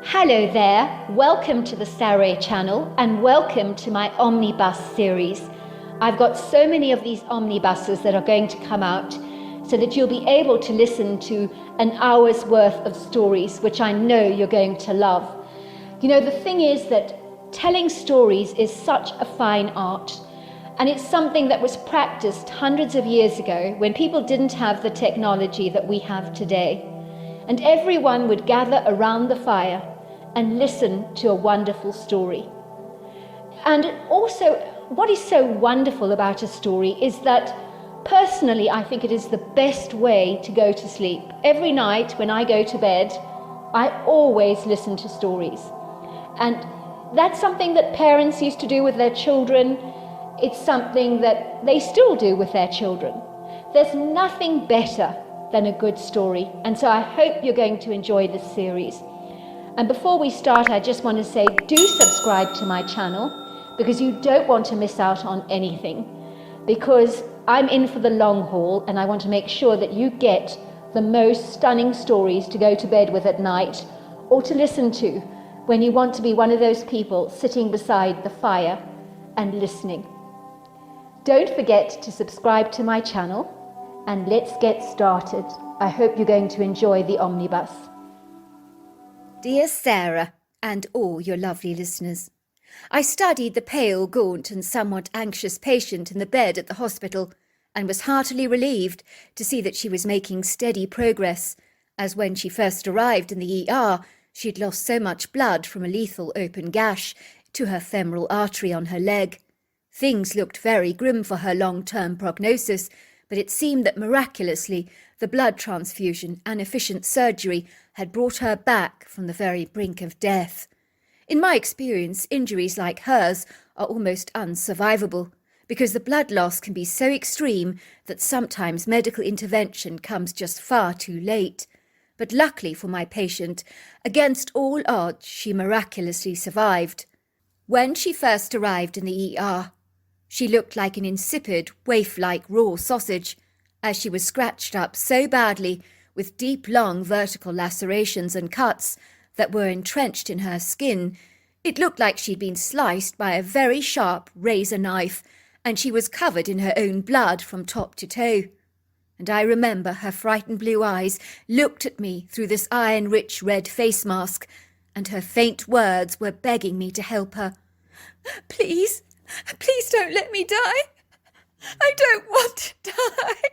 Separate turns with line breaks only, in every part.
Hello there, welcome to the Saroy channel and welcome to my Omnibus series. I've got so many of these omnibuses that are going to come out so that you'll be able to listen to an hour's worth of stories, which I know you're going to love. You know, the thing is that telling stories is such a fine art, and it's something that was practiced hundreds of years ago when people didn't have the technology that we have today. And everyone would gather around the fire and listen to a wonderful story. And also, what is so wonderful about a story is that personally, I think it is the best way to go to sleep. Every night when I go to bed, I always listen to stories. And that's something that parents used to do with their children. It's something that they still do with their children. There's nothing better than a good story. And so I hope you're going to enjoy this series. And before we start, I just want to say, do subscribe to my channel because you don't want to miss out on anything. Because I'm in for the long haul and I want to make sure that you get the most stunning stories to go to bed with at night or to listen to when you want to be one of those people sitting beside the fire and listening. Don't forget to subscribe to my channel and let's get started. I hope you're going to enjoy the omnibus.
Dear Sarah, and all your lovely listeners, I studied the pale, gaunt and somewhat anxious patient in the bed at the hospital and was heartily relieved to see that she was making steady progress, as when she first arrived in the ER, she'd lost so much blood from a lethal open gash to her femoral artery on her leg. Things looked very grim for her long-term prognosis, but it seemed that miraculously the blood transfusion and efficient surgery had brought her back from the very brink of death. In my experience, injuries like hers are almost unsurvivable because the blood loss can be so extreme that sometimes medical intervention comes just far too late. But luckily for my patient, against all odds, she miraculously survived. When she first arrived in the ER, she looked like an insipid, waif-like raw sausage, as she was scratched up so badly with deep, long vertical lacerations and cuts that were entrenched in her skin. It looked like she'd been sliced by a very sharp razor knife, and she was covered in her own blood from top to toe. And I remember her frightened blue eyes looked at me through this iron-rich red face mask, and her faint words were begging me to help her. "Please, please don't let me die. I don't want to die.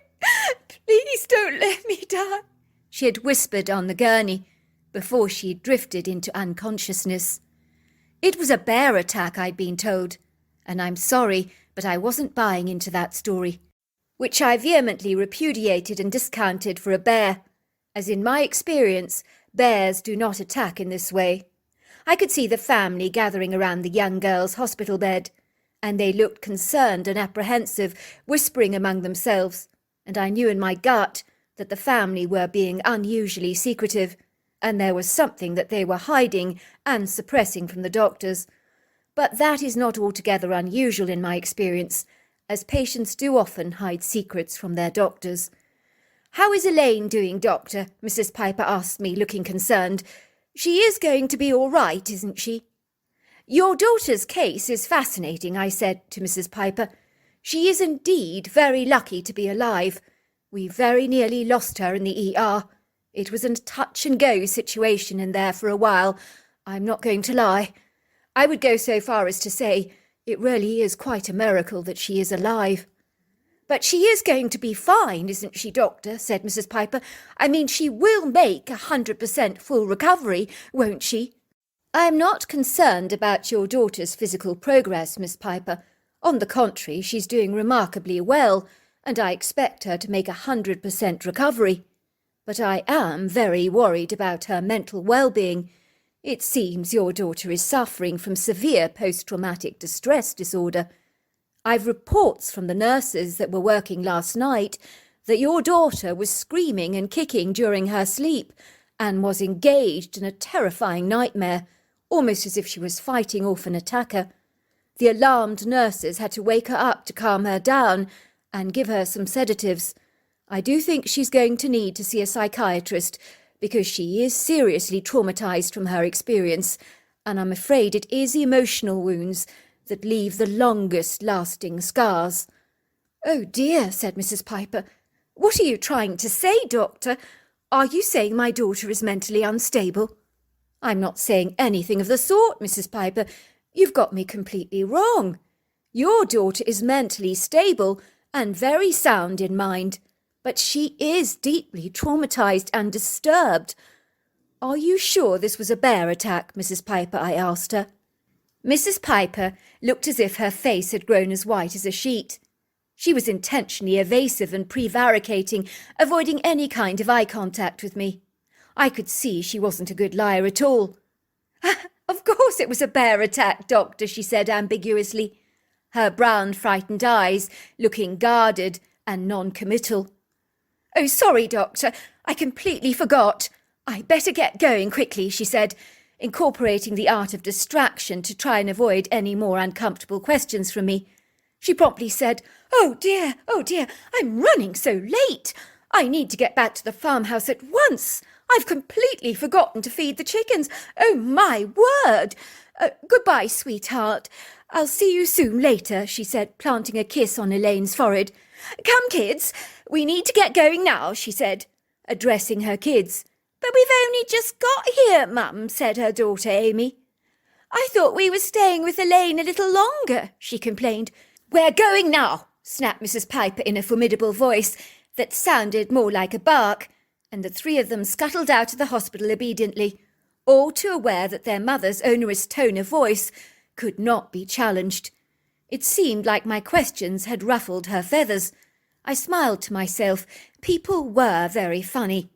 Please don't let me die," she had whispered on the gurney before she had drifted into unconsciousness. It was a bear attack, I'd been told, and I'm sorry, but I wasn't buying into that story, which I vehemently repudiated and discounted for a bear, as in my experience, bears do not attack in this way. I could see the family gathering around the young girl's hospital bed, and they looked concerned and apprehensive, whispering among themselves, and I knew in my gut that the family were being unusually secretive, and there was something that they were hiding and suppressing from the doctors. But that is not altogether unusual in my experience, as patients do often hide secrets from their doctors. "How is Elaine doing, doctor?" Mrs. Piper asked me, looking concerned. "She is going to be all right, isn't she?" "Your daughter's case is fascinating," I said to Mrs. Piper. "She is indeed very lucky to be alive. We very nearly lost her in the ER. It was a touch-and-go situation in there for a while. I'm not going to lie. I would go so far as to say it really is quite a miracle that she is alive." "But she is going to be fine, isn't she, doctor?" said Mrs. Piper. "I mean, she will make 100% full recovery, won't she?" "I am not concerned about your daughter's physical progress, Miss Piper. On the contrary, she's doing remarkably well, and I expect her to make 100% recovery. But I am very worried about her mental well-being. It seems your daughter is suffering from severe post-traumatic distress disorder. I've reports from the nurses that were working last night that your daughter was screaming and kicking during her sleep and was engaged in a terrifying nightmare, almost as if she was fighting off an attacker. The alarmed nurses had to wake her up to calm her down and give her some sedatives. I do think she's going to need to see a psychiatrist because she is seriously traumatized from her experience, and I'm afraid it is the emotional wounds that leave the longest lasting scars." "Oh dear," said Mrs. Piper. "What are you trying to say, Doctor? Are you saying my daughter is mentally unstable?" "I'm not saying anything of the sort, Mrs. Piper. You've got me completely wrong. Your daughter is mentally stable and very sound in mind, but she is deeply traumatized and disturbed." "Are you sure this was a bear attack, Mrs. Piper?" I asked her. Mrs. Piper looked as if her face had grown as white as a sheet. She was intentionally evasive and prevaricating, avoiding any kind of eye contact with me. I could see she wasn't a good liar at all. "Of course it was a bear attack, Doctor," she said ambiguously, her brown frightened eyes looking guarded and non-committal. "Oh, sorry, Doctor, I completely forgot. I better get going quickly," she said, incorporating the art of distraction to try and avoid any more uncomfortable questions from me. She promptly said, oh dear, I'm running so late. I need to get back to the farmhouse at once. I've completely forgotten to feed the chickens. Oh, my word. Goodbye, sweetheart. I'll see you soon later," she said, planting a kiss on Elaine's forehead. "Come, kids, we need to get going now," she said, addressing her kids. "But we've only just got here, Mum," said her daughter Amy. "I thought we were staying with Elaine a little longer," she complained. "We're going now," snapped Mrs. Piper in a formidable voice that sounded more like a bark, and the three of them scuttled out of the hospital obediently, all too aware that their mother's onerous tone of voice could not be challenged. It seemed like my questions had ruffled her feathers. I smiled to myself. People were very funny.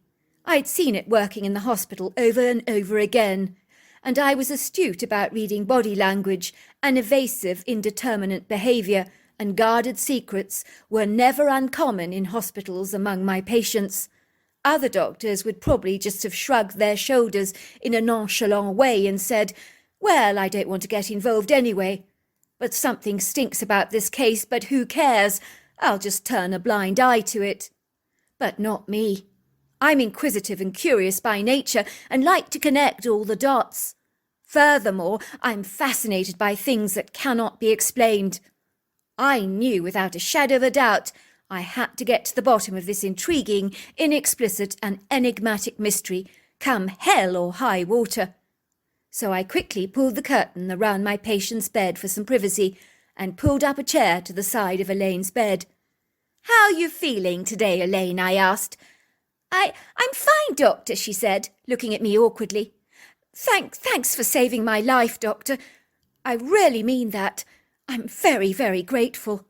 I'd seen it working in the hospital over and over again, and I was astute about reading body language, and evasive, indeterminate behaviour and guarded secrets were never uncommon in hospitals among my patients. Other doctors would probably just have shrugged their shoulders in a nonchalant way and said, "Well, I don't want to get involved anyway. But something stinks about this case, but who cares? I'll just turn a blind eye to it." But not me. I'm inquisitive and curious by nature and like to connect all the dots. Furthermore, I'm fascinated by things that cannot be explained. I knew without a shadow of a doubt I had to get to the bottom of this intriguing, inexplicit and enigmatic mystery, come hell or high water. So I quickly pulled the curtain around my patient's bed for some privacy and pulled up a chair to the side of Elaine's bed. "How are you feeling today, Elaine?" I asked. I'm fine, Doctor," she said, looking at me awkwardly. Thanks for saving my life, Doctor. I really mean that. I'm very, very grateful.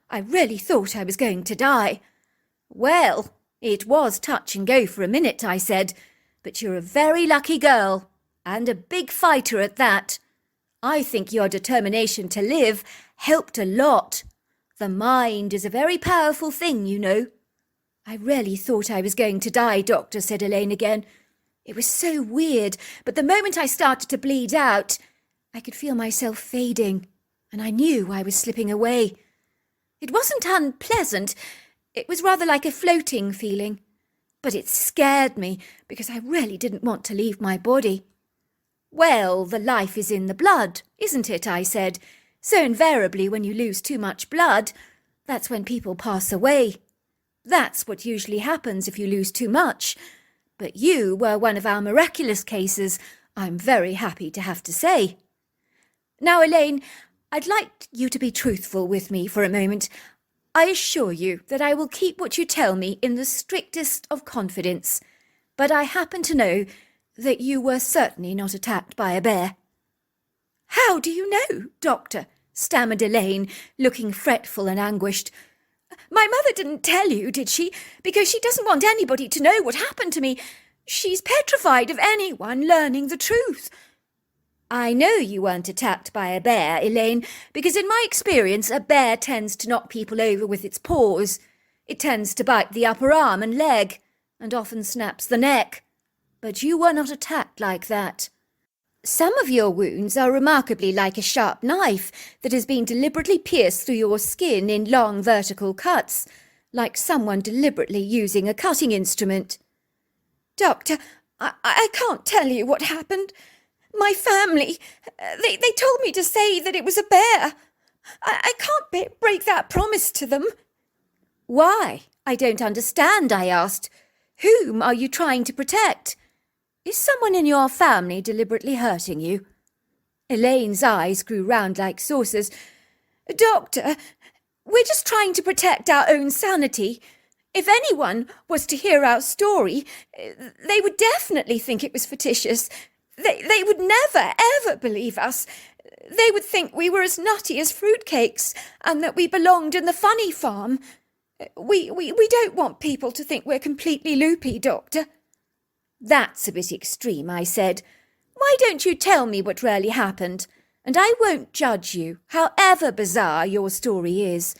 I really thought I was going to die." "Well, it was touch and go for a minute," I said, "but you're a very lucky girl, and a big fighter at that. I think your determination to live helped a lot. The mind is a very powerful thing, you know." "I really thought I was going to die, Doctor," said Elaine again. "It was so weird, but the moment I started to bleed out, I could feel myself fading, and I knew I was slipping away. It wasn't unpleasant, it was rather like a floating feeling, but it scared me because I really didn't want to leave my body." "Well, the life is in the blood, isn't it?" I said. "So invariably when you lose too much blood, that's when people pass away. That's what usually happens if you lose too much. But you were one of our miraculous cases, I'm very happy to have to say. Now, Elaine, I'd like you to be truthful with me for a moment. I assure you that I will keep what you tell me in the strictest of confidence, but I happen to know that you were certainly not attacked by a bear." "How do you know, Doctor?" stammered Elaine, looking fretful and anguished. "My mother didn't tell you, did she? Because she doesn't want anybody to know what happened to me. She's petrified of anyone learning the truth." "I know you weren't attacked by a bear, Elaine, because in my experience a bear tends to knock people over with its paws. It tends to bite the upper arm and leg, and often snaps the neck. But you were not attacked like that. Some of your wounds are remarkably like a sharp knife that has been deliberately pierced through your skin in long vertical cuts, like someone deliberately using a cutting instrument." "Doctor, I can't tell you what happened. My family, they told me to say that it was a bear. I can't break that promise to them. Why? I don't understand, I asked. Whom are you trying to protect? Is someone in your family deliberately hurting you? Elaine's eyes grew round like saucers. Doctor, we're just trying to protect our own sanity. If anyone was to hear our story, they would definitely think it was fictitious. They would never, ever believe us. They would think we were as nutty as fruitcakes and that we belonged in the funny farm. We don't want people to think we're completely loopy, Doctor. That's a bit extreme, I said. Why don't you tell me what really happened? And I won't judge you, however bizarre your story is.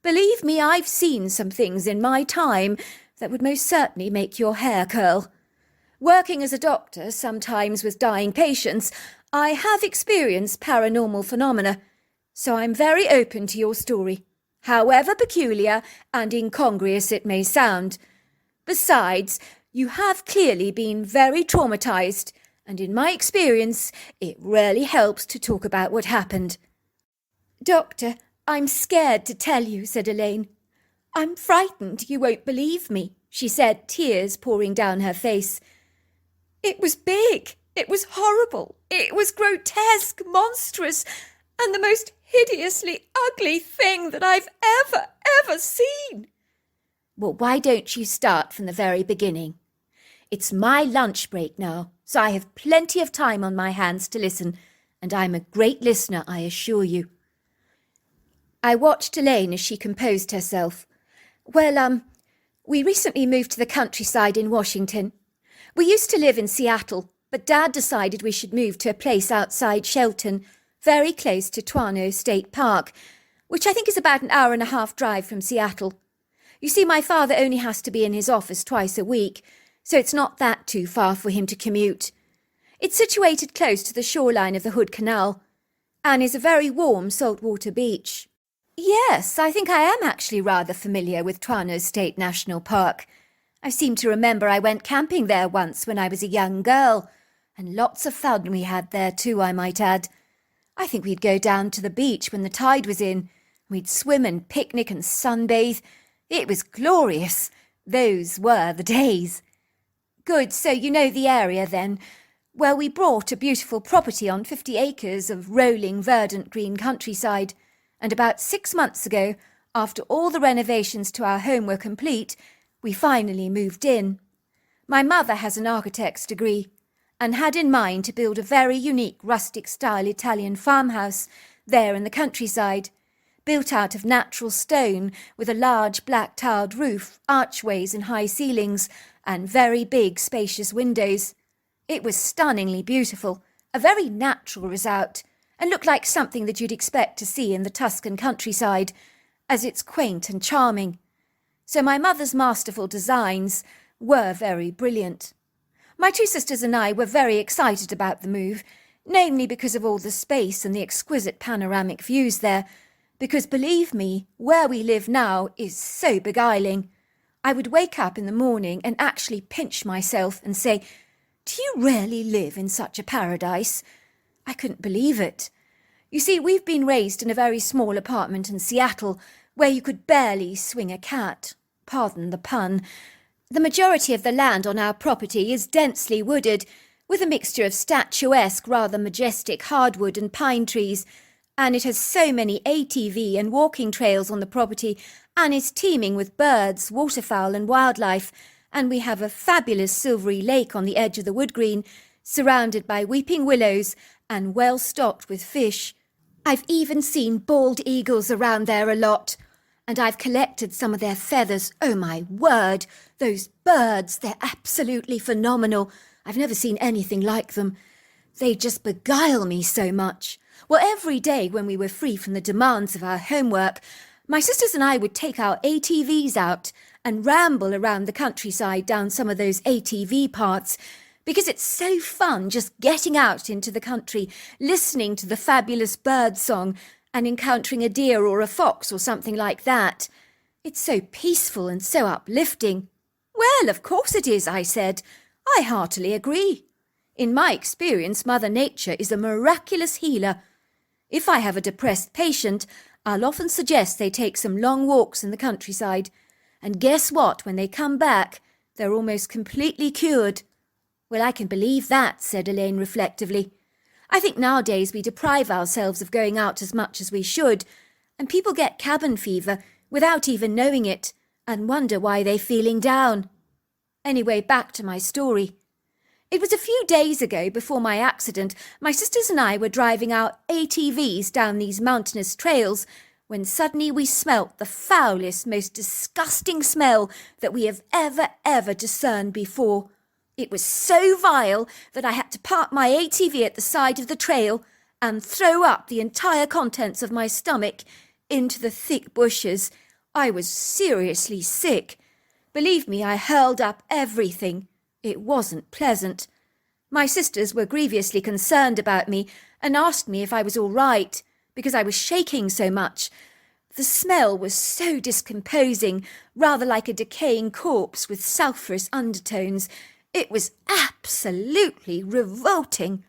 Believe me, I've seen some things in my time that would most certainly make your hair curl. Working as a doctor, sometimes with dying patients, I have experienced paranormal phenomena, so I'm very open to your story, however peculiar and incongruous it may sound. Besides, you have clearly been very traumatized, and in my experience, it really helps to talk about what happened. Doctor, I'm scared to tell you, said Elaine. I'm frightened you won't believe me, she said, tears pouring down her face. It was big, it was horrible, it was grotesque, monstrous, and the most hideously ugly thing that I've ever seen. Well, why don't you start from the very beginning? It's my lunch break now, so I have plenty of time on my hands to listen, and I'm a great listener, I assure you. I watched Elaine as she composed herself. Well, we recently moved to the countryside in Washington. We used to live in Seattle, but Dad decided we should move to a place outside Shelton, very close to Toano State Park, which I think is about an hour-and-a-half drive from Seattle. You see, my father only has to be in his office twice a week, so it's not that too far for him to commute. It's situated close to the shoreline of the Hood Canal, and is a very warm saltwater beach. Yes, I think I am actually rather familiar with Toano State National Park. I seem to remember I went camping there once when I was a young girl, and lots of fun we had there too, I might add. I think we'd go down to the beach when the tide was in. We'd swim and picnic and sunbathe. It was glorious. Those were the days. Good, so you know the area then. Well, we bought a beautiful property on 50 acres of rolling, verdant green countryside, and about 6 months ago, after all the renovations to our home were complete, we finally moved in. My mother has an architect's degree, and had in mind to build a very unique rustic-style Italian farmhouse there in the countryside, built out of natural stone with a large black-tiled roof, archways and high ceilings, and very big spacious windows. It was stunningly beautiful, a very natural result, and looked like something that you'd expect to see in the Tuscan countryside, as it's quaint and charming. So my mother's masterful designs were very brilliant. My two sisters and I were very excited about the move, namely because of all the space and the exquisite panoramic views there, because believe me, where we live now is so beguiling. I would wake up in the morning and actually pinch myself and say, "Do you really live in such a paradise?" I couldn't believe it. You see, we've been raised in a very small apartment in Seattle, where you could barely swing a cat. Pardon the pun. The majority of the land on our property is densely wooded, with a mixture of statuesque, rather majestic hardwood and pine trees, and it has so many ATV and walking trails on the property, and is teeming with birds, waterfowl and wildlife, and we have a fabulous silvery lake on the edge of the wood green, surrounded by weeping willows and well stocked with fish. I've even seen bald eagles around there a lot, and I've collected some of their feathers. Oh my word, those birds, they're absolutely phenomenal. I've never seen anything like them. They just beguile me so much. Well, every day when we were free from the demands of our homework, my sisters and I would take our ATVs out and ramble around the countryside down some of those ATV parts, because it's so fun just getting out into the country, listening to the fabulous bird song and encountering a deer or a fox or something like that. It's so peaceful and so uplifting. Well, of course it is, I said. I heartily agree. In my experience, Mother Nature is a miraculous healer. If I have a depressed patient, I'll often suggest they take some long walks in the countryside. And guess what? When they come back, they're almost completely cured. Well, I can believe that, said Elaine reflectively. I think nowadays we deprive ourselves of going out as much as we should, and people get cabin fever without even knowing it and wonder why they're feeling down. Anyway, back to my story. It was a few days ago, before my accident, my sisters and I were driving our ATVs down these mountainous trails when suddenly we smelt the foulest, most disgusting smell that we have ever discerned before. It was so vile that I had to park my ATV at the side of the trail and throw up the entire contents of my stomach into the thick bushes. I was seriously sick. Believe me, I hurled up everything. It wasn't pleasant. My sisters were grievously concerned about me and asked me if I was all right, because I was shaking so much. The smell was so discomposing, rather like a decaying corpse with sulphurous undertones. It was absolutely revolting.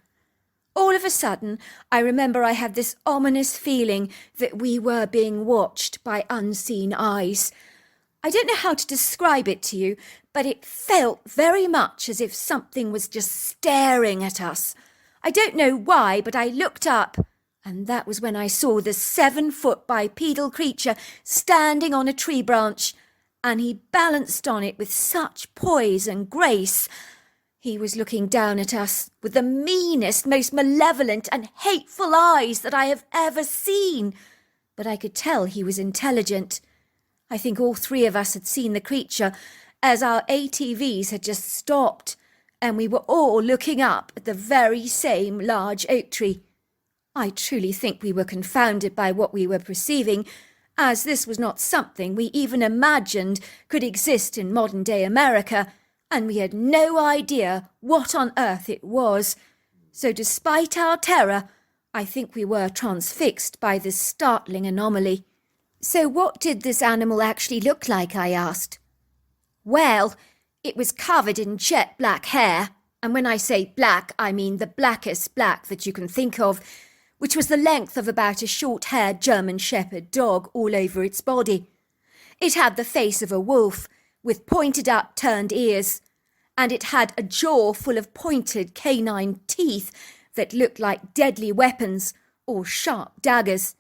All of a sudden, I remember I had this ominous feeling that we were being watched by unseen eyes. I don't know how to describe it to you, but it felt very much as if something was just staring at us. I don't know why, but I looked up, and that was when I saw the 7-foot bipedal creature standing on a tree branch, and he balanced on it with such poise and grace. He was looking down at us with the meanest, most malevolent and hateful eyes that I have ever seen. But I could tell he was intelligent. I think all three of us had seen the creature, as our ATVs had just stopped, and we were all looking up at the very same large oak tree. I truly think we were confounded by what we were perceiving, as this was not something we even imagined could exist in modern-day America, and we had no idea what on earth it was. So despite our terror, I think we were transfixed by this startling anomaly. So what did this animal actually look like? I asked. Well, it was covered in jet black hair, and when I say black, I mean the blackest black that you can think of, which was the length of about a short-haired German shepherd dog all over its body. It had the face of a wolf, with pointed upturned ears, and it had a jaw full of pointed canine teeth that looked like deadly weapons or sharp daggers.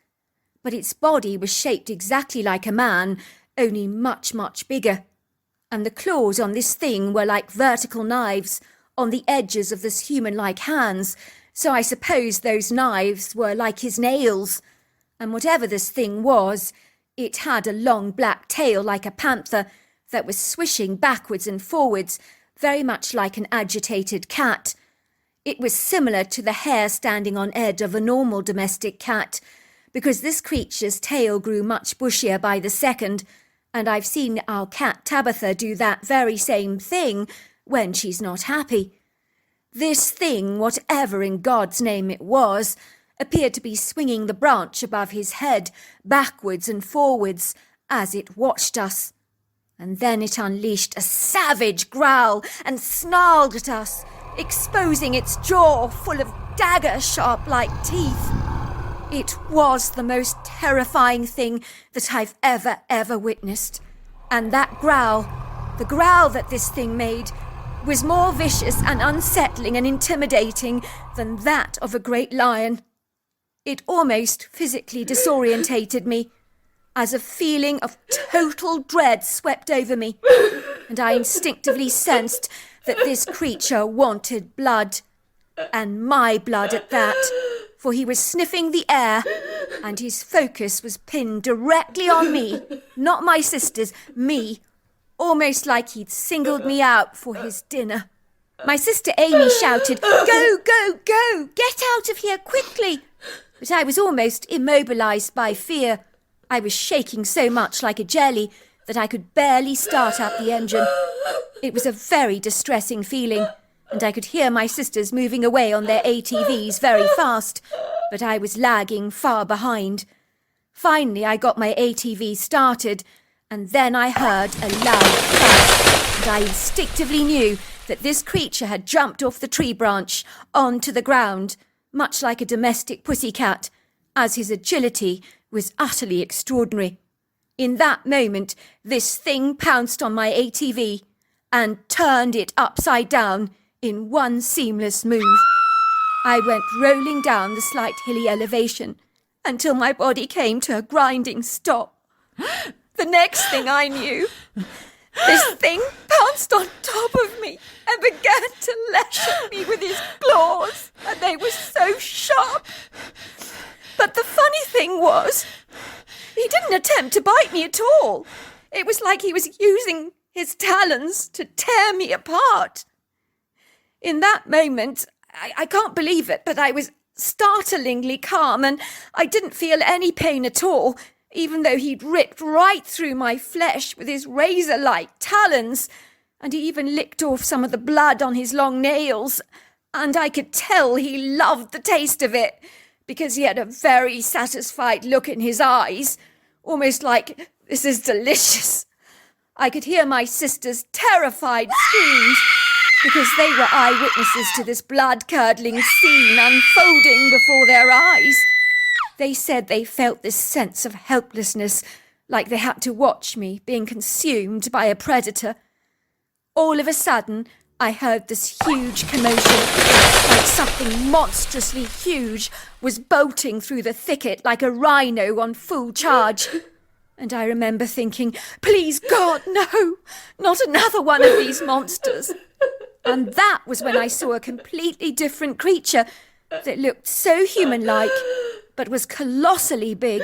But its body was shaped exactly like a man, only much, much bigger. And the claws on this thing were like vertical knives on the edges of this human-like hands, so I suppose those knives were like his nails. And whatever this thing was, it had a long black tail like a panther that was swishing backwards and forwards, very much like an agitated cat. It was similar to the hair standing on edge of a normal domestic cat, because this creature's tail grew much bushier by the second, and I've seen our cat Tabitha do that very same thing when she's not happy. This thing, whatever in God's name it was, appeared to be swinging the branch above his head backwards and forwards as it watched us. And then it unleashed a savage growl and snarled at us, exposing its jaw full of dagger-sharp-like teeth. It was the most terrifying thing that I've ever witnessed. And that growl, the growl that this thing made, was more vicious and unsettling and intimidating than that of a great lion. It almost physically disorientated me, as a feeling of total dread swept over me, and I instinctively sensed that this creature wanted blood, and my blood at that, for he was sniffing the air, and his focus was pinned directly on me, not my sisters, me, almost like he'd singled me out for his dinner. My sister Amy shouted, "Go, go, go! Get out of here quickly!" But I was almost immobilized by fear. I was shaking so much like a jelly that I could barely start up the engine. It was a very distressing feeling, and I could hear my sisters moving away on their ATVs very fast, but I was lagging far behind. Finally, I got my ATV started, and then I heard a loud thud, and I instinctively knew that this creature had jumped off the tree branch onto the ground, much like a domestic pussycat, as his agility was utterly extraordinary. In that moment, this thing pounced on my ATV and turned it upside down in one seamless move. I went rolling down the slight hilly elevation until my body came to a grinding stop. The next thing I knew, this thing pounced on top of me and began to lash at me with his claws, and they were so sharp. But the funny thing was, he didn't attempt to bite me at all. It was like he was using his talons to tear me apart. In that moment, I can't believe it, but I was startlingly calm, and I didn't feel any pain at all, even though he'd ripped right through my flesh with his razor-like talons, and he even licked off some of the blood on his long nails, and I could tell he loved the taste of it, because he had a very satisfied look in his eyes, almost like, "This is delicious." I could hear my sister's terrified screams, because they were eyewitnesses to this blood-curdling scene unfolding before their eyes. They said they felt this sense of helplessness, like they had to watch me being consumed by a predator. All of a sudden, I heard this huge commotion, like something monstrously huge was bolting through the thicket like a rhino on full charge. And I remember thinking, please God, no, not another one of these monsters. And that was when I saw a completely different creature that looked so human-like, but was colossally big.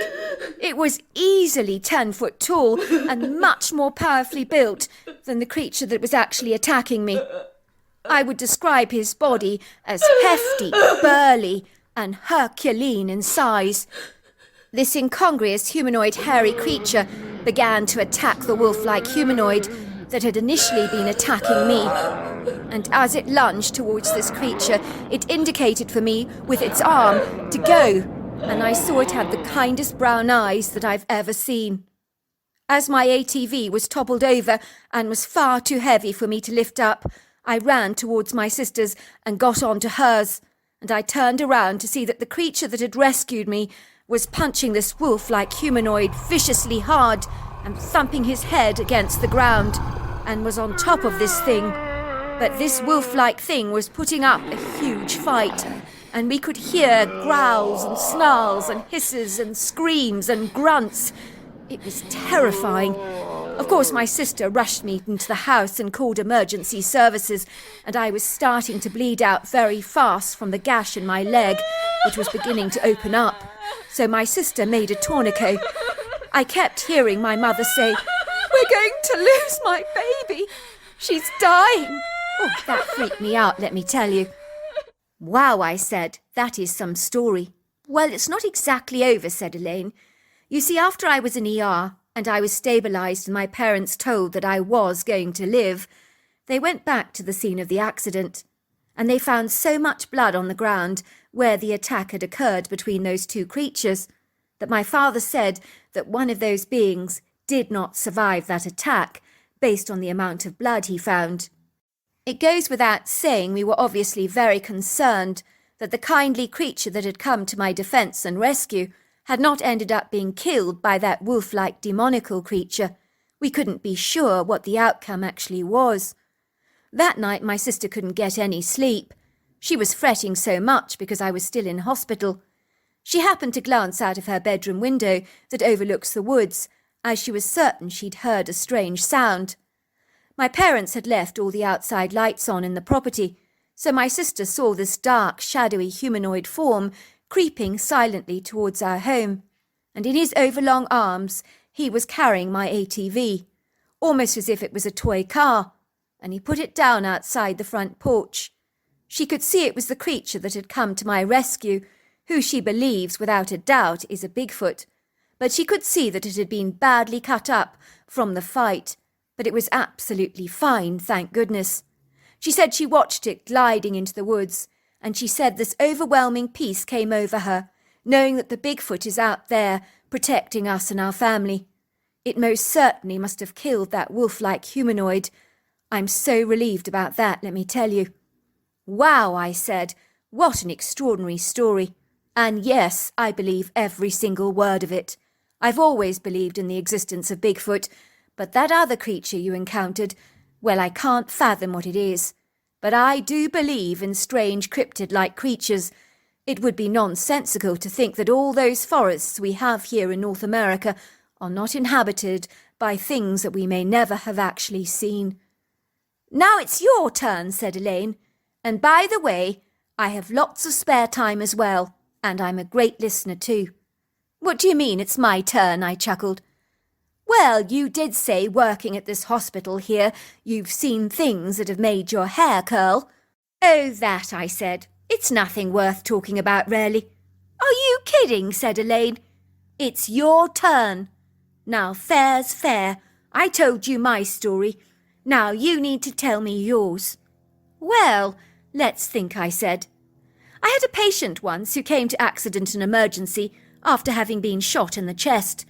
It was easily 10 foot tall and much more powerfully built than the creature that was actually attacking me. I would describe his body as hefty, burly, and Herculean in size. This incongruous humanoid hairy creature began to attack the wolf-like humanoid that had initially been attacking me. And as it lunged towards this creature, it indicated for me with its arm to go, and I saw it had the kindest brown eyes that I've ever seen. As my ATV was toppled over and was far too heavy for me to lift up, I ran towards my sister's and got onto hers, and I turned around to see that the creature that had rescued me was punching this wolf-like humanoid viciously hard and thumping his head against the ground, and was on top of this thing. But this wolf-like thing was putting up a huge fight, and we could hear growls and snarls and hisses and screams and grunts. It was terrifying. Of course, my sister rushed me into the house and called emergency services, and I was starting to bleed out very fast from the gash in my leg, which was beginning to open up. So my sister made a tourniquet. I kept hearing my mother say, "We're going to lose my baby. She's dying." Oh, that freaked me out, let me tell you. "Wow," I said, "that is some story." "Well, it's not exactly over," said Elaine. "You see, after I was in ER and I was stabilised and my parents told that I was going to live, they went back to the scene of the accident, and they found so much blood on the ground where the attack had occurred between those two creatures that my father said that one of those beings did not survive that attack based on the amount of blood he found. It goes without saying we were obviously very concerned that the kindly creature that had come to my defence and rescue had not ended up being killed by that wolf-like demonical creature. We couldn't be sure what the outcome actually was. That night my sister couldn't get any sleep. She was fretting so much because I was still in hospital. She happened to glance out of her bedroom window that overlooks the woods, as she was certain she'd heard a strange sound. My parents had left all the outside lights on in the property, so my sister saw this dark, shadowy humanoid form creeping silently towards our home, and in his overlong arms he was carrying my ATV, almost as if it was a toy car, and he put it down outside the front porch. She could see it was the creature that had come to my rescue, who she believes without a doubt is a Bigfoot, but she could see that it had been badly cut up from the fight, but it was absolutely fine, thank goodness. She said she watched it gliding into the woods, and she said this overwhelming peace came over her, knowing that the Bigfoot is out there protecting us and our family. It most certainly must have killed that wolf-like humanoid. I'm so relieved about that, let me tell you. Wow, I said, what an extraordinary story. And yes, I believe every single word of it. I've always believed in the existence of Bigfoot, but that other creature you encountered, well, I can't fathom what it is. But I do believe in strange cryptid-like creatures. It would be nonsensical to think that all those forests we have here in North America are not inhabited by things that we may never have actually seen. Now it's your turn, said Elaine. And by the way, I have lots of spare time as well, and I'm a great listener too. What do you mean it's my turn? I chuckled. Well, you did say working at this hospital here, you've seen things that have made your hair curl. Oh, that, I said. It's nothing worth talking about, really. Are you kidding? Said Elaine. It's your turn. Now, fair's fair. I told you my story. Now you need to tell me yours. Well, let's think, I said. I had a patient once who came to accident and emergency after having been shot in the chest.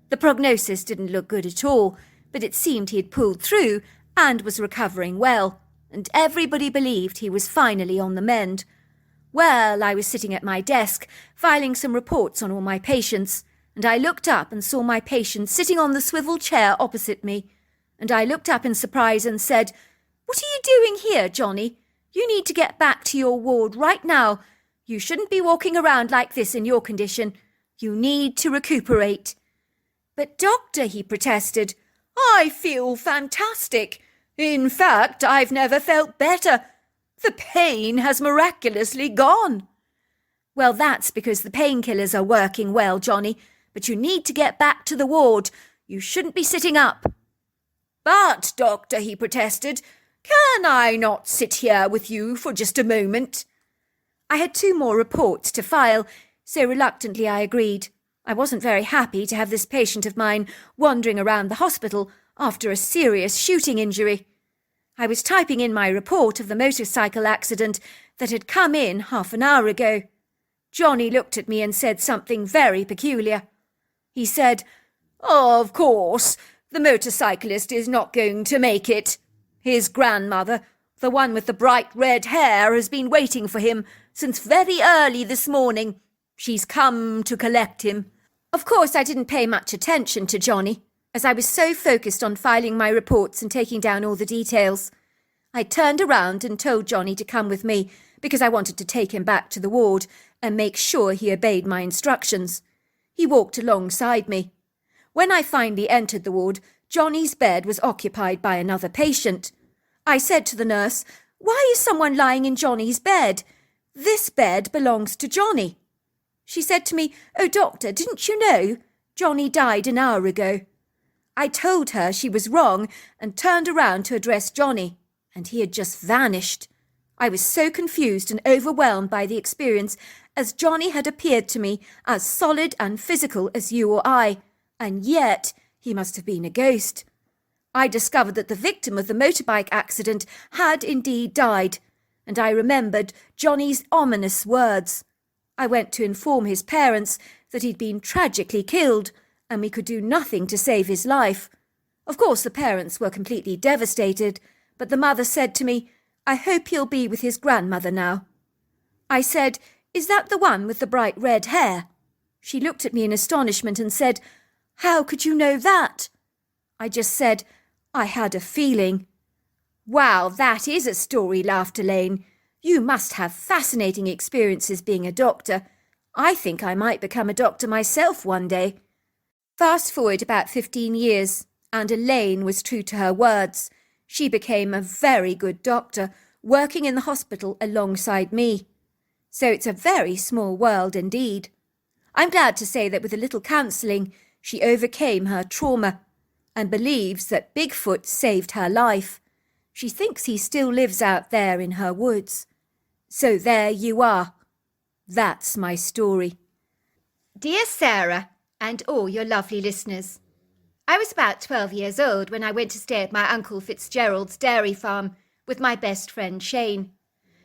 The prognosis didn't look good at all, but it seemed he had pulled through and was recovering well, and everybody believed he was finally on the mend. Well, I was sitting at my desk, filing some reports on all my patients, and I looked up and saw my patient sitting on the swivel chair opposite me, and I looked up in surprise and said, "What are you doing here, Johnny? You need to get back to your ward right now. You shouldn't be walking around like this in your condition. You need to recuperate." "But doctor," he protested, "I feel fantastic. In fact, I've never felt better. The pain has miraculously gone." "Well, that's because the painkillers are working well, Johnny, but you need to get back to the ward. You shouldn't be sitting up." "But, doctor," he protested, "can I not sit here with you for just a moment?" I had 2 more reports to file, so reluctantly I agreed. I wasn't very happy to have this patient of mine wandering around the hospital after a serious shooting injury. I was typing in my report of the motorcycle accident that had come in half an hour ago. Johnny looked at me and said something very peculiar. He said, "Of course, the motorcyclist is not going to make it. His grandmother, the one with the bright red hair, has been waiting for him since very early this morning. She's come to collect him." Of course, I didn't pay much attention to Johnny, as I was so focused on filing my reports and taking down all the details. I turned around and told Johnny to come with me because I wanted to take him back to the ward and make sure he obeyed my instructions. He walked alongside me. When I finally entered the ward, Johnny's bed was occupied by another patient. I said to the nurse, "Why is someone lying in Johnny's bed? This bed belongs to Johnny." She said to me, "Oh, doctor, didn't you know? Johnny died an hour ago." I told her she was wrong and turned around to address Johnny, and he had just vanished. I was so confused and overwhelmed by the experience, as Johnny had appeared to me as solid and physical as you or I, and yet he must have been a ghost. I discovered that the victim of the motorbike accident had indeed died, and I remembered Johnny's ominous words. I went to inform his parents that he'd been tragically killed, and we could do nothing to save his life. Of course, the parents were completely devastated, but the mother said to me, "I hope he'll be with his grandmother now." I said, "Is that the one with the bright red hair?" She looked at me in astonishment and said, "How could you know that?" I just said, "I had a feeling." "Wow, that is a story," laughed Elaine. "You must have fascinating experiences being a doctor. I think I might become a doctor myself one day." Fast forward about 15 years, and Elaine was true to her words. She became a very good doctor, working in the hospital alongside me. So it's a very small world indeed. I'm glad to say that with a little counselling, she overcame her trauma and believes that Bigfoot saved her life. She thinks he still lives out there in her woods. So there you are. That's my story.
Dear Sarah, and all your lovely listeners, I was about 12 years old when I went to stay at my Uncle Fitzgerald's dairy farm with my best friend Shane.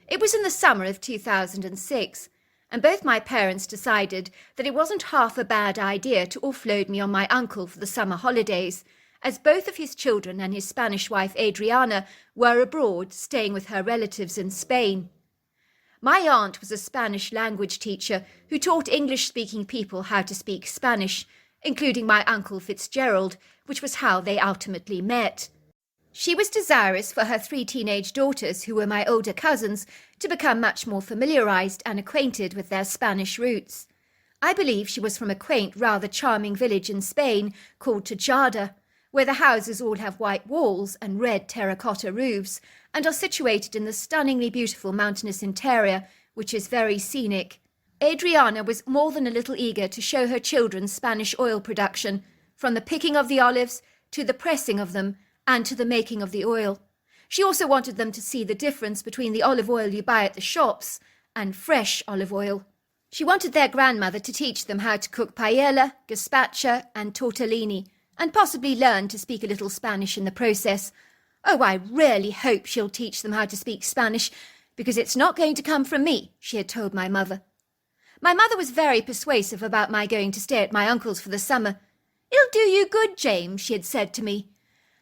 It was in the summer of 2006, and both my parents decided that it wasn't half a bad idea to offload me on my uncle for the summer holidays,
as both of his children and his Spanish wife Adriana were abroad, staying with her relatives in Spain. My aunt was a Spanish language teacher who taught English-speaking people how to speak Spanish, including my Uncle Fitzgerald, which was how they ultimately met. She was desirous for her 3 teenage daughters, who were my older cousins, to become much more familiarized and acquainted with their Spanish roots. I believe she was from a quaint, rather charming village in Spain called Tejada, where the houses all have white walls and red terracotta roofs, and are situated in the stunningly beautiful mountainous interior, which is very scenic. Adriana was more than a little eager to show her children Spanish oil production, from the picking of the olives to the pressing of them and to the making of the oil. She also wanted them to see the difference between the olive oil you buy at the shops and fresh olive oil. She wanted their grandmother to teach them how to cook paella, gazpacho and tortellini, and possibly learn to speak a little Spanish in the process. Oh, I really hope she'll teach them how to speak Spanish, because it's not going to come from me, she had told my mother. My mother was very persuasive about my going to stay at my uncle's for the summer. "It'll do you good, James," she had said to me,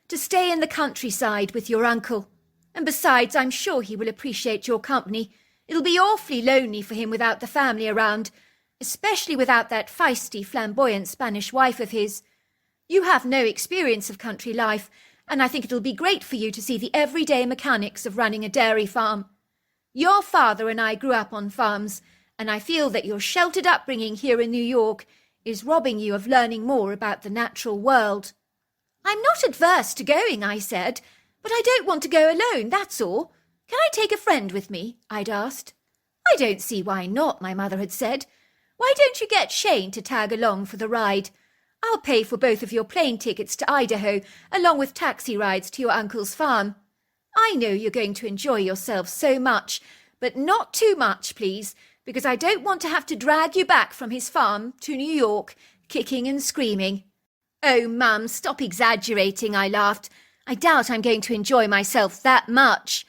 "to stay in the countryside with your uncle. And besides, I'm sure he will appreciate your company. It'll be awfully lonely for him without the family around, especially without that feisty, flamboyant Spanish wife of his. You have no experience of country life, and I think it'll be great for you to see the everyday mechanics of running a dairy farm. Your father and I grew up on farms, and I feel that your sheltered upbringing here in New York is robbing you of learning more about the natural world." "I'm not adverse to going," I said, "but I don't want to go alone, that's all. Can I take a friend with me?" I'd asked. "I don't see why not," my mother had said. "Why don't you get Shane to tag along for the ride? I'll pay for both of your plane tickets to Idaho, along with taxi rides to your uncle's farm. I know you're going to enjoy yourself so much, but not too much, please, because I don't want to have to drag you back from his farm to New York, kicking and screaming." "Oh, Mum, stop exaggerating," I laughed. "I doubt I'm going to enjoy myself that much.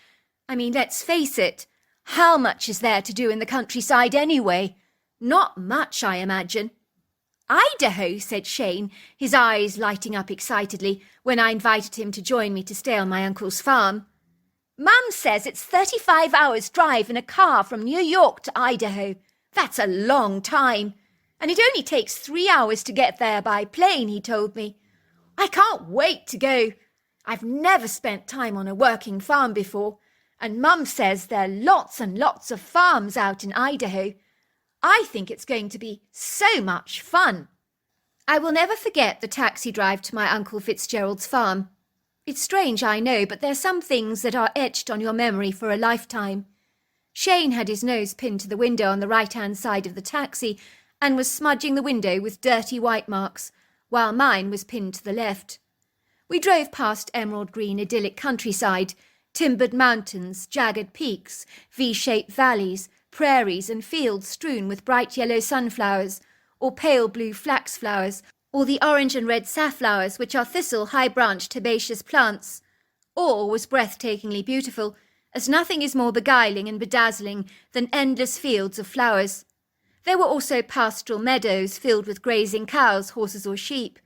I mean, let's face it, how much is there to do in the countryside anyway? Not much, I imagine." "Idaho," said Shane, his eyes lighting up excitedly when I invited him to join me to stay on my uncle's farm. "Mum says it's 35 hours' drive in a car from New York to Idaho. That's a long time. And it only takes 3 hours to get there by plane," he told me. "I can't wait to go. I've never spent time on a working farm before, and Mum says there are lots and lots of farms out in Idaho. I think it's going to be so much fun." I will never forget the taxi drive to my Uncle Fitzgerald's farm. It's strange, I know, but there are some things that are etched on your memory for a lifetime. Shane had his nose pinned to the window on the right-hand side of the taxi and was smudging the window with dirty white marks, while mine was pinned to the left. We drove past emerald green idyllic countryside, timbered mountains, jagged peaks, V-shaped valleys, prairies and fields strewn with bright yellow sunflowers, or pale blue flax flowers, or the orange and red safflowers, which are thistle, high-branched, herbaceous plants. All was breathtakingly beautiful, as nothing is more beguiling and bedazzling than endless fields of flowers. There were also pastoral meadows filled with grazing cows, horses or sheep.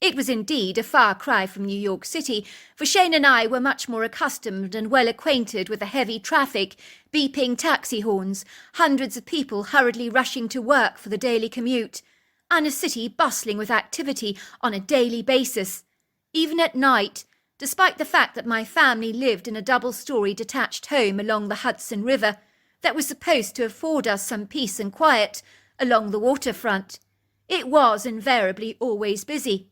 It was indeed a far cry from New York City, for Shane and I were much more accustomed and well acquainted with the heavy traffic, beeping taxi horns, hundreds of people hurriedly rushing to work for the daily commute, and a city bustling with activity on a daily basis. Even at night, despite the fact that my family lived in a double-storey detached home along the Hudson River that was supposed to afford us some peace and quiet along the waterfront, it was invariably always busy.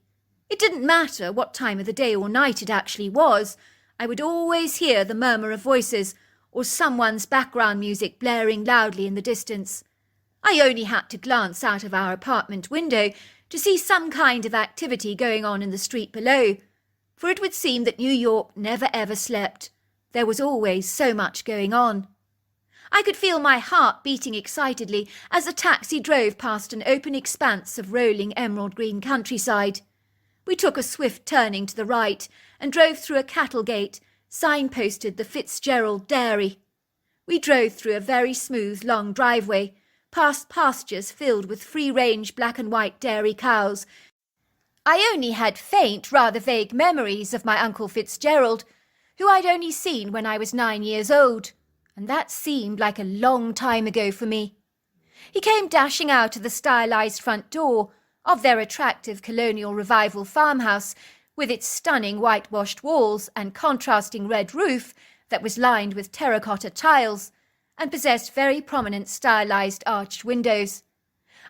It didn't matter what time of the day or night it actually was. I would always hear the murmur of voices or someone's background music blaring loudly in the distance. I only had to glance out of our apartment window to see some kind of activity going on in the street below, for it would seem that New York never ever slept. There was always so much going on. I could feel my heart beating excitedly as the taxi drove past an open expanse of rolling emerald green countryside. We took a swift turning to the right and drove through a cattle gate, signposted the Fitzgerald Dairy. We drove through a very smooth, long driveway, past pastures filled with free-range black and white dairy cows, I only had faint, rather vague memories of my Uncle Fitzgerald, who I'd only seen when I was 9 years old, and that seemed like a long time ago for me. He came dashing out of the stylised front door of their attractive colonial revival farmhouse, with its stunning whitewashed walls and contrasting red roof that was lined with terracotta tiles and possessed very prominent stylised arched windows.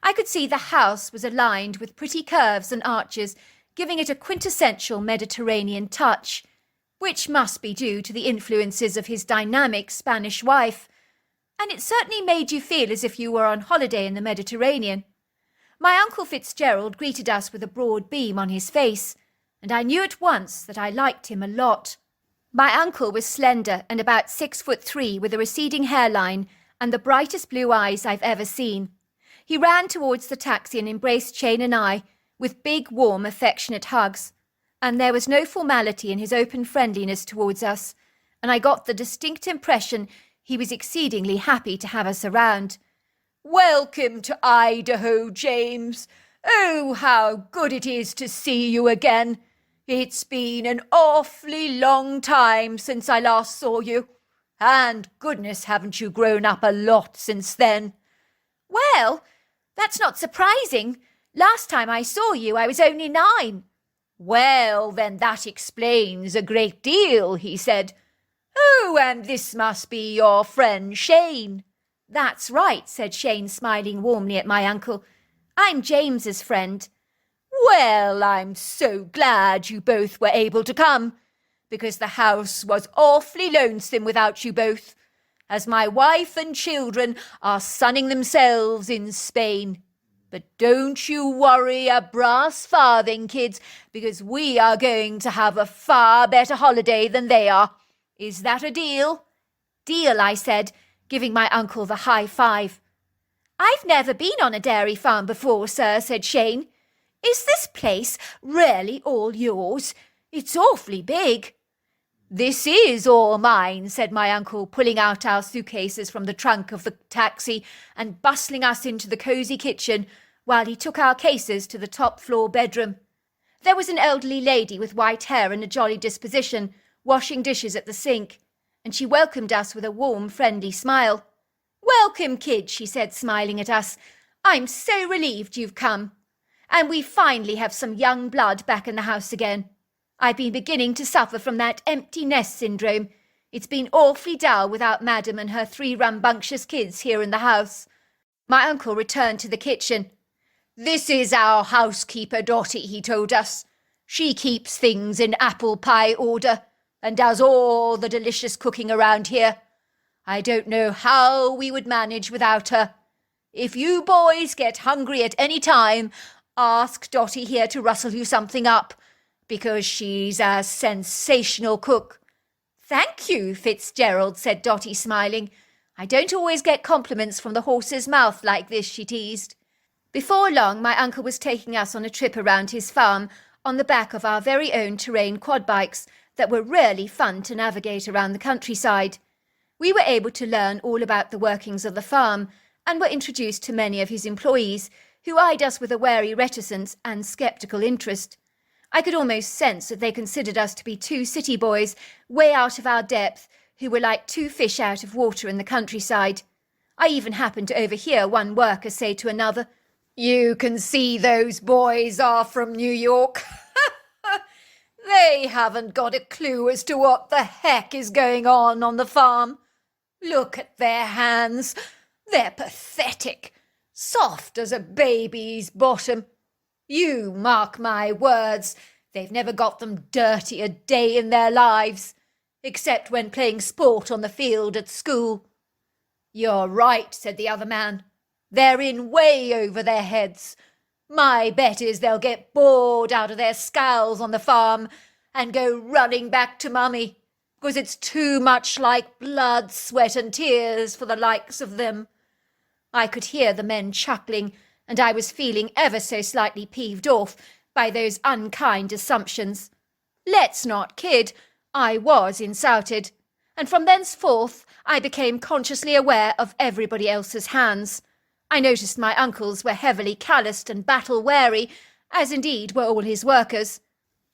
I could see the house was aligned with pretty curves and arches, giving it a quintessential Mediterranean touch, which must be due to the influences of his dynamic Spanish wife, and it certainly made you feel as if you were on holiday in the Mediterranean. My Uncle Fitzgerald greeted us with a broad beam on his face, and I knew at once that I liked him a lot. My uncle was slender and about 6'3", with a receding hairline and the brightest blue eyes I've ever seen. He ran towards the taxi and embraced Shane and I with big, warm, affectionate hugs, and there was no formality in his open friendliness towards us, and I got the distinct impression he was exceedingly happy to have us around. "Welcome to Idaho, James. Oh, how good it is to see you again. It's been an awfully long time since I last saw you, and goodness, haven't you grown up a lot since then?" "Well, that's not surprising. Last time I saw you, I was only 9.
"Well, then that explains a great deal," he said. "Oh, and this must be your friend Shane."
"That's right," said Shane, smiling warmly at my uncle. "I'm James's friend."
"Well, I'm so glad you both were able to come, because the house was awfully lonesome without you both, as my wife and children are sunning themselves in Spain. But don't you worry a brass farthing, kids, because we are going to have a far better holiday than they are. Is that a deal?"
"Deal," I said, giving my uncle the high five. "I've never been on a dairy farm before, sir," said Shane. "Is this place really all yours? It's awfully big."
"This is all mine," said my uncle, pulling out our suitcases from the trunk of the taxi and bustling us into the cosy kitchen while he took our cases to the top-floor bedroom.
There was an elderly lady with white hair and a jolly disposition, washing dishes at the sink, and she welcomed us with a warm, friendly smile. "Welcome, kid," she said, smiling at us. "I'm so relieved you've come. And we finally have some young blood back in the house again. I've been beginning to suffer from that empty nest syndrome. It's been awfully dull without Madam and her 3 rambunctious kids here in the house." My uncle returned to the kitchen.
"This is our housekeeper, Dotty," he told us. "She keeps things in apple pie order and does all the delicious cooking around here. I don't know how we would manage without her. If you boys get hungry at any time, ask Dotty here to rustle you something up, because she's a sensational cook."
"Thank you, Fitzgerald," said Dotty, smiling. "I don't always get compliments from the horse's mouth like this," she teased. Before long, my uncle was taking us on a trip around his farm on the back of our very own terrain quad bikes that were really fun to navigate around the countryside. We were able to learn all about the workings of the farm and were introduced to many of his employees, who eyed us with a wary reticence and sceptical interest. I could almost sense that they considered us to be 2 city boys, way out of our depth, who were like 2 fish out of water in the countryside. I even happened to overhear one worker say to another,
"You can see those boys are from New York. They haven't got a clue as to what the heck is going on the farm. Look at their hands. They're pathetic. Soft as a baby's bottom. You mark my words, they've never got them dirty a day in their lives, except when playing sport on the field at school." "You're right," said the other man. "They're in way over their heads. My bet is they'll get bored out of their skulls on the farm and go running back to mummy, because it's too much like blood, sweat and tears for the likes of them." I could hear the men chuckling, and I was feeling ever so slightly peeved off by those unkind assumptions. Let's not kid, I was insulted, and from thenceforth I became consciously aware of everybody else's hands. I noticed my uncles were heavily calloused and battle-weary,
as indeed were all his workers.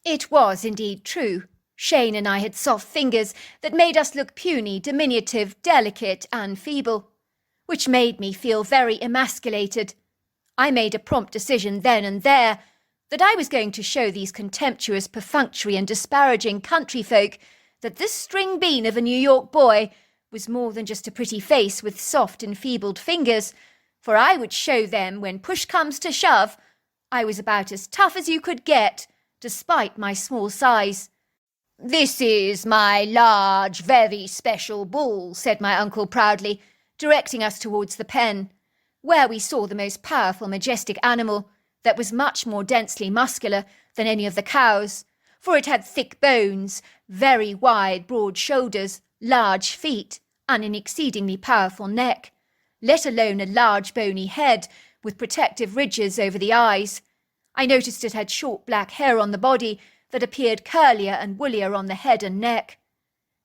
It was indeed true. Shane and I had soft fingers that made us look puny, diminutive, delicate, and feeble, which made me feel very emasculated. I made a prompt decision then and there that I was going to show these contemptuous, perfunctory, and disparaging country folk that this string bean of a New York boy was more than just a pretty face with soft, enfeebled fingers, for I would show them, when push comes to shove, I was about as tough as you could get, despite my small size. "This is my large, very special bull," said my uncle proudly, directing us towards the pen, where we saw the most powerful, majestic animal that was much more densely muscular than any of the cows, for it had thick bones, very wide, broad shoulders, large feet, and an exceedingly powerful neck, let alone a large bony head with protective ridges over the eyes. I noticed it had short black hair on the body that appeared curlier and woollier on the head and neck.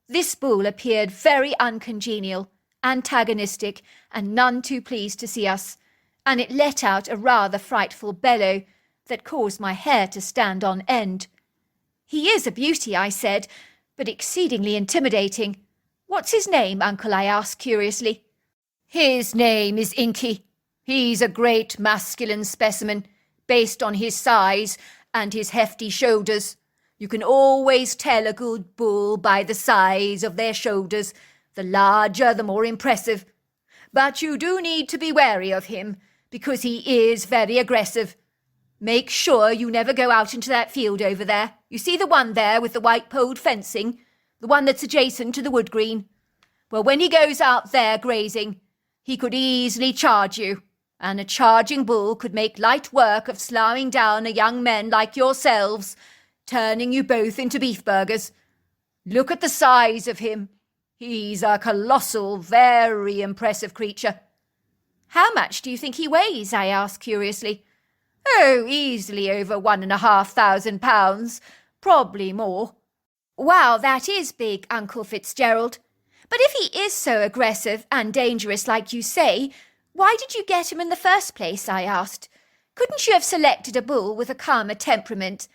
This bull appeared very uncongenial, antagonistic, and none too pleased to see us, and it let out a rather frightful bellow that caused my hair to stand on end. "He is a beauty," I said, "but exceedingly intimidating. What's his name, Uncle?" I asked curiously. "His name is Inky. He's a great masculine specimen, based on his size and his hefty shoulders. You can always tell a good bull by the size of their shoulders. The larger, the more impressive. But you do need to be wary of him, because he is very aggressive. Make sure you never go out into that field over there. You see the one there with the white-poled fencing? The one that's adjacent to the wood green? Well, when he goes out there grazing, he could easily charge you, and a charging bull could make light work of slowing down a young men like yourselves, turning you both into beef burgers. Look at the size of him. He's a colossal, very impressive creature." "How much do you think he weighs?" I asked curiously. "Oh, easily over 1,500 pounds, probably more." "Wow, that is big, Uncle Fitzgerald. But if he is so aggressive and dangerous like you say, why did you get him in the first place?" I asked. "Couldn't you have selected a bull with a calmer temperament?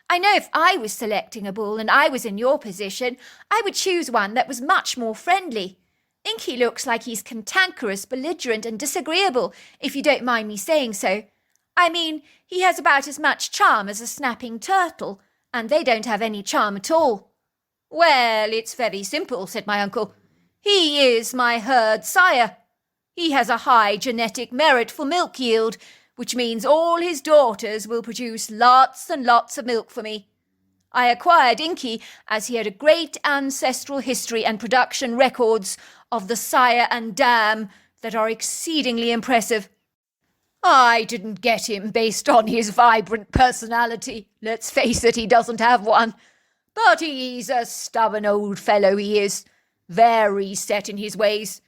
I know if I was selecting a bull and I was in your position, I would choose one that was much more friendly. Inky looks like he's cantankerous, belligerent, and disagreeable, if you don't mind me saying so. I mean, he has about as much charm as a snapping turtle, and they don't have any charm at all." "Well, it's very simple," said my uncle. "He is my herd sire. He has a high genetic merit for milk yield, which means all his daughters will produce lots and lots of milk for me. I acquired Inky as he had a great ancestral history and production records of the sire and dam that are exceedingly impressive. I didn't get him based on his vibrant personality. Let's face it, he doesn't have one. But he's a stubborn old fellow, he is. Very set in his ways.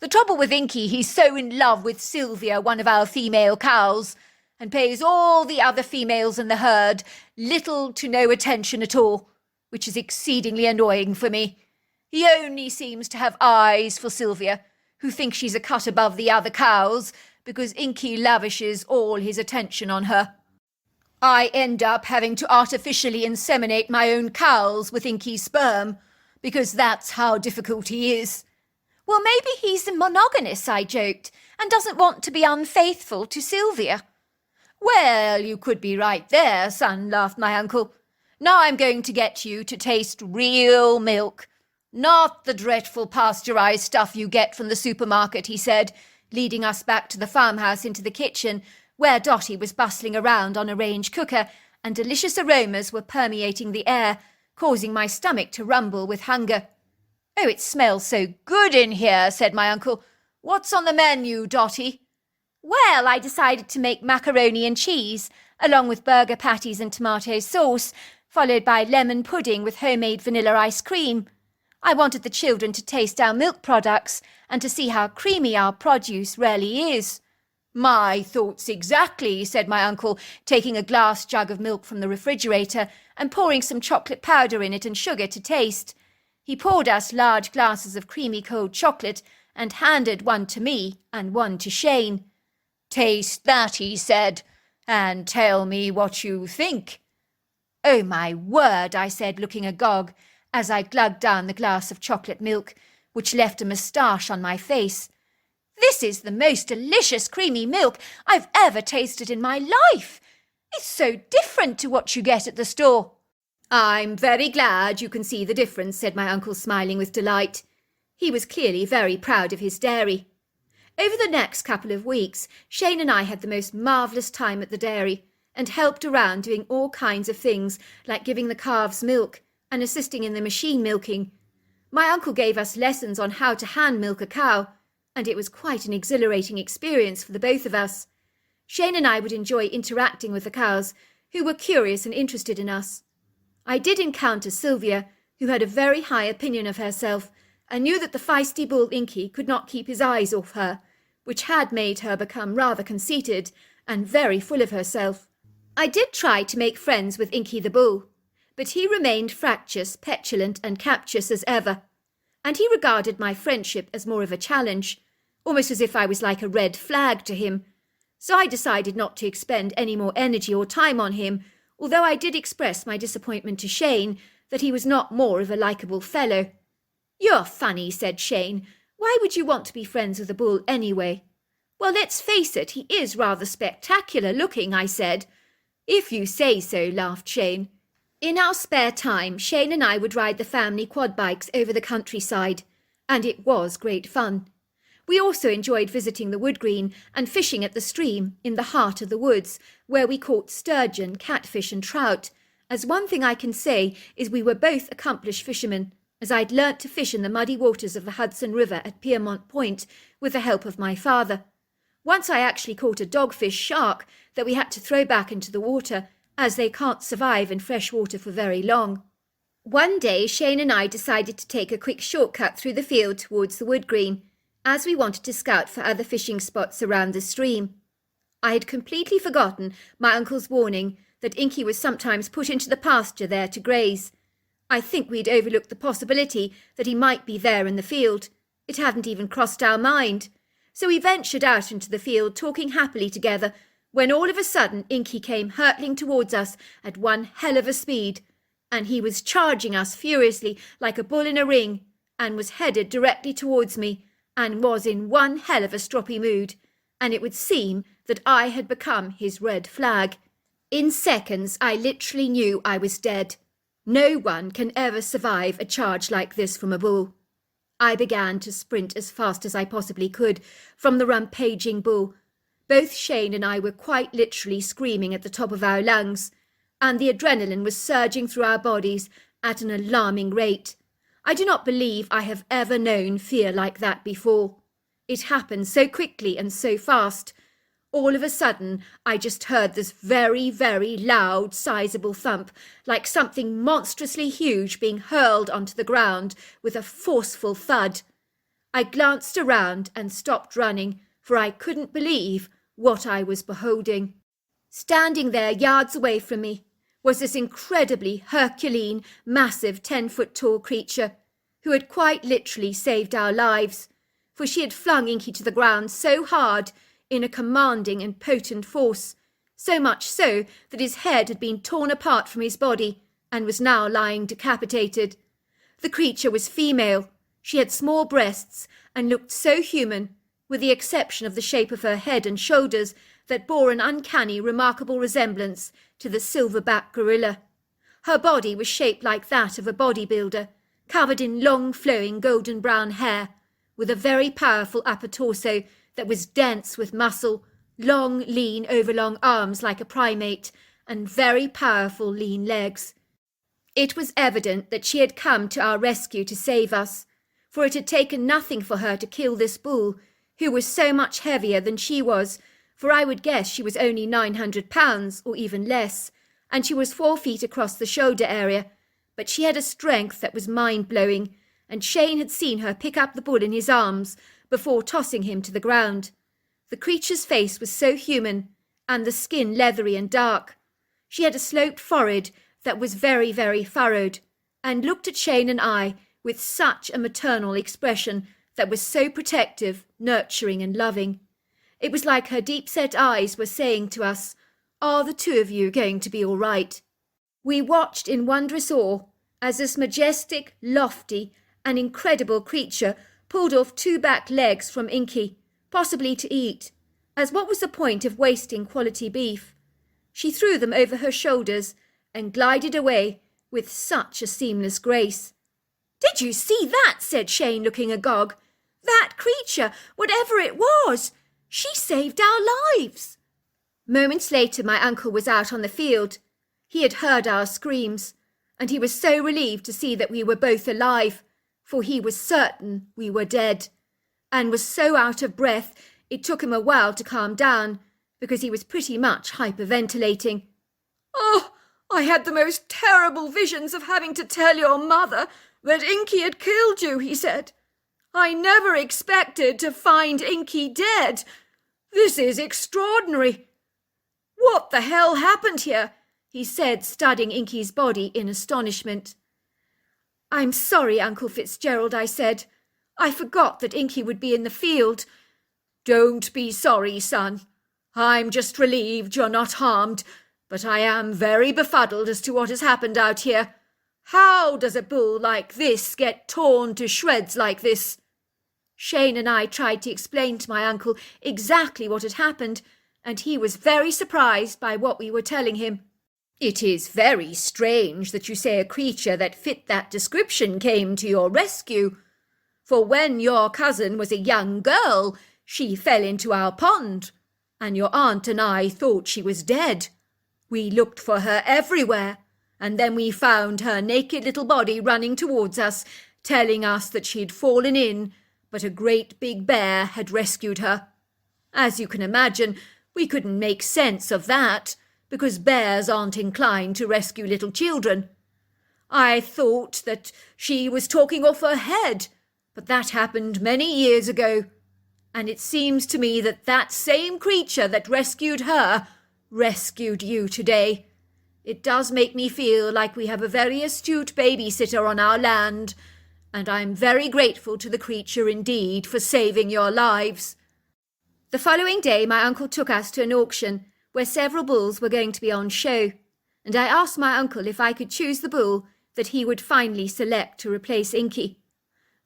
The trouble with Inky, he's so in love with Sylvia, one of our female cows, and pays all the other females in the herd little to no attention at all, which is exceedingly annoying for me. He only seems to have eyes for Sylvia, who thinks she's a cut above the other cows, because Inky lavishes all his attention on her. I end up having to artificially inseminate my own cows with Inky's sperm, because that's how difficult he is." "Well, maybe he's monogamous," I joked, "and doesn't want to be unfaithful to Sylvia." "Well, you could be right there, son," laughed my uncle. "Now I'm going to get you to taste real milk. Not the dreadful pasteurized stuff you get from the supermarket," he said, leading us back to the farmhouse into the kitchen, where Dotty was bustling around on a range cooker, and delicious aromas were permeating the air, causing my stomach to rumble with hunger. "Oh, it smells so good in here," said my uncle. "What's on the menu, Dotty?" "Well, I decided to make macaroni and cheese, along with burger patties and tomato sauce, followed by lemon pudding with homemade vanilla ice cream. I wanted the children to taste our milk products and to see how creamy our produce really is." "My thoughts exactly," said my uncle, taking a glass jug of milk from the refrigerator and pouring some chocolate powder in it and sugar to taste. He poured us large glasses of creamy cold chocolate and handed one to me and one to Shane. "Taste that," he said,
and tell me what you think."
"Oh, my word," I said, looking agog, as I glugged down the glass of chocolate milk, which left a moustache on my face. "This is the most delicious creamy milk I've ever tasted in my life. It's so different to what you get at the store." "I'm very glad you can see the difference," said my uncle, smiling with delight. He was clearly very proud of his dairy. Over the next couple of weeks, Shane and I had the most marvellous time at the dairy, and helped around doing all kinds of things, like giving the calves milk and assisting in the machine milking. My uncle gave us lessons on how to hand milk a cow, and it was quite an exhilarating experience for the both of us. Shane and I would enjoy interacting with the cows, who were curious and interested in us. I did encounter Sylvia, who had a very high opinion of herself, and knew that the feisty bull Inky could not keep his eyes off her, which had made her become rather conceited and very full of herself. I did try to make friends with Inky the bull, but he remained fractious, petulant, and captious as ever, and he regarded my friendship as more of a challenge, almost as if I was like a red flag to him. So I decided not to expend any more energy or time on him, although I did express my disappointment to Shane that he was not more of a likeable fellow. "You're funny," said Shane. "Why would you want to be friends with a bull anyway?" "Well, let's face it, he is rather spectacular looking," I said. "If you say so," laughed Shane. In our spare time, Shane and I would ride the family quad bikes over the countryside, and it was great fun. We also enjoyed visiting the wood green and fishing at the stream in the heart of the woods, where we caught sturgeon, catfish and trout, as one thing I can say is we were both accomplished fishermen, as I'd learnt to fish in the muddy waters of the Hudson River at Piermont Point with the help of my father. Once I actually caught a dogfish shark that we had to throw back into the water, as they can't survive in fresh water for very long. One day Shane and I decided to take a quick shortcut through the field towards the wood green, as we wanted to scout for other fishing spots around the stream. I had completely forgotten my uncle's warning that Inky was sometimes put into the pasture there to graze. I think we'd overlooked the possibility that he might be there in the field. It hadn't even crossed our mind. So we ventured out into the field, talking happily together, when all of a sudden Inky came hurtling towards us at one hell of a speed, and he was charging us furiously like a bull in a ring, and was headed directly towards me, and was in one hell of a stroppy mood, and it would seem that I had become his red flag. In seconds I literally knew I was dead. No one can ever survive a charge like this from a bull. I began to sprint as fast as I possibly could from the rampaging bull. Both Shane and I were quite literally screaming at the top of our lungs, and the adrenaline was surging through our bodies at an alarming rate. I do not believe I have ever known fear like that before. It happened so quickly and so fast. All of a sudden, I just heard this very, very loud, sizable thump, like something monstrously huge being hurled onto the ground with a forceful thud. I glanced around and stopped running, for I couldn't believe what I was beholding. Standing there yards away from me was this incredibly Herculean, massive 10-foot-tall creature, who had quite literally saved our lives, for she had flung Inky to the ground so hard in a commanding and potent force, so much so that his head had been torn apart from his body and was now lying decapitated. The creature was female. She had small breasts and looked so human, with the exception of the shape of her head and shoulders that bore an uncanny, remarkable resemblance to the silverback gorilla. Her body was shaped like that of a bodybuilder, covered in long, flowing, golden brown hair, with a very powerful upper torso that was dense with muscle, long, lean, overlong arms like a primate, and very powerful, lean legs. It was evident that she had come to our rescue to save us, for it had taken nothing for her to kill this bull, who was so much heavier than she was, for I would guess she was only 900 pounds, or even less, and she was 4 feet across the shoulder area, but she had a strength that was mind-blowing, and Shane had seen her pick up the bull in his arms before tossing him to the ground. The creature's face was so human, and the skin leathery and dark. She had a sloped forehead that was very, very furrowed, and looked at Shane and I with such a maternal expression that was so protective, nurturing and loving. It was like her deep-set eyes were saying to us, Are the two of you going to be all right? We watched in wondrous awe as this majestic, lofty, and incredible creature pulled off 2 back legs from Inky, possibly to eat, as what was the point of wasting quality beef? She threw them over her shoulders and glided away with such a seamless grace. "Did you see that?" said Shane, looking agog. "That creature, whatever it was, she saved our lives." Moments later, my uncle was out on the field. He had heard our screams, and he was so relieved to see that we were both alive, for he was certain we were dead, and was so out of breath it took him a while to calm down, because he was pretty much hyperventilating. "Oh, I had the most terrible visions of having to tell your mother that Inky had killed you," he said. "I never expected to find Inky dead. This is extraordinary. What the hell happened here?" he said, studying Inky's body in astonishment. "I'm sorry, Uncle Fitzgerald," I said. "I forgot that Inky would be in the field." "Don't be sorry, son. I'm just relieved you're not harmed, but I am very befuddled as to what has happened out here. How does a bull like this get torn to shreds like this?" Shane and I tried to explain to my uncle exactly what had happened, and he was very surprised by what we were telling him. "It is very strange that you say a creature that fit that description came to your rescue. For when your cousin was a young girl, she fell into our pond, and your aunt and I thought she was dead. We looked for her everywhere, and then we found her naked little body running towards us, telling us that she had fallen in, but a great big bear had rescued her. As you can imagine, we couldn't make sense of that, because bears aren't inclined to rescue little children. I thought that she was talking off her head, but that happened many years ago, and it seems to me that that same creature that rescued her rescued you today. It does make me feel like we have a very astute babysitter on our land, and I'm very grateful to the creature indeed for saving your lives." The following day my uncle took us to an auction where several bulls were going to be on show, and I asked my uncle if I could choose the bull that he would finally select to replace Inky.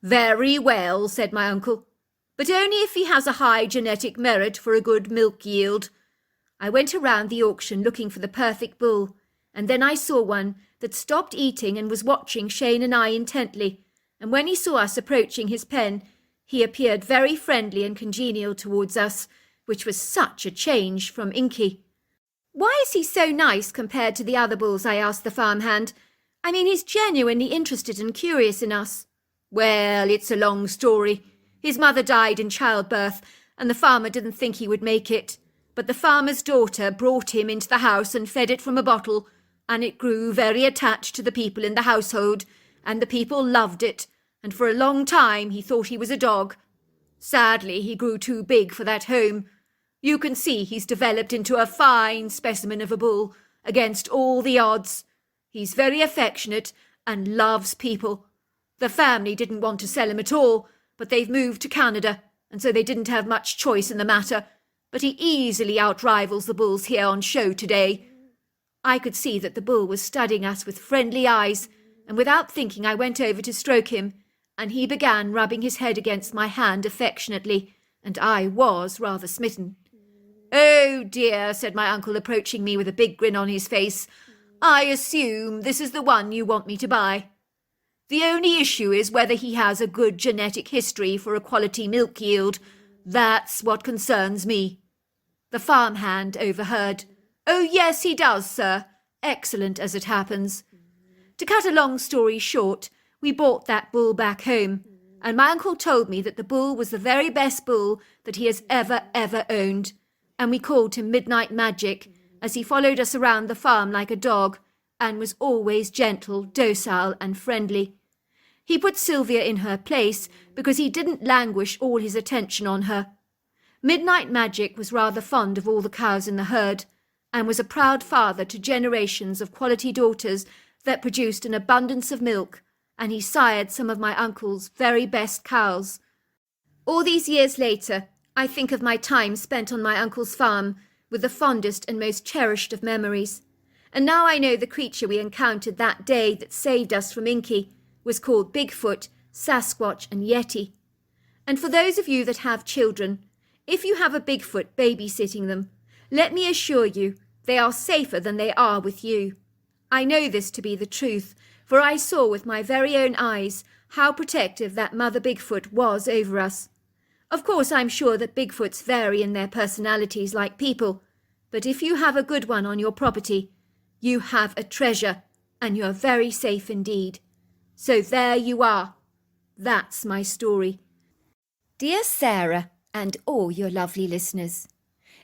"Very well," said my uncle, "but only if he has a high genetic merit for a good milk yield." I went around the auction looking for the perfect bull, and then I saw one that stopped eating and was watching Shane and I intently, and when he saw us approaching his pen, he appeared very friendly and congenial towards us, which was such a change from Inky. "Why is he so nice compared to the other bulls?" I asked the farmhand. "I mean, he's genuinely interested and curious in us." "Well, it's a long story. His mother died in childbirth, and the farmer didn't think he would make it. But the farmer's daughter brought him into the house and fed it from a bottle, and it grew very attached to the people in the household, and the people loved it, and for a long time he thought he was a dog. Sadly, he grew too big for that home. You can see he's developed into a fine specimen of a bull, against all the odds. He's very affectionate and loves people. The family didn't want to sell him at all, but they've moved to Canada, and so they didn't have much choice in the matter. But he easily outrivals the bulls here on show today." I could see that the bull was studying us with friendly eyes, and without thinking I went over to stroke him, and he began rubbing his head against my hand affectionately, and I was rather smitten. "Oh dear," said my uncle, approaching me with a big grin on his face. "I assume this is the one you want me to buy. The only issue is whether he has a good genetic history for a quality milk yield. That's what concerns me." The farmhand overheard. "Oh yes, he does, sir. Excellent, as it happens." To cut a long story short, we bought that bull back home, and my uncle told me that the bull was the very best bull that he has ever owned, and we called him Midnight Magic, as he followed us around the farm like a dog, and was always gentle, docile, and friendly. He put Sylvia in her place because he didn't languish all his attention on her. Midnight Magic was rather fond of all the cows in the herd, and was a proud father to generations of quality daughters that produced an abundance of milk, and he sired some of my uncle's very best cows. All these years later, I think of my time spent on my uncle's farm, with the fondest and most cherished of memories. And now I know the creature we encountered that day that saved us from Inky was called Bigfoot, Sasquatch and Yeti. And for those of you that have children, if you have a Bigfoot babysitting them, let me assure you they are safer than they are with you. I know this to be the truth, for I saw with my very own eyes how protective that mother Bigfoot was over us. Of course, I'm sure that Bigfoots vary in their personalities like people, but if you have a good one on your property, you have a treasure, and you're very safe indeed. So there you are. That's my story.
Dear Sarah, and all your lovely listeners,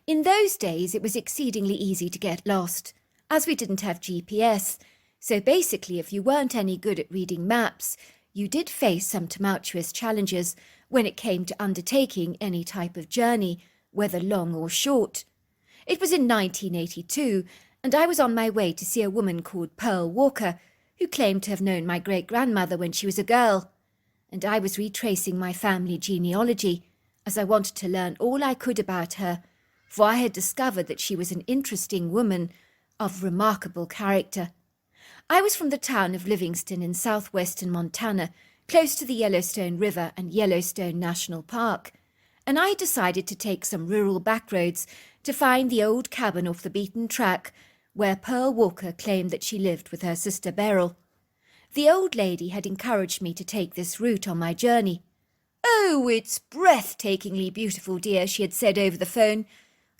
in those days it was exceedingly easy to get lost, as we didn't have GPS, so basically if you weren't any good at reading maps, you did face some tumultuous challenges when it came to undertaking any type of journey, whether long or short. It was in 1982, and I was on my way to see a woman called Pearl Walker, who claimed to have known my great-grandmother when she was a girl. And I was retracing my family genealogy, as I wanted to learn all I could about her, for I had discovered that she was an interesting woman of remarkable character. I was from the town of Livingston in southwestern Montana, close to the Yellowstone River and Yellowstone National Park, and I decided to take some rural backroads to find the old cabin off the beaten track where Pearl Walker claimed that she lived with her sister Beryl. The old lady had encouraged me to take this route on my journey. "Oh, it's breathtakingly beautiful, dear," she had said over the phone.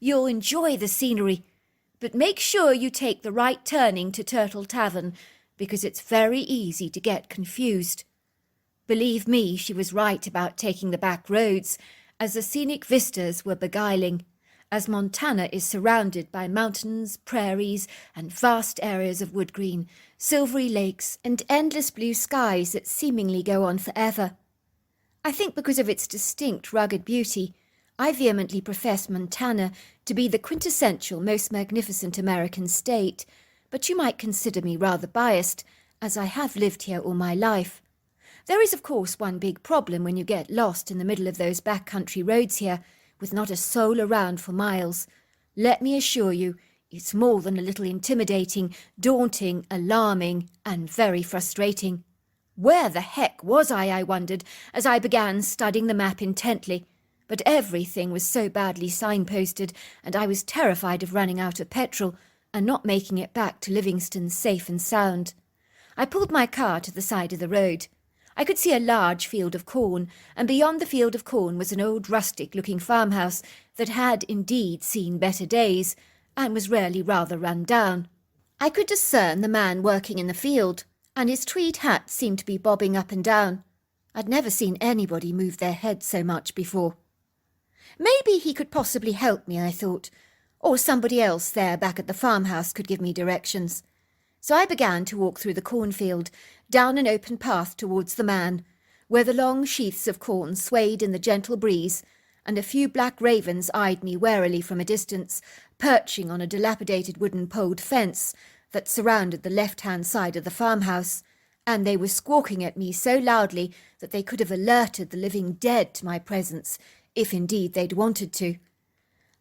"You'll enjoy the scenery, but make sure you take the right turning to Turtle Tavern, because it's very easy to get confused." Believe me, she was right about taking the back roads, as the scenic vistas were beguiling, as Montana is surrounded by mountains, prairies, and vast areas of wood green, silvery lakes, and endless blue skies that seemingly go on forever. I think because of its distinct rugged beauty, I vehemently profess Montana to be the quintessential most magnificent American state, but you might consider me rather biased, as I have lived here all my life. There is, of course, one big problem when you get lost in the middle of those backcountry roads here, with not a soul around for miles. Let me assure you, it's more than a little intimidating, daunting, alarming, and very frustrating. Where the heck was I wondered, as I began studying the map intently, but everything was so badly signposted, and I was terrified of running out of petrol and not making it back to Livingston safe and sound. I pulled my car to the side of the road. I could see a large field of corn, and beyond the field of corn was an old rustic-looking farmhouse that had indeed seen better days, and was really rather run down. I could discern the man working in the field, and his tweed hat seemed to be bobbing up and down. I'd never seen anybody move their head so much before. Maybe he could possibly help me, I thought, or somebody else there back at the farmhouse could give me directions. So I began to walk through the cornfield, down an open path towards the man, where the long sheaths of corn swayed in the gentle breeze, and a few black ravens eyed me warily from a distance, perching on a dilapidated wooden poled fence that surrounded the left-hand side of the farmhouse, and they were squawking at me so loudly that they could have alerted the living dead to my presence, if indeed they'd wanted to.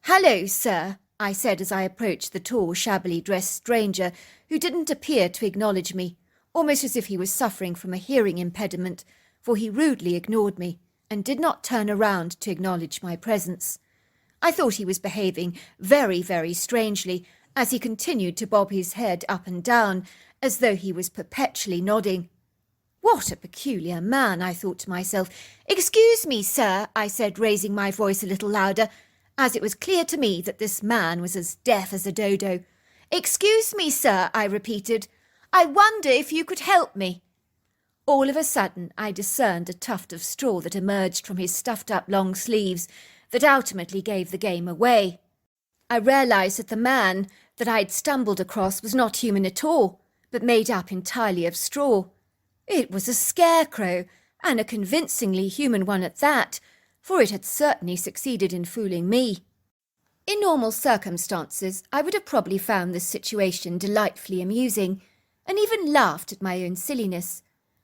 "Hello, sir," I said as I approached the tall, shabbily dressed stranger, who didn't appear to acknowledge me, almost as if he was suffering from a hearing impediment, for he rudely ignored me, and did not turn around to acknowledge my presence. I thought he was behaving very, very strangely, as he continued to bob his head up and down, as though he was perpetually nodding. What a peculiar man, I thought to myself. "Excuse me, sir," I said, raising my voice a little louder, as it was clear to me that this man was as deaf as a dodo. "Excuse me, sir," I repeated. "I wonder if you could help me." All of a sudden I discerned a tuft of straw that emerged from his stuffed-up long sleeves that ultimately gave the game away. I realised that the man that I'd stumbled across was not human at all, but made up entirely of straw. It was a scarecrow, and a convincingly human one at that, for it had certainly succeeded in fooling me. In normal circumstances, I would have probably found this situation delightfully amusing, and even laughed at my own silliness.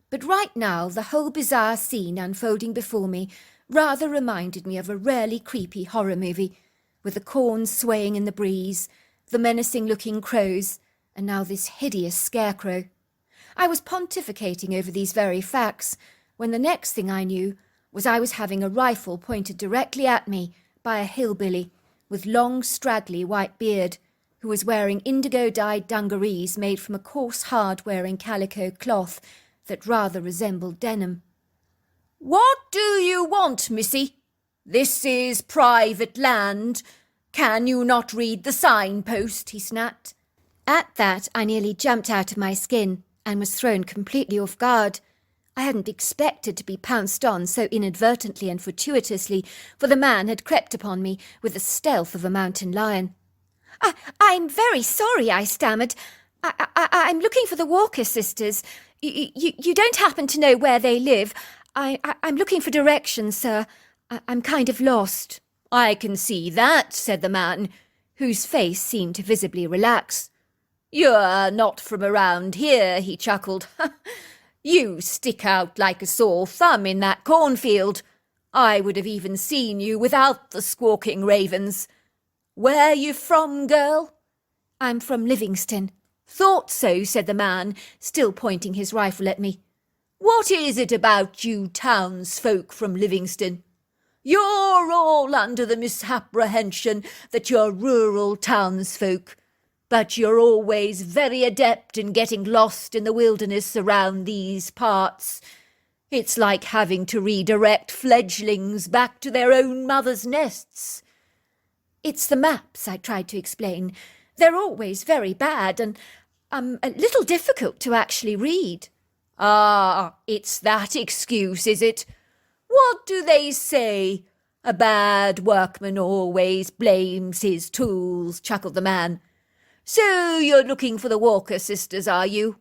But right now, the whole bizarre scene unfolding before me rather reminded me of a rarely creepy horror movie,
with the corn swaying in the breeze, the menacing-looking crows, and now this hideous scarecrow. I was pontificating over these very facts, when the next thing I knew was I was having a rifle pointed directly at me by a hillbilly with long, straggly white beard, who was wearing indigo-dyed dungarees made from a coarse, hard-wearing calico cloth that rather resembled denim.
"What do you want, missy? This is private land. Can you not read the signpost?" he snapped.
At that, I nearly jumped out of my skin and was thrown completely off guard. I hadn't expected to be pounced on so inadvertently and fortuitously, for the man had crept upon me with the stealth of a mountain lion. I'm very sorry," I stammered. I'm looking for the Walker sisters. You don't happen to know where they live? I'm looking for directions, sir. I'm kind of lost."
"I can see that," said the man, whose face seemed to visibly relax. "You're not from around here," he chuckled. "You stick out like a sore thumb in that cornfield. I would have even seen you without the squawking ravens. Where you from, girl?"
"I'm from Livingston."
"Thought so," said the man, still pointing his rifle at me. "What is it about you townsfolk from Livingston? You're all under the misapprehension that you're rural townsfolk, but you're always very adept in getting lost in the wilderness around these parts. It's like having to redirect fledglings back to their own mother's nests."
"It's the maps," I tried to explain. "They're always very bad and a little difficult to actually read."
"Ah, it's that excuse, is it? What do they say? A bad workman always blames his tools," chuckled the man. "So you're looking for the Walker sisters, are you?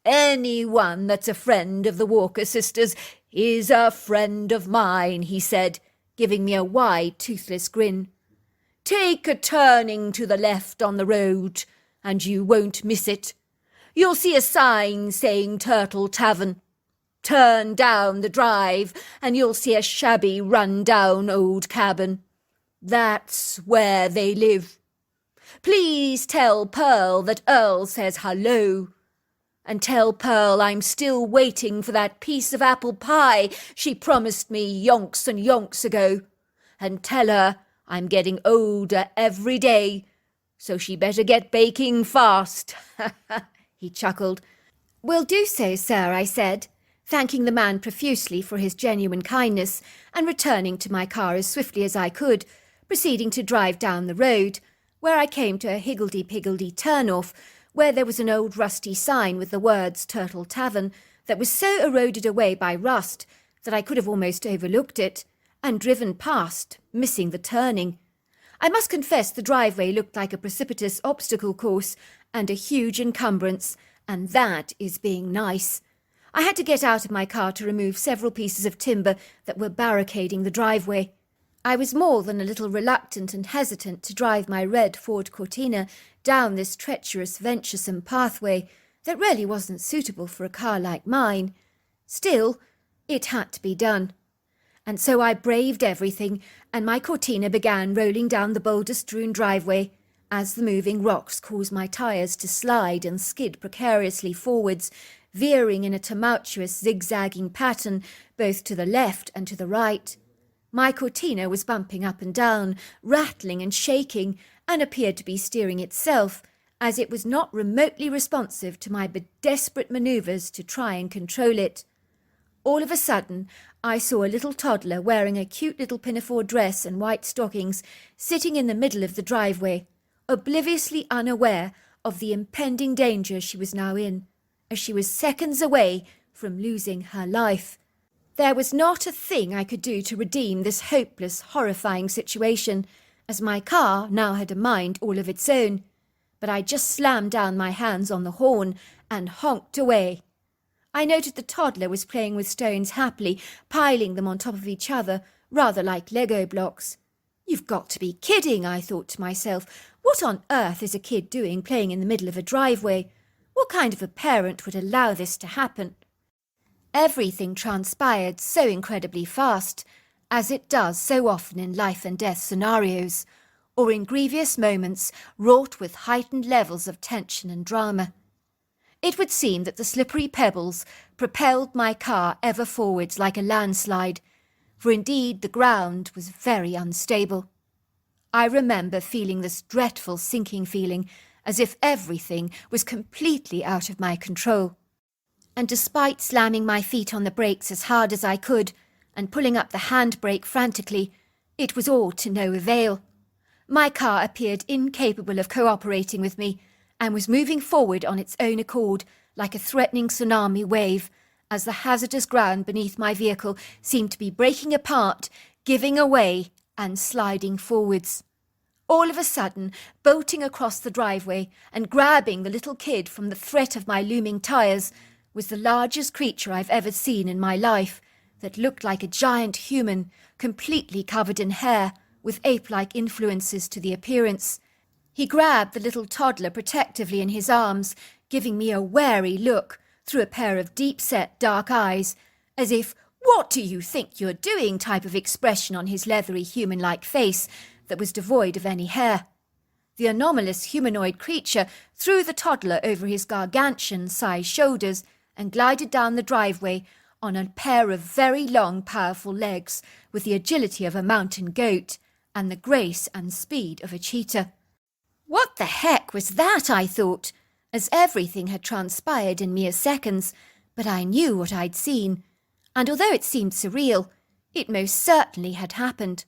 Anyone that's a friend of the Walker sisters is a friend of mine," he said, giving me a wide, toothless grin. "Take a turning to the left on the road, and you won't miss it. You'll see a sign saying Turtle Tavern. Turn down the drive, and you'll see a shabby, run-down old cabin. That's where they live. Please tell Pearl that Earl says hello. And tell Pearl I'm still waiting for that piece of apple pie she promised me yonks and yonks ago. And tell her I'm getting older every day, so she better get baking fast." He chuckled.
"Will do so, sir," I said, thanking the man profusely for his genuine kindness and returning to my car as swiftly as I could, proceeding to drive down the road, where I came to a higgledy-piggledy turn-off, where there was an old rusty sign with the words Turtle Tavern that was so eroded away by rust that I could have almost overlooked it, and driven past, missing the turning. I must confess the driveway looked like a precipitous obstacle course and a huge encumbrance, and that is being nice. I had to get out of my car to remove several pieces of timber that were barricading the driveway. I was more than a little reluctant and hesitant to drive my red Ford Cortina down this treacherous, venturesome pathway that really wasn't suitable for a car like mine. Still, it had to be done. And so I braved everything, and my Cortina began rolling down the boulder-strewn driveway as the moving rocks caused my tyres to slide and skid precariously forwards, veering in a tumultuous, zigzagging pattern both to the left and to the right. My Cortina was bumping up and down, rattling and shaking, and appeared to be steering itself, as it was not remotely responsive to my desperate manoeuvres to try and control it. All of a sudden, I saw a little toddler wearing a cute little pinafore dress and white stockings sitting in the middle of the driveway, obliviously unaware of the impending danger she was now in, as she was seconds away from losing her life. There was not a thing I could do to redeem this hopeless, horrifying situation, as my car now had a mind all of its own, but I just slammed down my hands on the horn and honked away. I noted the toddler was playing with stones happily, piling them on top of each other, rather like Lego blocks. "You've got to be kidding," I thought to myself. "What on earth is a kid doing playing in the middle of a driveway? What kind of a parent would allow this to happen?" Everything transpired so incredibly fast, as it does so often in life and death scenarios. or in grievous moments wrought with heightened levels of tension and drama. It would seem that the slippery pebbles propelled my car ever forwards like a landslide, for indeed the ground was very unstable. I remember feeling this dreadful sinking feeling, as if everything was completely out of my control. And despite slamming my feet on the brakes as hard as I could, and pulling up the handbrake frantically, it was all to no avail. My car appeared incapable of cooperating with me, and was moving forward on its own accord, like a threatening tsunami wave, as the hazardous ground beneath my vehicle seemed to be breaking apart, giving away, and sliding forwards. All of a sudden, bolting across the driveway and grabbing the little kid from the threat of my looming tyres, was the largest creature I've ever seen in my life, that looked like a giant human, completely covered in hair, with ape-like influences to the appearance. He grabbed the little toddler protectively in his arms, giving me a wary look through a pair of deep-set dark eyes, as if, "What do you think you're doing?" type of expression on his leathery human-like face that was devoid of any hair. The anomalous humanoid creature threw the toddler over his gargantuan-sized shoulders and glided down the driveway on a pair of very long, powerful legs, with the agility of a mountain goat and the grace and speed of a cheetah. What the heck was that, I thought, as everything had transpired in mere seconds, but I knew what I'd seen, and although it seemed surreal, it most certainly had happened.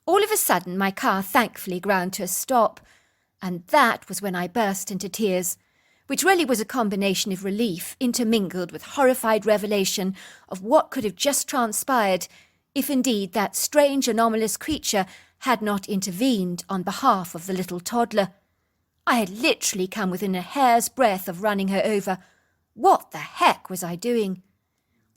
All of a sudden my car thankfully ground to a stop, and that was when I burst into tears, which really was a combination of relief intermingled with horrified revelation of what could have just transpired if indeed that strange anomalous creature had not intervened on behalf of the little toddler. I had literally come within a hair's breadth of running her over. What the heck was I doing?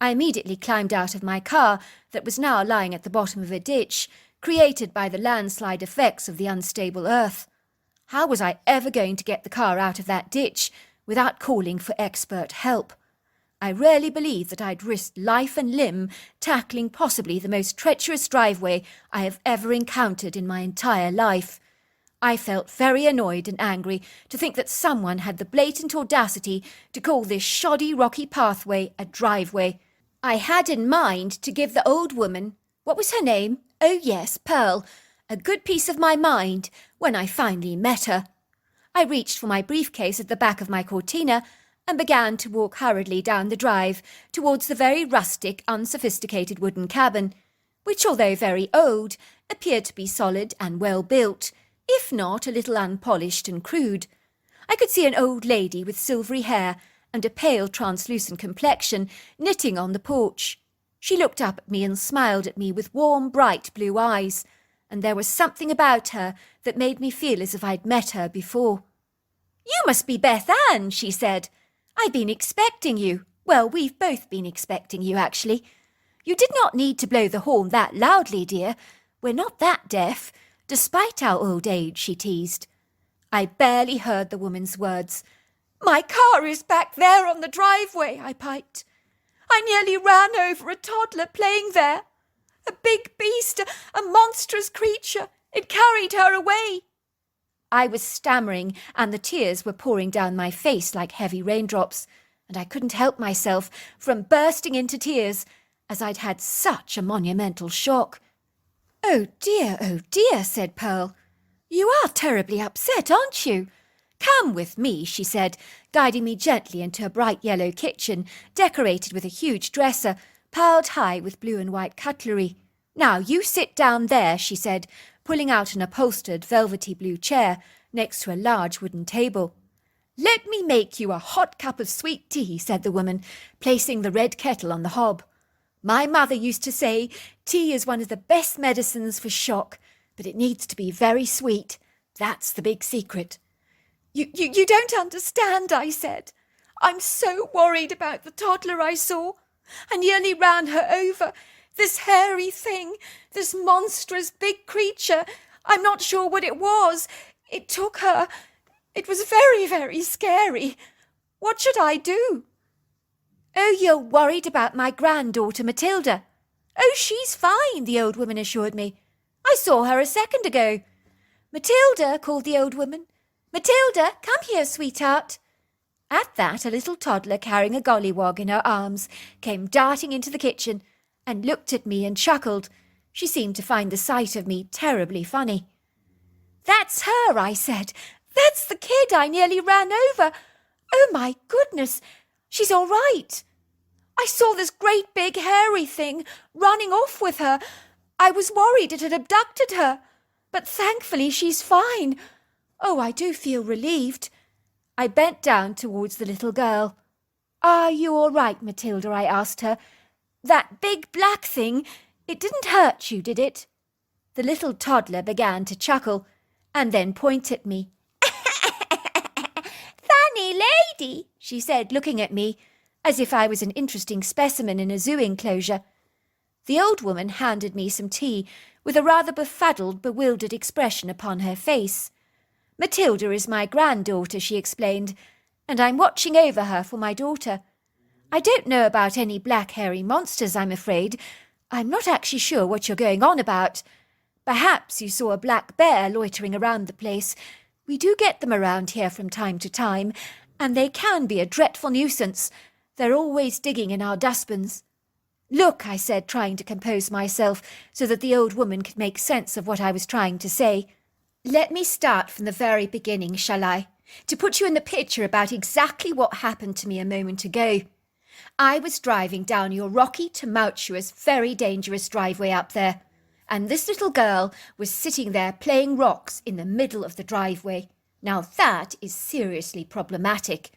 I immediately climbed out of my car that was now lying at the bottom of a ditch, created by the landslide effects of the unstable earth. How was I ever going to get the car out of that ditch without calling for expert help? I really believe that I'd risked life and limb tackling possibly the most treacherous driveway I have ever encountered in my entire life. I felt very annoyed and angry to think that someone had the blatant audacity to call this shoddy rocky pathway a driveway. I had in mind to give the old woman, what was her name? Oh yes, Pearl, a good piece of my mind when I finally met her. I reached for my briefcase at the back of my Cortina and began to walk hurriedly down the drive towards the very rustic, unsophisticated wooden cabin, which, although very old, appeared to be solid and well built, if not a little unpolished and crude. I could see an old lady with silvery hair and a pale translucent complexion knitting on the porch. She looked up at me and smiled at me with warm, bright blue eyes, and there was something about her that made me feel as if I'd met her before. "You must be Beth Ann," she said. "I've been expecting you. Well, we've both been expecting you, actually. You did not need to blow the horn that loudly, dear. We're not that deaf, despite our old age," she teased. I barely heard the woman's words. "My car is back there on the driveway," I piped. "I nearly ran over a toddler playing there. A big beast, a monstrous creature. It carried her away." I was stammering, and the tears were pouring down my face like heavy raindrops, and I couldn't help myself from bursting into tears, as I'd had such a monumental shock. Oh dear," said Pearl. "You are terribly upset, aren't you? Come with me," she said, guiding me gently into a bright yellow kitchen, decorated with a huge dresser, piled high with blue and white cutlery. "Now, you sit down there," she said, pulling out an upholstered velvety blue chair next to a large wooden table. "Let me make you a hot cup of sweet tea," said the woman, placing the red kettle on the hob. "My mother used to say tea is one of the best medicines for shock, but it needs to be very sweet. That's the big secret." You don't understand," I said. "I'm so worried about the toddler I saw. I nearly ran her over. This hairy thing, this monstrous big creature, I'm not sure what it was. It took her. It was very, very scary. What should I do?" "Oh, you're worried about my granddaughter Matilda." "Oh, she's fine," the old woman assured me. "I saw her a second ago." "Matilda," called the old woman. "Matilda, come here, sweetheart." At that, a little toddler carrying a gollywog in her arms came darting into the kitchen and looked at me and chuckled. She seemed to find the sight of me terribly funny. "That's her," I said. "That's the kid I nearly ran over. Oh, my goodness, she's all right. I saw this great big hairy thing running off with her. I was worried it had abducted her, but thankfully she's fine. Oh, I do feel relieved." I bent down towards the little girl. "Are you all right, Matilda?" I asked her. "That big black thing, it didn't hurt you, did it?" The little toddler began to chuckle and then point at me. "Funny lady," she said, looking at me as if I was an interesting specimen in a zoo enclosure. The old woman handed me some tea with a rather befuddled, bewildered expression upon her face. "Matilda is my granddaughter," she explained, "and I'm watching over her for my daughter. I don't know about any black hairy monsters, I'm afraid. I'm not actually sure what you're going on about. Perhaps you saw a black bear loitering around the place. We do get them around here from time to time, and they can be a dreadful nuisance. They're always digging in our dustbins." "Look," I said, trying to compose myself so that the old woman could make sense of what I was trying to say. "Let me start from the very beginning, shall I? To put you in the picture about exactly what happened to me a moment ago. I was driving down your rocky, tumultuous, very dangerous driveway up there, and this little girl was sitting there playing rocks in the middle of the driveway. Now that is seriously problematic.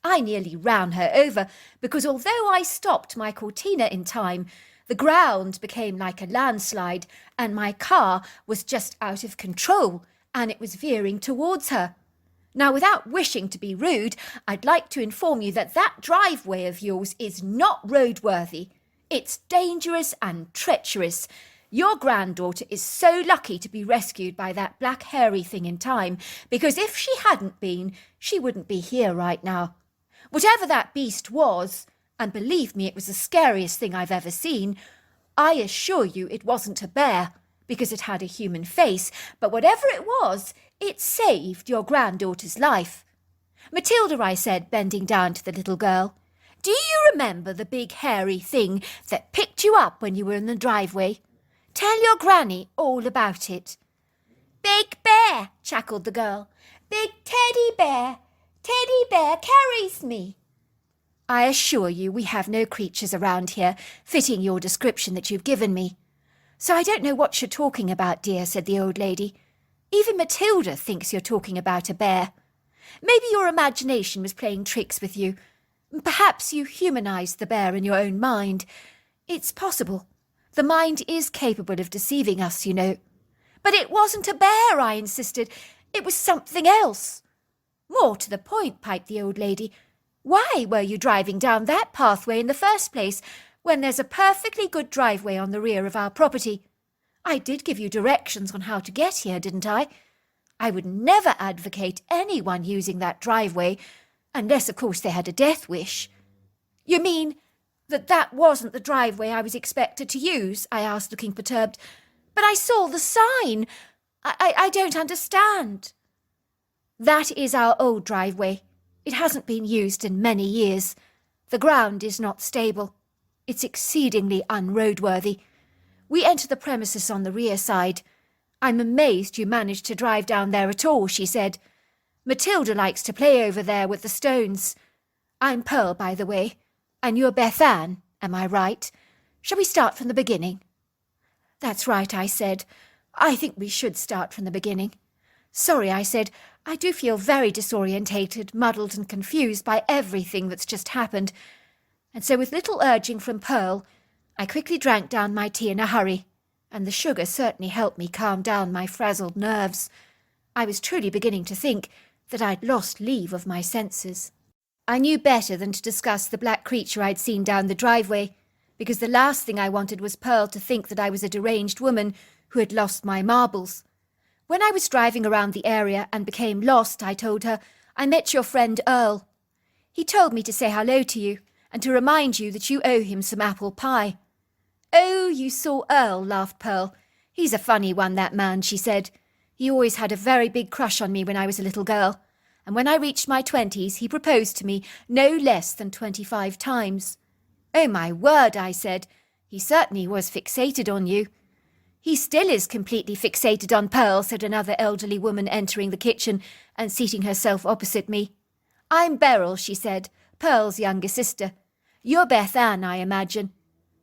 I nearly ran her over because although I stopped my cortina in time, the ground became like a landslide and my car was just out of control and it was veering towards her. Now, without wishing to be rude, I'd like to inform you that that driveway of yours is not roadworthy. It's dangerous and treacherous. Your granddaughter is so lucky to be rescued by that black hairy thing in time, because if she hadn't been, she wouldn't be here right now. Whatever that beast was, and believe me, it was the scariest thing I've ever seen, I assure you it wasn't a bear, because it had a human face, but whatever it was, it saved your granddaughter's life. Matilda," I said, bending down to the little girl, "do you remember the big hairy thing that picked you up when you were in the driveway? Tell your granny all about it." "Big bear," chuckled the girl. "Big teddy bear. Teddy bear carries me." "I assure you we have no creatures around here fitting your description that you've given me. So I don't know what you're talking about, dear," said the old lady. "Even Matilda thinks you're talking about a bear. Maybe your imagination was playing tricks with you. Perhaps you humanized the bear in your own mind. It's possible. The mind is capable of deceiving us, you know." "But it wasn't a bear," I insisted. "It was something else." "More to the point," piped the old lady, "why were you driving down that pathway in the first place, when there's a perfectly good driveway on the rear of our property? I did give you directions on how to get here, didn't I? I would never advocate anyone using that driveway, unless, of course, they had a death wish." "You mean that wasn't the driveway I was expected to use?" I asked, looking perturbed. "But I saw the sign. I don't understand." "That is our old driveway. It hasn't been used in many years. The ground is not stable. It's exceedingly unroadworthy. We enter the premises on the rear side. I'm amazed you managed to drive down there at all," she said. "Matilda likes to play over there with the stones. I'm Pearl, by the way, and you're Beth Ann, am I right? Shall we start from the beginning?" "That's right," I said. "I think we should start from the beginning." "Sorry," I said. "I do feel very disorientated, muddled and confused by everything that's just happened." And so with little urging from Pearl, I quickly drank down my tea in a hurry, and the sugar certainly helped me calm down my frazzled nerves. I was truly beginning to think that I'd lost leave of my senses. I knew better than to discuss the black creature I'd seen down the driveway, because the last thing I wanted was Pearl to think that I was a deranged woman who had lost my marbles. When I was driving around the area and became lost, I told her, I met your friend Earl. He told me to say hello to you, and to remind you that you owe him some apple pie." "Oh, you saw Earl," laughed Pearl. "He's a funny one, that man," she said. He always had a very big crush on me when I was a little girl, and when I reached my 20s, he proposed to me no less than 25 times. Oh, my word, I said. He certainly was fixated on you. He still is completely fixated on Pearl, said another elderly woman entering the kitchen and seating herself opposite me. I'm Beryl, she said, Pearl's younger sister. You're Beth Ann, I imagine.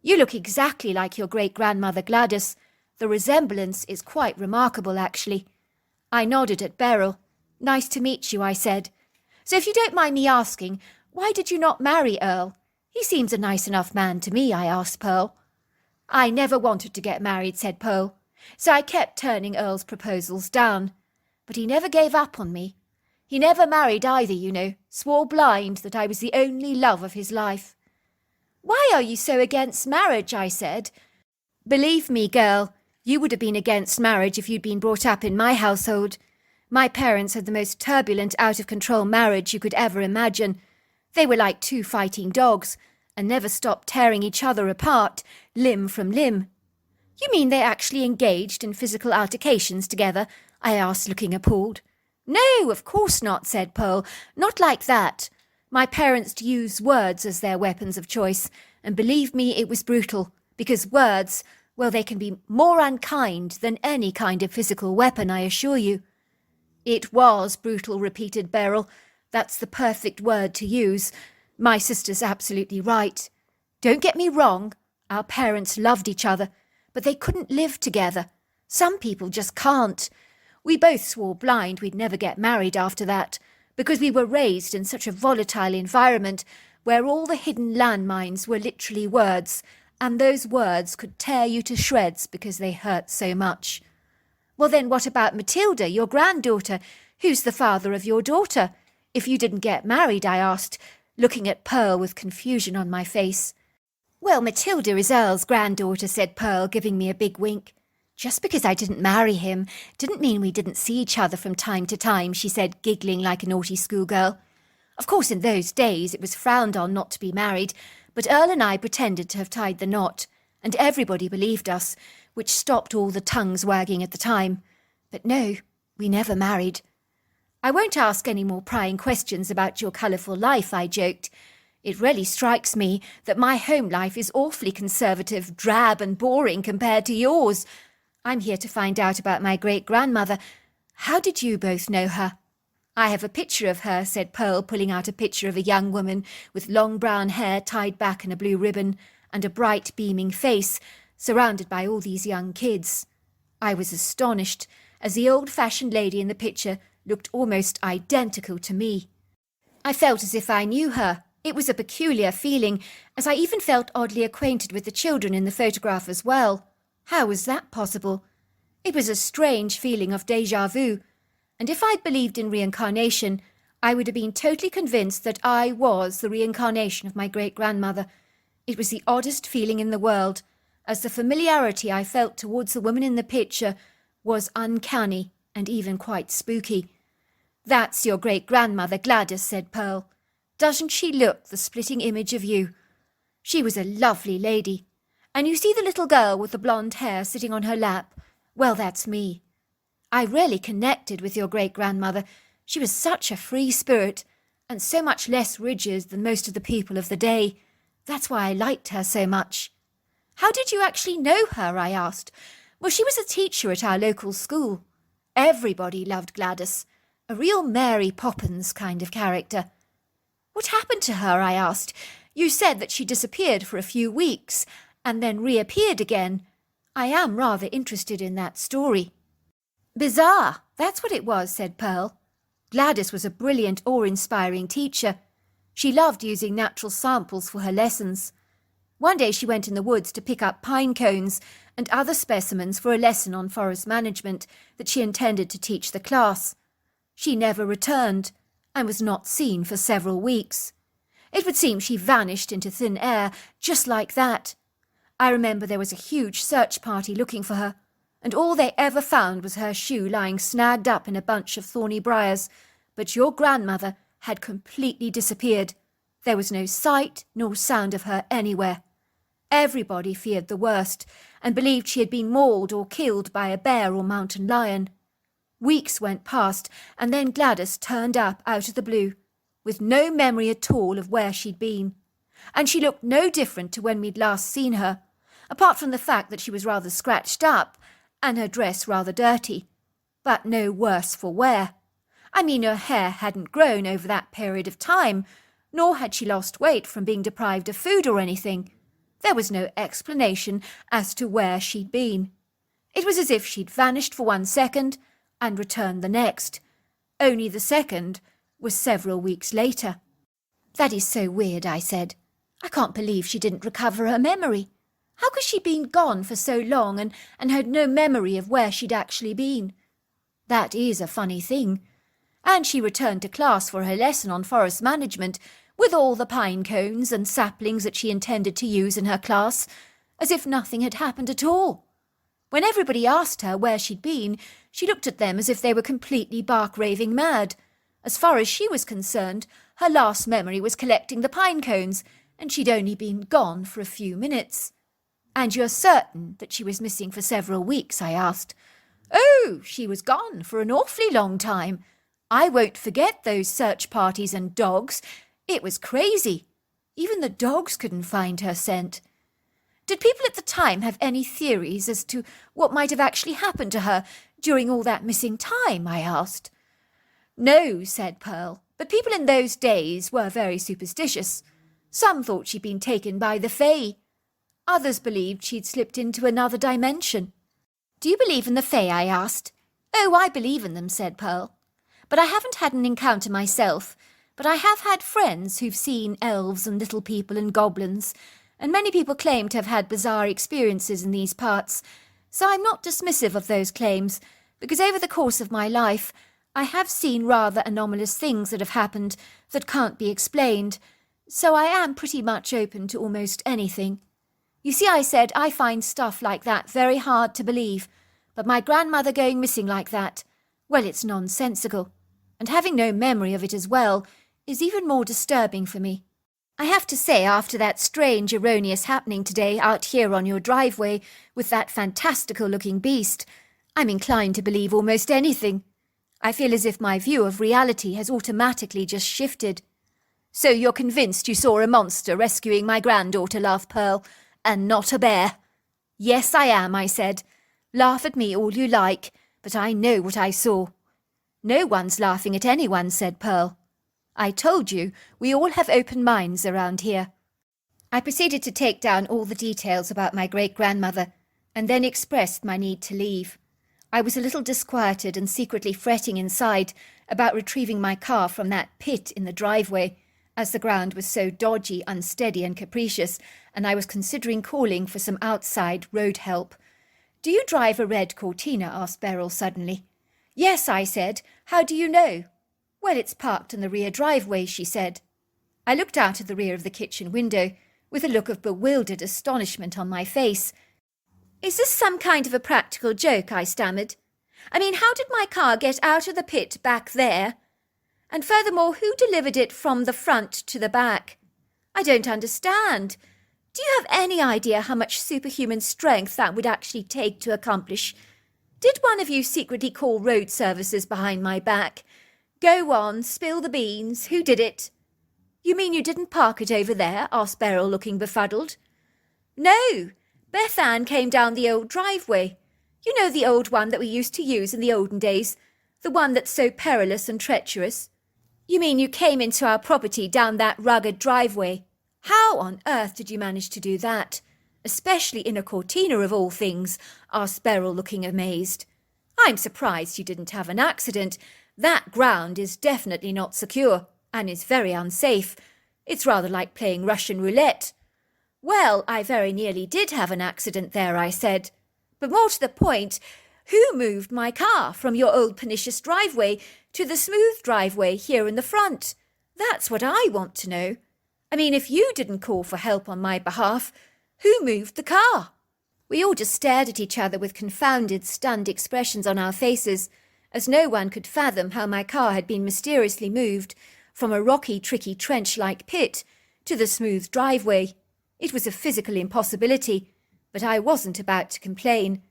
You look exactly like your great-grandmother Gladys. The resemblance is quite remarkable, actually. I nodded at Beryl. Nice to meet you, I said. So if you don't mind me asking, why did you not marry Earl? He seems a nice enough man to me, I asked Pearl. I never wanted to get married, said Pearl, so I kept turning Earl's proposals down. But he never gave up on me. He never married either, you know, swore blind that I was the only love of his life. Why are you so against marriage, I said. Believe me, girl, you would have been against marriage if you'd been brought up in my household. My parents had the most turbulent, out-of-control marriage you could ever imagine. They were like two fighting dogs, and never stopped tearing each other apart, limb from limb. You mean they actually engaged in physical altercations together? I asked, looking appalled. No, of course not, said Pearl. Not like that. My parents used words as their weapons of choice, and believe me, it was brutal, because words, well, they can be more unkind than any kind of physical weapon, I assure you. It was brutal, repeated Beryl. That's the perfect word to use. My sister's absolutely right. Don't get me wrong, our parents loved each other, but they couldn't live together. Some people just can't. We both swore blind we'd never get married after that, because we were raised in such a volatile environment where all the hidden landmines were literally words, and those words could tear you to shreds because they hurt so much. Well then, what about Matilda, your granddaughter? Who's the father of your daughter? If you didn't get married, I asked, looking at Pearl with confusion on my face. Well, Matilda is Earl's granddaughter, said Pearl, giving me a big wink. Just because I didn't marry him didn't mean we didn't see each other from time to time, she said, giggling like a naughty schoolgirl. Of course, in those days it was frowned on not to be married, but Earl and I pretended to have tied the knot, and everybody believed us, which stopped all the tongues wagging at the time. But no, we never married. I won't ask any more prying questions about your colourful life, I joked. It really strikes me that my home life is awfully conservative, drab and boring compared to yours. I'm here to find out about my great-grandmother. How did you both know her? I have a picture of her, said Pearl, pulling out a picture of a young woman with long brown hair tied back in a blue ribbon and a bright beaming face, surrounded by all these young kids. I was astonished, as the old-fashioned lady in the picture looked almost identical to me. I felt as if I knew her. It was a peculiar feeling, as I even felt oddly acquainted with the children in the photograph as well. How was that possible? It was a strange feeling of déjà vu, and if I'd believed in reincarnation, I would have been totally convinced that I was the reincarnation of my great-grandmother. It was the oddest feeling in the world, as the familiarity I felt towards the woman in the picture was uncanny and even quite spooky. That's your great-grandmother Gladys, said Pearl. Doesn't she look the splitting image of you? She was a lovely lady. And you see the little girl with the blonde hair sitting on her lap? Well, that's me. I really connected with your great-grandmother. She was such a free spirit, and so much less rigid than most of the people of the day. That's why I liked her so much. How did you actually know her? I asked. Well, she was a teacher at our local school. Everybody loved Gladys. A real Mary Poppins kind of character. What happened to her? I asked. You said that she disappeared for a few weeks and then reappeared again. I am rather interested in that story. Bizarre, that's what it was, said Pearl. Gladys was a brilliant, awe-inspiring teacher. She loved using natural samples for her lessons. One day she went in the woods to pick up pine cones and other specimens for a lesson on forest management that she intended to teach the class. She never returned and was not seen for several weeks. It would seem she vanished into thin air, just like that. I remember there was a huge search party looking for her, and all they ever found was her shoe lying snagged up in a bunch of thorny briars, but your grandmother had completely disappeared. There was no sight nor sound of her anywhere. Everybody feared the worst, and believed she had been mauled or killed by a bear or mountain lion. Weeks went past, and then Gladys turned up out of the blue, with no memory at all of where she'd been. And she looked no different to when we'd last seen her, apart from the fact that she was rather scratched up, and her dress rather dirty, but no worse for wear. I mean, her hair hadn't grown over that period of time, nor had she lost weight from being deprived of food or anything. There was no explanation as to where she'd been. It was as if she'd vanished for 1 second and returned the next. Only the second was several weeks later.
That is so weird, I said. I can't believe she didn't recover her memory. How could she been gone for so long and had no memory of where she'd actually been? That is a funny thing. And she returned to class for her lesson on forest management with all the pine cones and saplings that she intended to use in her class, as if nothing had happened at all. When everybody asked her where she'd been, she looked at them as if they were completely bark-raving mad. As far as she was concerned, her last memory was collecting the pine cones, and she'd only been gone for a few minutes. And you're certain that she was missing for several weeks? I asked. Oh, she was gone for an awfully long time. I won't forget those search parties and dogs. It was crazy. Even the dogs couldn't find her scent. Did people at the time have any theories as to what might have actually happened to her during all that missing time? I asked. No, said Pearl, but people in those days were very superstitious. Some thought she'd been taken by the Fae. Others believed she'd slipped into another dimension. Do you believe in the Fae? I asked. Oh, I believe in them, said Pearl. But I haven't had an encounter myself, but I have had friends who've seen elves and little people and goblins, and many people claim to have had bizarre experiences in these parts, so I'm not dismissive of those claims, because over the course of my life I have seen rather anomalous things that have happened that can't be explained, so I am pretty much open to almost anything. You see, I said, I find stuff like that very hard to believe, but my grandmother going missing like that, well, it's nonsensical. And having no memory of it as well is even more disturbing for me. I have to say, after that strange, erroneous happening today out here on your driveway with that fantastical-looking beast, I'm inclined to believe almost anything. I feel as if my view of reality has automatically just shifted. So you're convinced you saw a monster rescuing my granddaughter, laughed Pearl, and not a bear? Yes, I am, I said. Laugh at me all you like, but I know what I saw. No one's laughing at anyone, said Pearl. I told you, we all have open minds around here. I proceeded to take down all the details about my great-grandmother, and then expressed my need to leave. I was a little disquieted and secretly fretting inside about retrieving my car from that pit in the driveway, as the ground was so dodgy, unsteady and capricious, and I was considering calling for some outside road help. Do you drive a red Cortina? Asked Beryl suddenly. Yes, I said. How do you know? Well, it's parked in the rear driveway, she said. I looked out of the rear of the kitchen window, with a look of bewildered astonishment on my face. Is this some kind of a practical joke? I stammered. I mean, how did my car get out of the pit back there? And furthermore, who delivered it from the front to the back? I don't understand. Do you have any idea how much superhuman strength that would actually take to accomplish? Did one of you secretly call road services behind my back? Go on, spill the beans. Who did it? You mean you didn't park it over there? Asked Beryl, looking befuddled. No, Beth Ann came down the old driveway. You know, the old one that we used to use in the olden days, the one that's so perilous and treacherous. You mean you came into our property down that rugged driveway? How on earth did you manage to do that? Especially in a Cortina of all things, asked Beryl, looking amazed. I'm surprised you didn't have an accident. That ground is definitely not secure, and is very unsafe. It's rather like playing Russian roulette. Well, I very nearly did have an accident there, I said. But more to the point, who moved my car from your old pernicious driveway to the smooth driveway here in the front? That's what I want to know. I mean, if you didn't call for help on my behalf, who moved the car? We all just stared at each other with confounded, stunned expressions on our faces, as no one could fathom how my car had been mysteriously moved from a rocky, tricky trench-like pit to the smooth driveway. It was a physical impossibility, but I wasn't about to complain.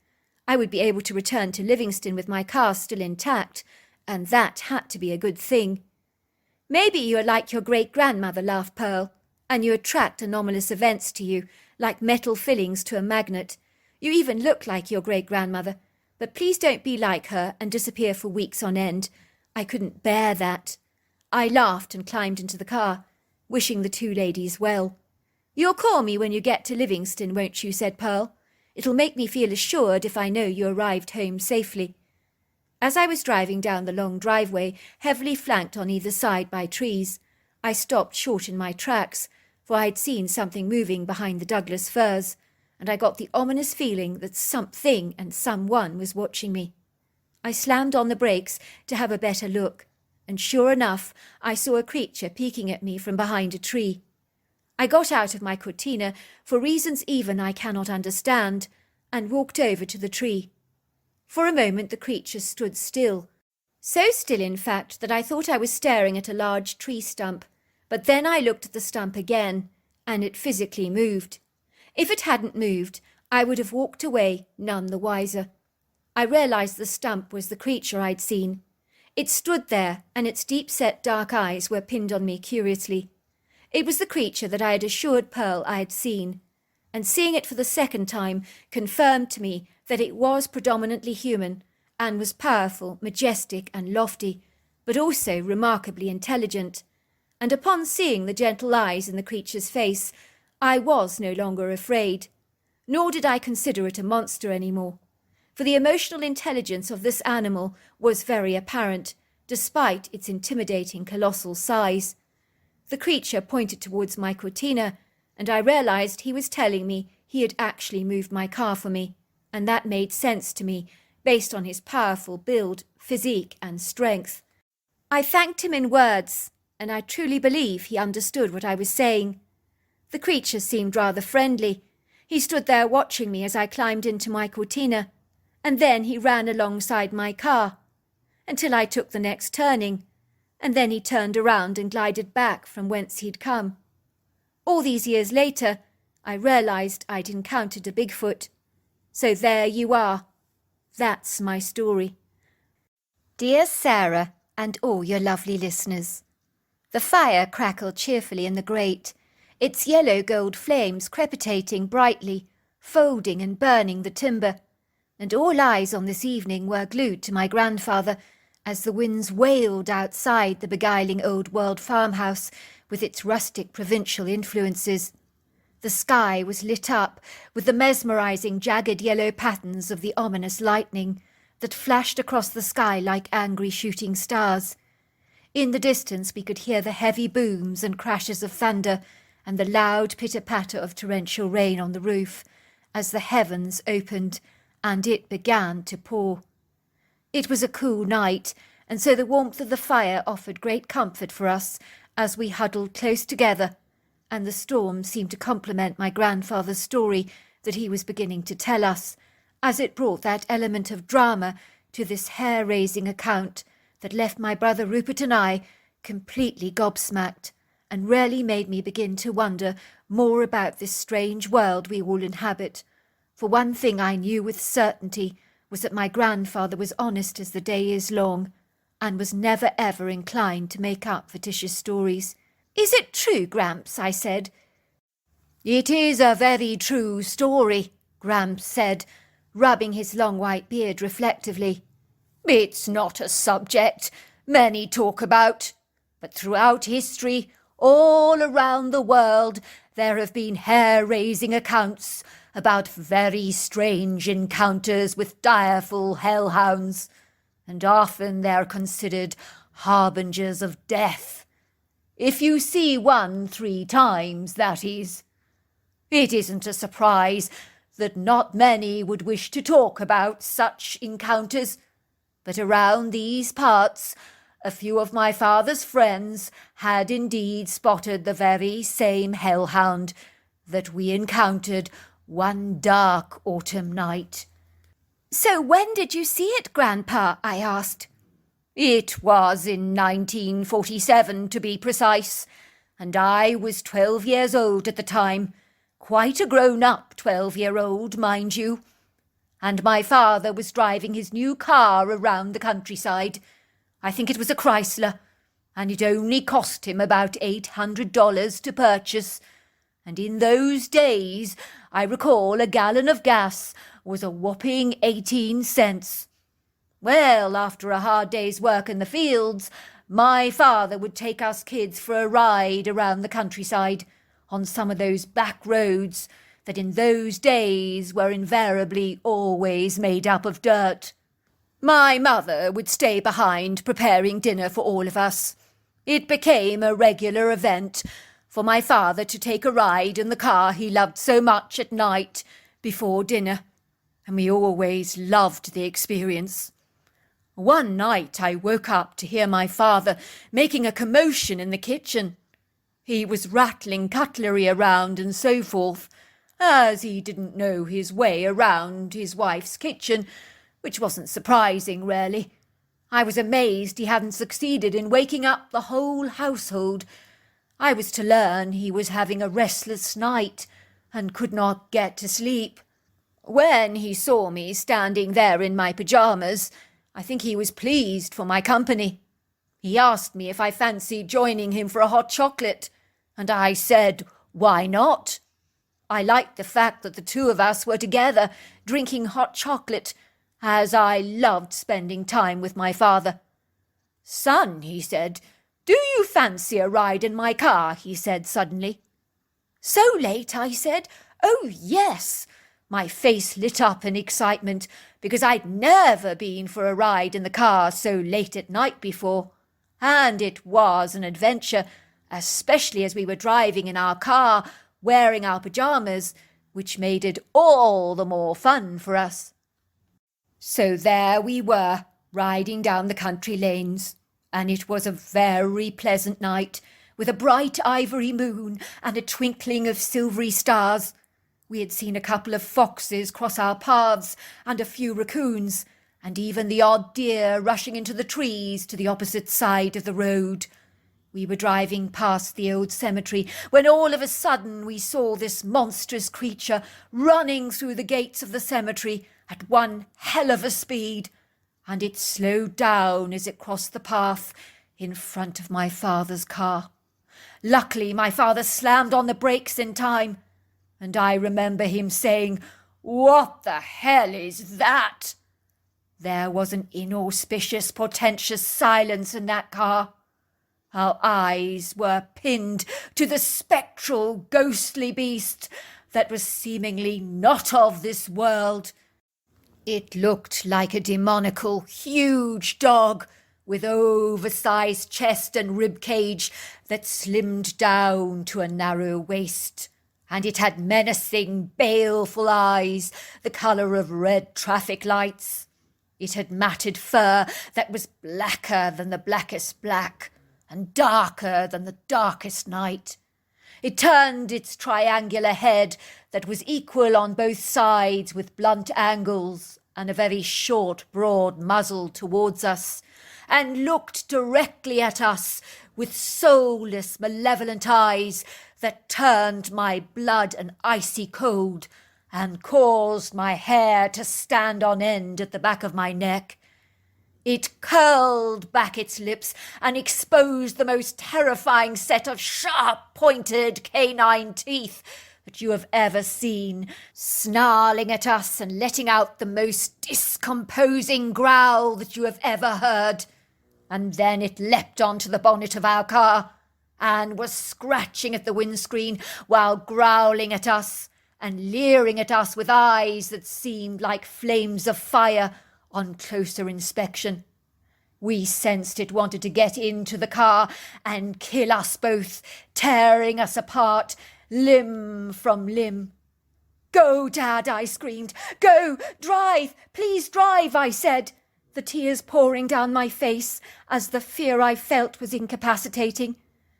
I would be able to return to Livingston with my car still intact, and that had to be a good thing. Maybe you are like your great-grandmother, laughed Pearl, and you attract anomalous events to you, like metal fillings to a magnet. You even look like your great-grandmother, but please don't be like her and disappear for weeks on end. I couldn't bear that. I laughed and climbed into the car, wishing the two ladies well. You'll call me when you get to Livingston, won't you? Said Pearl. It'll make me feel assured if I know you arrived home safely. As I was driving down the long driveway, heavily flanked on either side by trees, I stopped short in my tracks, for I had seen something moving behind the Douglas firs, and I got the ominous feeling that something and someone was watching me. I slammed on the brakes to have a better look, and sure enough, I saw a creature peeking at me from behind a tree. I got out of my cortina, for reasons even I cannot understand, and walked over to the tree. For a moment the creature stood still, so still in fact that I thought I was staring at a large tree stump, but then I looked at the stump again, and it physically moved. If it hadn't moved, I would have walked away, none the wiser. I realised the stump was the creature I'd seen. It stood there, and its deep-set dark eyes were pinned on me curiously. It was the creature that I had assured Pearl I had seen, and seeing it for the second time confirmed to me that it was predominantly human, and was powerful, majestic, and lofty, but also remarkably intelligent. And upon seeing the gentle eyes in the creature's face, I was no longer afraid. Nor did I consider it a monster any more, for the emotional intelligence of this animal was very apparent, despite its intimidating colossal size. The creature pointed towards my cortina, and I realised he was telling me he had actually moved my car for me, and that made sense to me, based on his powerful build, physique, and strength. I thanked him in words, and I truly believe he understood what I was saying. The creature seemed rather friendly. He stood there watching me as I climbed into my cortina, and then he ran alongside my car, until I took the next turning, and then he turned around and glided back from whence he'd come. All these years later, I realised I'd encountered a Bigfoot. So there you are. That's my story.
Dear Sarah and all your lovely listeners, the fire crackled cheerfully in the grate, its yellow-gold flames crepitating brightly, folding and burning the timber, and all eyes on this evening were glued to my grandfather as the winds wailed outside the beguiling old-world farmhouse with its rustic provincial influences. The sky was lit up with the mesmerising jagged yellow patterns of the ominous lightning that flashed across the sky like angry shooting stars. In the distance we could hear the heavy booms and crashes of thunder and the loud pitter-patter of torrential rain on the roof as the heavens opened and it began to pour. It was a cool night, and so the warmth of the fire offered great comfort for us as we huddled close together, and the storm seemed to complement my grandfather's story that he was beginning to tell us, as it brought that element of drama to this hair-raising account that left my brother Rupert and I completely gobsmacked, and really made me begin to wonder more about this strange world we all inhabit. For one thing I knew with certainty was that my grandfather was honest as the day is long, and was never ever inclined to make up fictitious stories. "Is it true, Gramps?" I said. "It is a very true story," Gramps said, rubbing his long white beard reflectively. "It's not a subject many talk about, but throughout history, all around the world, there have been hair-raising accounts about very strange encounters with direful hellhounds, and often they're considered harbingers of death. If you see one 3 times, that is. It isn't a surprise that not many would wish to talk about such encounters, but around these parts, a few of my father's friends had indeed spotted the very same hellhound that we encountered one dark autumn night." "So when did you see it, Grandpa?" I asked. "It was in 1947, to be precise, and I was 12 years old at the time. Quite a grown-up 12-year-old, mind you.
and my father was driving his new car around the countryside. I think it was a Chrysler, and it only cost him about $800 to purchase. And in those days, I recall a gallon of gas was a whopping 18 cents. Well, after a hard day's work in the fields, my father would take us kids for a ride around the countryside on some of those back roads that in those days were invariably always made up of dirt. My mother would stay behind preparing dinner for all of us. It became a regular event for my father to take a ride in the car he loved so much at night before dinner, and we always loved the experience. One night I woke up to hear my father making a commotion in the kitchen. He was rattling cutlery around and so forth, as he didn't know his way around his wife's kitchen, which wasn't surprising, really. I was amazed he hadn't succeeded in waking up the whole household. I was to learn he was having a restless night and could not get to sleep. When he saw me standing there in my pyjamas, I think he was pleased for my company. He asked me if I fancied joining him for a hot chocolate, and I said, why not? I liked the fact that the two of us were together, drinking hot chocolate, as I loved spending time with my father. Son, he said, do you fancy a ride in my car? He said suddenly. So late, I said. Oh, yes. My face lit up in excitement, because I'd never been for a ride in the car so late at night before. And it was an adventure, especially as we were driving in our car, wearing our pyjamas, which made it all the more fun for us. So there we were, riding down the country lanes, and it was a very pleasant night, with a bright ivory moon and a twinkling of silvery stars. We had seen a couple of foxes cross our paths, and a few raccoons, and even the odd deer rushing into the trees to the opposite side of the road. We were driving past the old cemetery when all of a sudden we saw this monstrous creature running through the gates of the cemetery at one hell of a speed, and it slowed down as it crossed the path in front of my father's car. Luckily, my father slammed on the brakes in time, and I remember him saying, "What the hell is that?" There was an inauspicious, portentous silence in that car. Our eyes were pinned to the spectral, ghostly beast that was seemingly not of this world. It looked like a demoniacal, huge dog with oversized chest and rib cage that slimmed down to a narrow waist, and it had menacing, baleful eyes, the colour of red traffic lights. It had matted fur that was blacker than the blackest black, and darker than the darkest night. It turned its triangular head that was equal on both sides with blunt angles and a very short, broad muzzle towards us, and looked directly at us with soulless, malevolent eyes that turned my blood an icy cold and caused my hair to stand on end at the back of my neck. It curled back its lips and exposed the most terrifying set of sharp-pointed canine teeth that you have ever seen, snarling at us and letting out the most discomposing growl that you have ever heard. And then it leapt onto the bonnet of our car and was scratching at the windscreen while growling at us and leering at us with eyes that seemed like flames of fire on closer inspection. We sensed it wanted to get into the car and kill us both, tearing us apart, limb from limb. "Go, Dad," I screamed. "Go! Drive! Please drive!" I said, the tears pouring down my face as the fear I felt was incapacitating,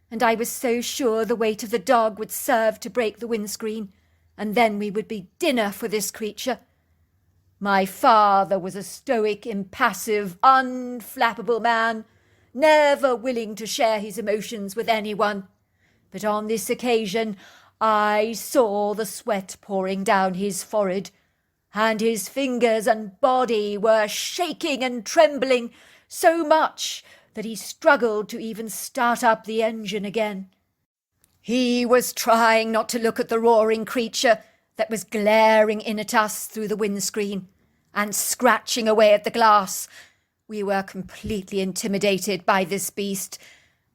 and I was so sure the weight of the dog would serve to break the windscreen, and then we would be dinner for this creature. My father was a stoic, impassive, unflappable man, never willing to share his emotions with anyone. But on this occasion, I saw the sweat pouring down his forehead, and his fingers and body were shaking and trembling so much that he struggled to even start up the engine again. He was trying not to look at the roaring creature that was glaring in at us through the windscreen and scratching away at the glass. We were completely intimidated by this beast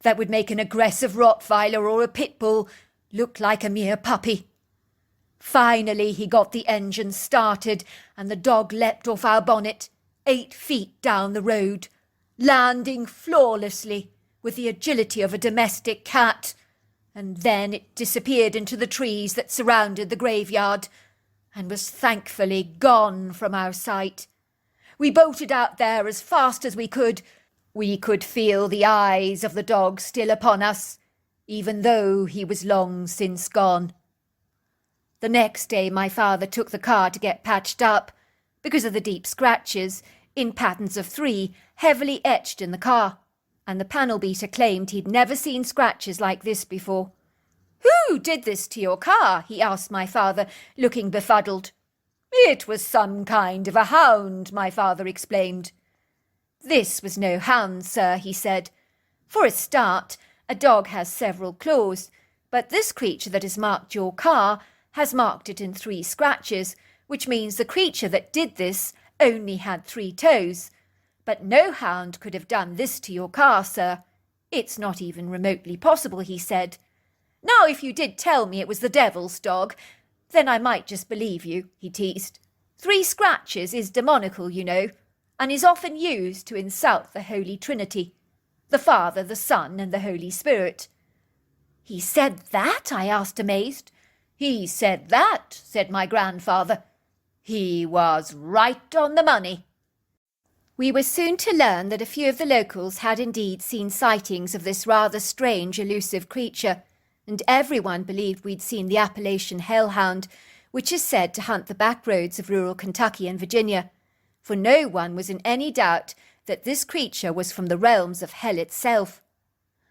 that would make an aggressive Rottweiler or a pit bull look like a mere puppy. Finally, he got the engine started and the dog leapt off our bonnet 8 feet down the road, landing flawlessly with the agility of a domestic cat, and then it disappeared into the trees that surrounded the graveyard and was thankfully gone from our sight. We bolted out there as fast as we could. We could feel the eyes of the dog still upon us, even though he was long since gone. The next day my father took the car to get patched up because of the deep scratches in patterns of 3 heavily etched in the car, and the panel beater claimed he'd never seen scratches like this before. "Who did this to your car?" he asked my father, looking befuddled. "It was some kind of a hound," my father explained. "This was no hound, sir," he said. "For a start, a dog has several claws, but this creature that has marked your car has marked it in 3 scratches, which means the creature that did this only had 3 toes. But no hound could have done this to your car, sir. It's not even remotely possible," he said. "Now, if you did tell me it was the devil's dog, then I might just believe you," he teased. 3 scratches is demonical, you know, and is often used to insult the Holy Trinity, the Father, the Son, and the Holy Spirit. "He said that?" I asked, amazed. "He said that," said my grandfather. "He was right on the money." We were soon to learn that a few of the locals had indeed seen sightings of this rather strange, elusive creature, and everyone believed we'd seen the Appalachian hellhound, which is said to hunt the back roads of rural Kentucky and Virginia, for no one was in any doubt that this creature was from the realms of hell itself.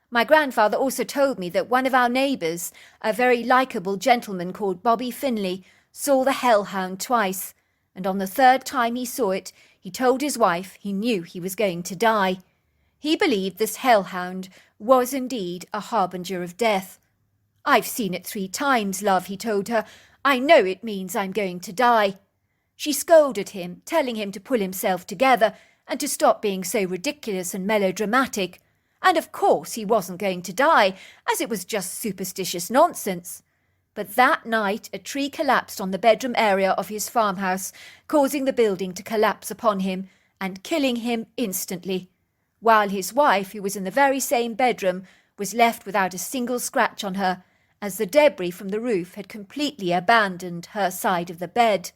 My grandfather also told me that one of our neighbours, a very likeable gentleman called Bobby Finley, saw the hellhound twice, and on the 3rd time he saw it, he told his wife he knew he was going to die. He believed this hellhound was indeed a harbinger of death. "I've seen it 3 times, love," he told her. "I know it means I'm going to die." She scolded him, telling him to pull himself together and to stop being so ridiculous and melodramatic. And of course he wasn't going to die, as it was just superstitious nonsense. But that night a tree collapsed on the bedroom area of his farmhouse, causing the building to collapse upon him and killing him instantly, while his wife, who was in the very same bedroom, was left without a single scratch on her, as the debris from the roof had completely abandoned her side of the bed.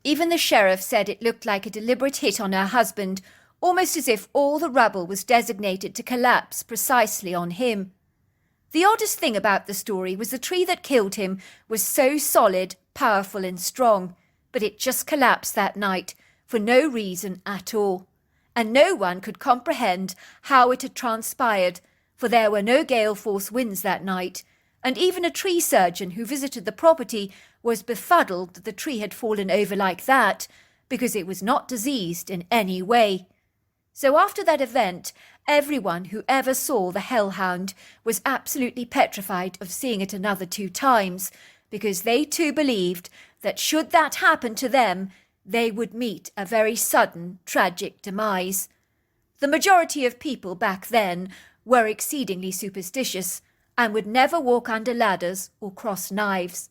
Even the sheriff said it looked like a deliberate hit on her husband, almost as if all the rubble was designated to collapse precisely on him. The oddest thing about the story was the tree that killed him was so solid, powerful and strong, but it just collapsed that night for no reason at all, and no one could comprehend how it had transpired, for there were no gale force winds that night, and even a tree surgeon who visited the property was befuddled that the tree had fallen over like that, because it was not diseased in any way. So after that event, everyone who ever saw the hellhound was absolutely petrified of seeing it another 2 times, because they too believed that should that happen to them, they would meet a very sudden, tragic demise. The majority of people back then were exceedingly superstitious, and would never walk under ladders or cross knives.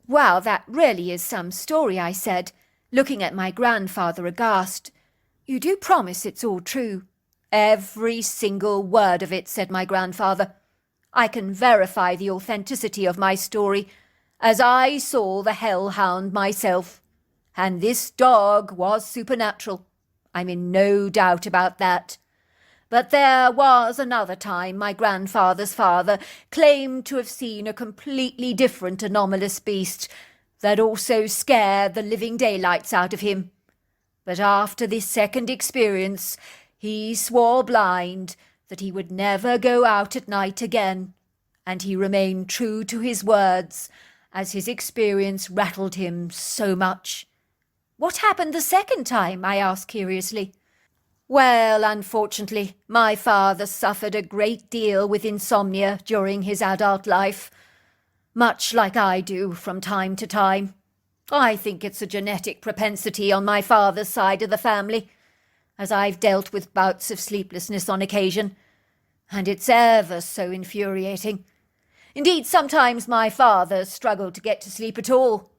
"Well, that really is some story," I said, looking at my grandfather aghast. "You do promise it's all true?" "Every single word of it," said my grandfather. "I can verify the authenticity of my story, as I saw the hellhound myself, and this dog was supernatural. I'm in no doubt about that. But there was another time my grandfather's father claimed to have seen a completely different anomalous beast that also scared the living daylights out of him. But after this second experience, he swore blind that he would never go out at night again, and he remained true to his words, as his experience rattled him so much.
What happened the second time? I asked curiously. Well, unfortunately, my father suffered a great deal with insomnia during his adult life, much like I do from time to time. I think it's a genetic propensity on my father's side of the family, as I've dealt with bouts of sleeplessness on occasion, and it's ever so infuriating. Indeed, sometimes my father struggled to get to sleep at all,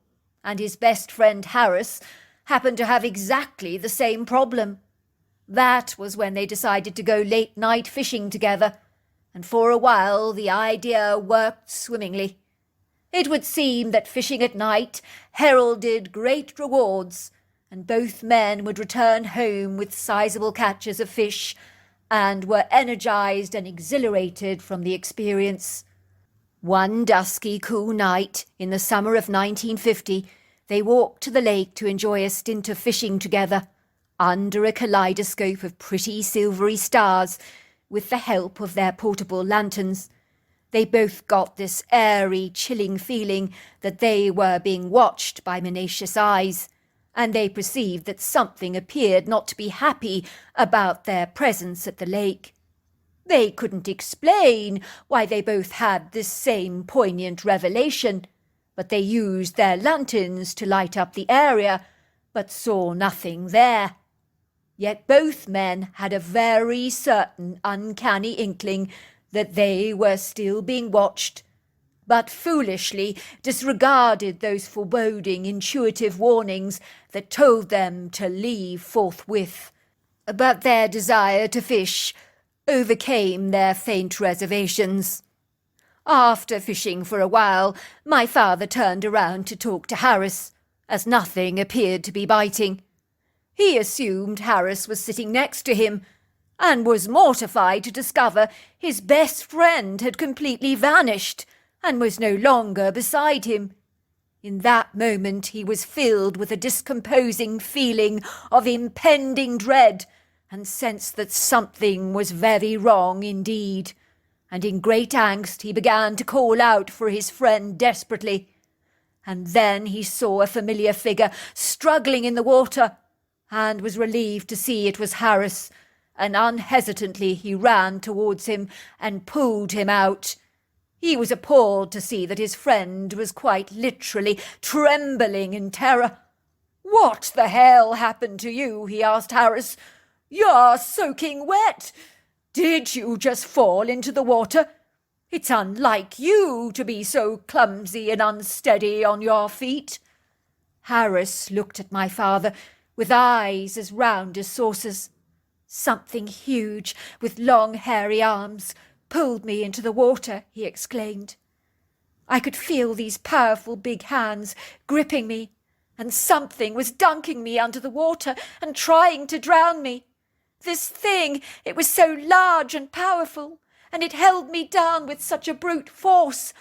and his best friend Harris happened to have exactly the same problem. That was when they decided to go late-night fishing together, and for a while the idea worked swimmingly. It would seem that fishing at night heralded great rewards, and both men would return home with sizable catches of fish, and were energized and exhilarated from the experience. One dusky, cool night in the summer of 1950, they walked to the lake to enjoy a stint of fishing together, under a kaleidoscope of pretty silvery stars, with the help of their portable lanterns. They both got this airy, chilling feeling that they were being watched by menacious eyes, and they perceived that something appeared not to be happy about their presence at the lake. They couldn't explain why they both had this same poignant revelation, but they used their lanterns to light up the area, but saw nothing there. Yet both men had a very certain uncanny inkling that they were still being watched, but foolishly disregarded those foreboding, intuitive warnings that told them to leave forthwith. But their desire to fish overcame their faint reservations. After fishing for a while, my father turned around to talk to Harris, as nothing appeared to be biting. He assumed Harris was sitting next to him, and was mortified to discover his best friend had completely vanished and was no longer beside him. In that moment he was filled with a discomposing feeling of impending dread, and sensed that something was very wrong indeed, and in great angst he began to call out for his friend desperately. And then he saw a familiar figure struggling in the water, and was relieved to see it was Harris, and unhesitantly he ran towards him and pulled him out. He was appalled to see that his friend was quite literally trembling in terror. "What the hell happened to you?" he asked Harris. "You're soaking wet. Did you just fall into the water? It's unlike you to be so clumsy and unsteady on your feet." Harris looked at my father with eyes as round as saucers. "Something huge, with long hairy arms, pulled me into the water," he exclaimed. "I could feel these powerful big hands gripping me, and something was dunking me under the water and trying to drown me. This thing, it was so large and powerful, and it held me down with such a brute force,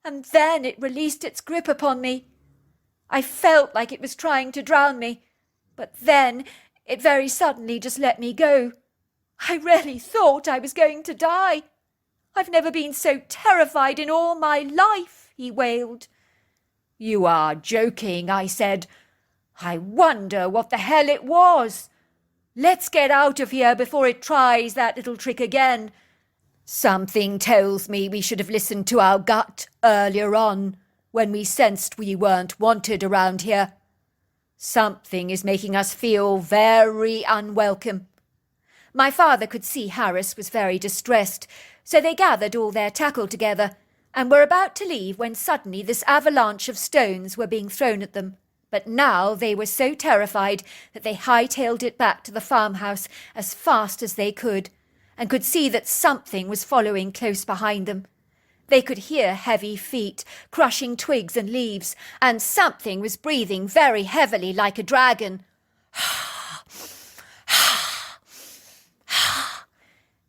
and then it released its grip upon me. I felt like it was trying to drown me, but then it very suddenly just let me go. I really thought I was going to die. I've never been so terrified in all my life," he wailed. "You are joking," I said. "I wonder what the hell it was. Let's get out of here before it tries that little trick again. Something tells me we should have listened to our gut earlier on, when we sensed we weren't wanted around here. Something is making us feel very unwelcome." My father could see Harris was very distressed, so they gathered all their tackle together, and were about to leave when suddenly this avalanche of stones were being thrown at them. But now they were so terrified that they hightailed it back to the farmhouse as fast as they could, and could see that something was following close behind them. They could hear heavy feet crushing twigs and leaves, and something was breathing very heavily like a dragon.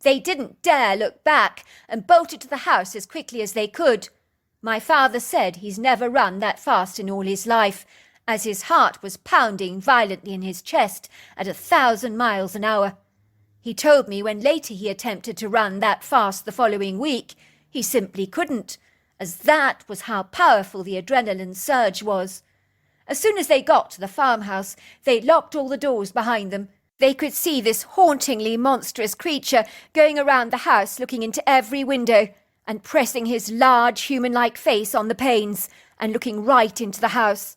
They didn't dare look back and bolted to the house as quickly as they could. My father said he's never run that fast in all his life, as his heart was pounding violently in his chest at 1,000 miles an hour. He told me when later he attempted to run that fast the following week, he simply couldn't, as that was how powerful the adrenaline surge was. As soon as they got to the farmhouse, they locked all the doors behind them. They could see this hauntingly monstrous creature going around the house looking into every window and pressing his large human-like face on the panes and looking right into the house.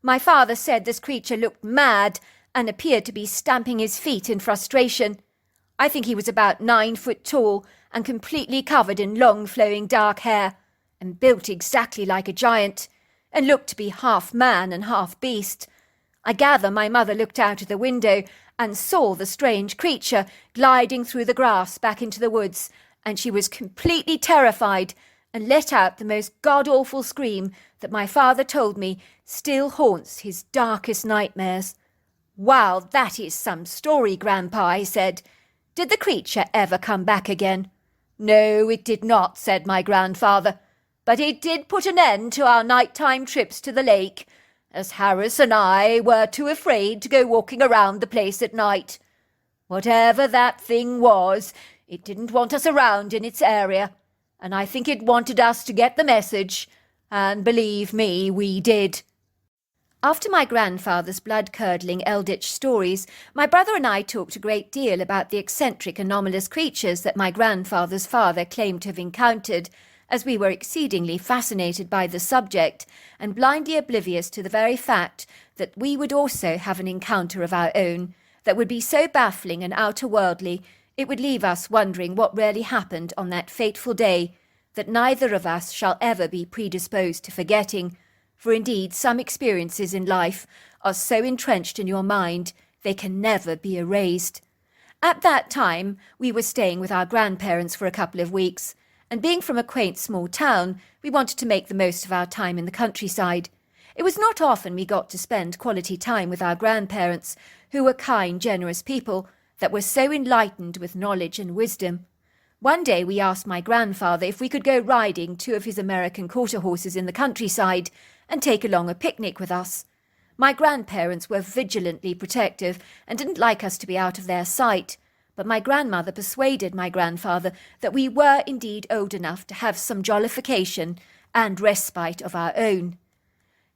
My father said this creature looked mad and appeared to be stamping his feet in frustration. I think he was about 9 foot tall and completely covered in long flowing dark hair and built exactly like a giant and looked to be half man and half beast. I gather my mother looked out of the window and saw the strange creature gliding through the grass back into the woods, and she was completely terrified and let out the most god-awful scream that my father told me still haunts his darkest nightmares. "Wow, that is some story, Grandpa," I said. "Did the creature ever come back again?" "No, it did not," said my grandfather, "but it did put an end to our nighttime trips to the lake, as Harris and I were too afraid to go walking around the place at night. Whatever that thing was, it didn't want us around in its area, and I think it wanted us to get the message, and believe me, we did." After my grandfather's blood-curdling eldritch stories, my brother and I talked a great deal about the eccentric, anomalous creatures that my grandfather's father claimed to have encountered, as we were exceedingly fascinated by the subject and blindly oblivious to the very fact that we would also have an encounter of our own that would be so baffling and outer-worldly it would leave us wondering what really happened on that fateful day that neither of us shall ever be predisposed to forgetting. For indeed some experiences in life are so entrenched in your mind they can never be erased. At that time we were staying with our grandparents for a couple of weeks, and being from a quaint small town, we wanted to make the most of our time in the countryside. It was not often we got to spend quality time with our grandparents, who were kind, generous people that were so enlightened with knowledge and wisdom. One day we asked my grandfather if we could go riding 2 of his American quarter horses in the countryside and take along a picnic with us. My grandparents were vigilantly protective and didn't like us to be out of their sight, but my grandmother persuaded my grandfather that we were indeed old enough to have some jollification and respite of our own.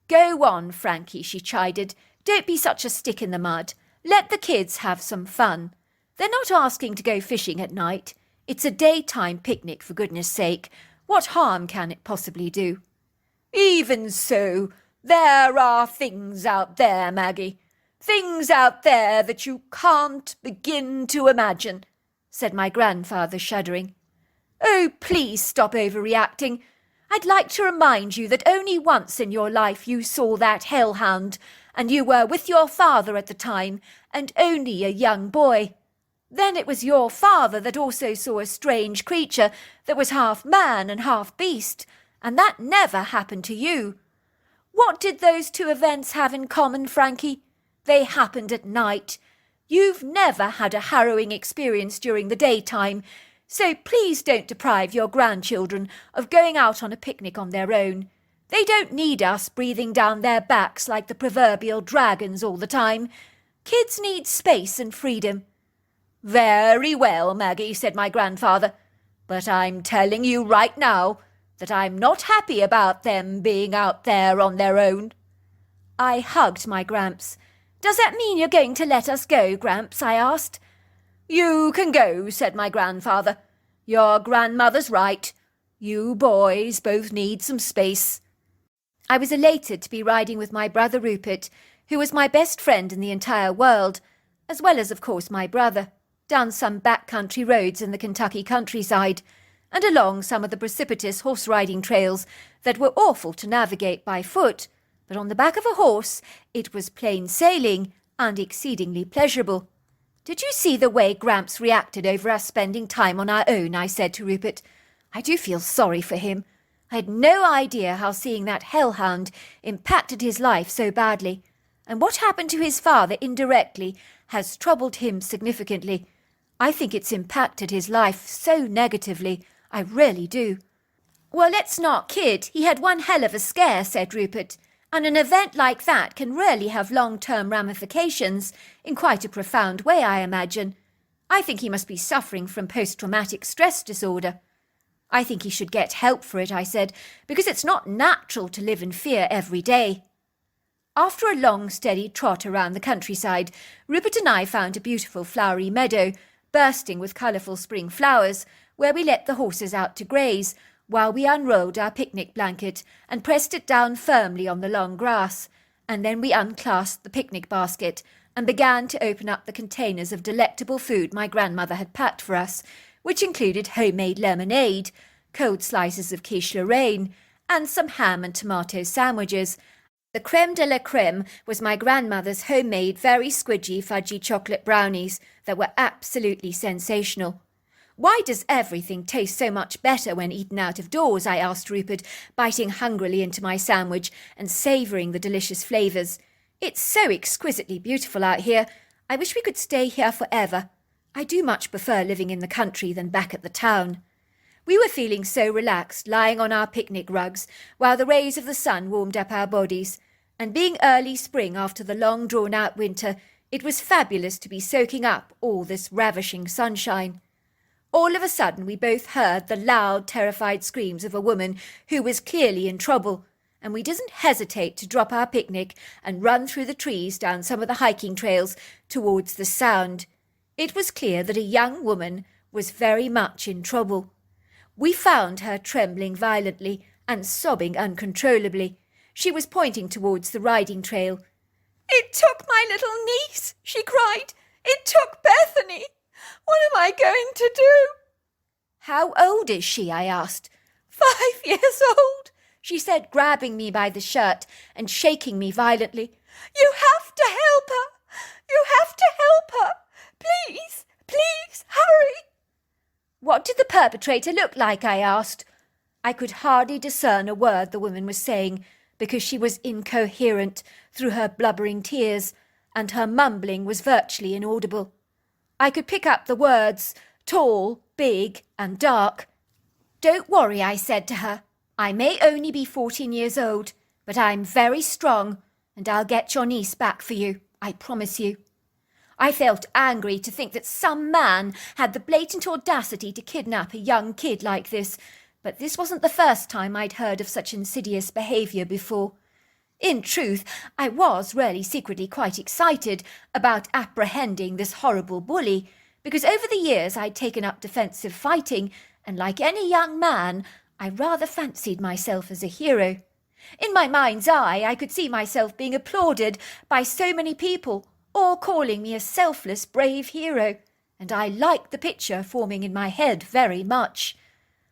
"Go on, Frankie," she chided. "Don't be such a stick in the mud. Let the kids have some fun. They're not asking to go fishing at night. It's a daytime picnic, for goodness sake. What harm can it possibly do?" "Even so, there are things out there, Maggie. Things out there that you can't begin to imagine," said my grandfather, shuddering. "Oh, please stop overreacting. I'd like to remind you that only once in your life you saw that hellhound, and you were with your father at the time, and only a young boy. Then it was your father that also saw a strange creature that was half man and half beast, and that never happened to you. What did those 2 events have in common, Frankie? They happened at night. You've never had a harrowing experience during the daytime, so please don't deprive your grandchildren of going out on a picnic on their own. They don't need us breathing down their backs like the proverbial dragons all the time. Kids need space and freedom." "Very well, Maggie," said my grandfather, "but I'm telling you right now that I'm not happy about them being out there on their own." I hugged my Gramps. "Does that mean you're going to let us go, Gramps?" I asked. "You can go," said my grandfather. "Your grandmother's right. You boys both need some space." I was elated to be riding with my brother Rupert, who was my best friend in the entire world, as well as, of course, my brother, down some backcountry roads in the Kentucky countryside, and along some of the precipitous horse-riding trails that were awful to navigate by foot, but on the back of a horse it was plain sailing and exceedingly pleasurable. "Did you see the way Gramps reacted over us spending time on our own?" I said to Rupert. "I do feel sorry for him. I had no idea how seeing that hellhound impacted his life so badly, and what happened to his father indirectly has troubled him significantly. I think it's impacted his life so negatively. I really do." "Well, let's not kid. He had one hell of a scare," said Rupert, "and an event like that can really have long-term ramifications in quite a profound way, I imagine. I think he must be suffering from post-traumatic stress disorder." "I think he should get help for it," I said, "because it's not natural to live in fear every day." After a long, steady trot around the countryside, Rupert and I found a beautiful flowery meadow, bursting with colourful spring flowers, where we let the horses out to graze, while we unrolled our picnic blanket and pressed it down firmly on the long grass, and then we unclasped the picnic basket and began to open up the containers of delectable food my grandmother had packed for us, which included homemade lemonade, cold slices of quiche Lorraine, and some ham and tomato sandwiches. The creme de la creme was my grandmother's homemade, very squidgy, fudgy chocolate brownies that were absolutely sensational. "Why does everything taste so much better when eaten out of doors?" I asked Rupert, biting hungrily into my sandwich and savouring the delicious flavours. "It's so exquisitely beautiful out here. I wish we could stay here forever. I do much prefer living in the country than back at the town." We were feeling so relaxed, lying on our picnic rugs, while the rays of the sun warmed up our bodies, and being early spring after the long drawn-out winter, it was fabulous to be soaking up all this ravishing sunshine. All of a sudden we both heard the loud, terrified screams of a woman who was clearly in trouble, and we didn't hesitate to drop our picnic and run through the trees down some of the hiking trails towards the sound. It was clear that a young woman was very much in trouble. We found her trembling violently and sobbing uncontrollably. She was pointing towards the riding trail. "It took my little niece," she cried. "It took Bethany. What am I going to do?" "How old is she?" I asked. 5 years old, she said, grabbing me by the shirt and shaking me violently. "You have to help her. You have to help her. Please, please, hurry." "What did the perpetrator look like?" I asked. I could hardly discern a word the woman was saying, because she was incoherent through her blubbering tears, and her mumbling was virtually inaudible. I could pick up the words tall, big, and dark. "Don't worry," I said to her. "I may only be 14 years old, but I'm very strong, and I'll get your niece back for you, I promise you." I felt angry to think that some man had the blatant audacity to kidnap a young kid like this, but this wasn't the first time I'd heard of such insidious behaviour before. In truth, I was really secretly quite excited about apprehending this horrible bully, because over the years I'd taken up defensive fighting, and like any young man, I rather fancied myself as a hero. In my mind's eye, I could see myself being applauded by so many people, all calling me a selfless, brave hero, and I liked the picture forming in my head very much.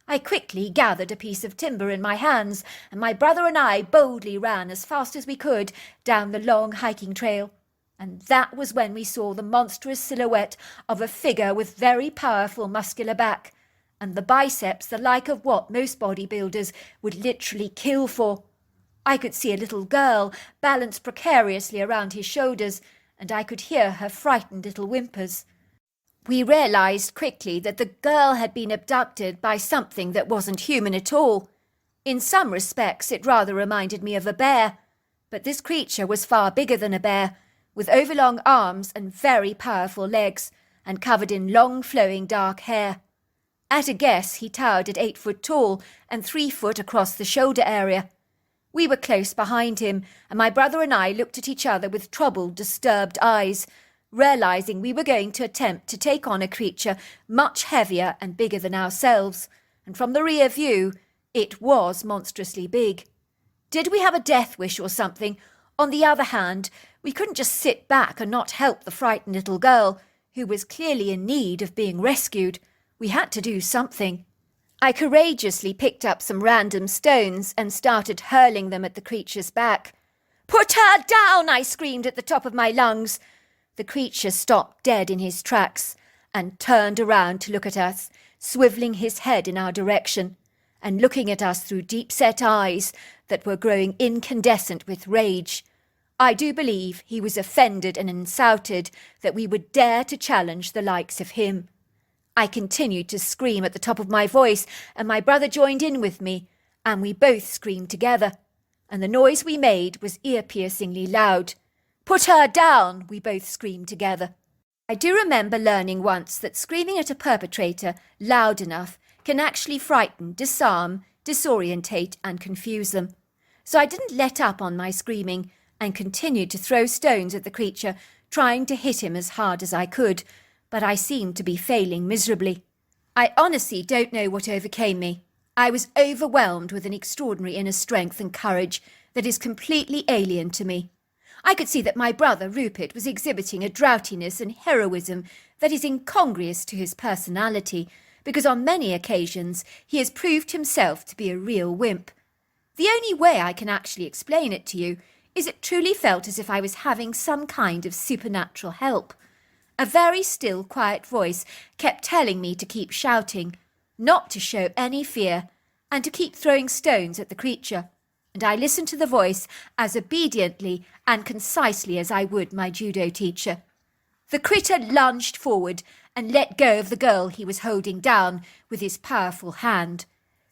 I quickly gathered a piece of timber in my hands, and my brother and I boldly ran as fast as we could down the long hiking trail. And that was when we saw the monstrous silhouette of a figure with very powerful muscular back, and the biceps the like of what most bodybuilders would literally kill for. I could see a little girl balanced precariously around his shoulders, and I could hear her frightened little whimpers. We realised quickly that the girl had been abducted by something that wasn't human at all. In some respects it rather reminded me of a bear, but this creature was far bigger than a bear, with overlong arms and very powerful legs, and covered in long flowing dark hair. At a guess he towered at 8 foot tall and 3 foot across the shoulder area. We were close behind him, and my brother and I looked at each other with troubled, disturbed eyes, realising we were going to attempt to take on a creature much heavier and bigger than ourselves, and from the rear view, it was monstrously big. Did we have a death wish or something? On the other hand, we couldn't just sit back and not help the frightened little girl, who was clearly in need of being rescued. We had to do something. I courageously picked up some random stones and started hurling them at the creature's back. "Put her down!" I screamed at the top of my lungs. The creature stopped dead in his tracks and turned around to look at us, swivelling his head in our direction and looking at us through deep-set eyes that were growing incandescent with rage. I do believe he was offended and insulted that we would dare to challenge the likes of him. I continued to scream at the top of my voice, and my brother joined in with me, and we both screamed together, and the noise we made was ear-piercingly loud. "Put her down!" we both screamed together. I do remember learning once that screaming at a perpetrator loud enough can actually frighten, disarm, disorientate and confuse them. So I didn't let up on my screaming and continued to throw stones at the creature, trying to hit him as hard as I could, but I seemed to be failing miserably. I honestly don't know what overcame me. I was overwhelmed with an extraordinary inner strength and courage that is completely alien to me. I could see that my brother Rupert was exhibiting a drowsiness and heroism that is incongruous to his personality, because on many occasions he has proved himself to be a real wimp. The only way I can actually explain it to you is it truly felt as if I was having some kind of supernatural help. A very still, quiet voice kept telling me to keep shouting, not to show any fear, and to keep throwing stones at the creature, and I listened to the voice as obediently and concisely as I would my judo teacher. The critter lunged forward and let go of the girl he was holding down with his powerful hand.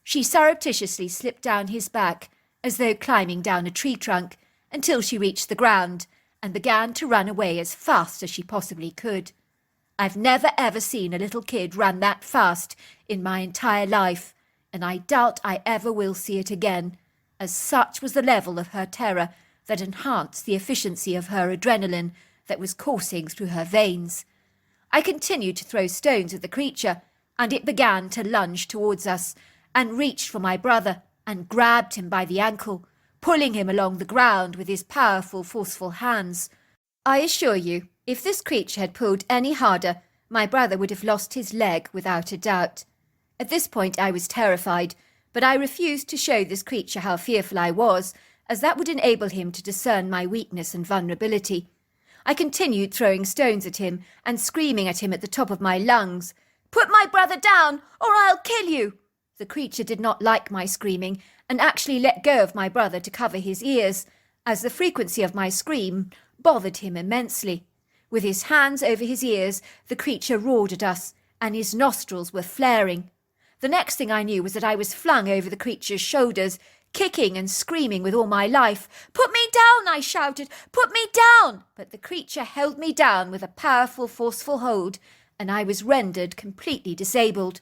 She surreptitiously slipped down his back, as though climbing down a tree trunk, until she reached the ground, and began to run away as fast as she possibly could. I've never ever seen a little kid run that fast in my entire life, and I doubt I ever will see it again, as such was the level of her terror that enhanced the efficiency of her adrenaline that was coursing through her veins. I continued to throw stones at the creature, and it began to lunge towards us, and reached for my brother, and grabbed him by the ankle, pulling him along the ground with his powerful, forceful hands. I assure you, if this creature had pulled any harder, my brother would have lost his leg without a doubt. At this point I was terrified, but I refused to show this creature how fearful I was, as that would enable him to discern my weakness and vulnerability. I continued throwing stones at him and screaming at him at the top of my lungs, "Put my brother down, or I'll kill you!" The creature did not like my screaming, and actually let go of my brother to cover his ears, as the frequency of my scream bothered him immensely. With his hands over his ears, the creature roared at us, and his nostrils were flaring. The next thing I knew was that I was flung over the creature's shoulders, kicking and screaming with all my life. "Put me down!" I shouted. "Put me down!" But the creature held me down with a powerful, forceful hold, and I was rendered completely disabled.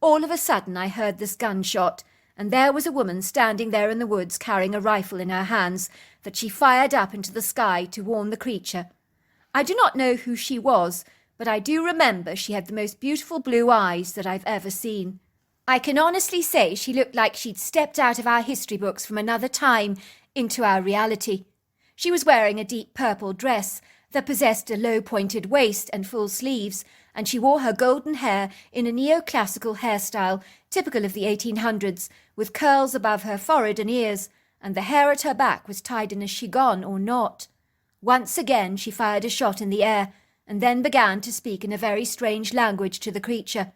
All of a sudden I heard this gunshot, and there was a woman standing there in the woods carrying a rifle in her hands that she fired up into the sky to warn the creature. I do not know who she was, but I do remember she had the most beautiful blue eyes that I've ever seen. I can honestly say she looked like she'd stepped out of our history books from another time into our reality. She was wearing a deep purple dress that possessed a low-pointed waist and full sleeves, and she wore her golden hair in a neoclassical hairstyle typical of the 1800s, with curls above her forehead and ears, and the hair at her back was tied in a chigon or knot. Once again she fired a shot in the air, and then began to speak in a very strange language to the creature.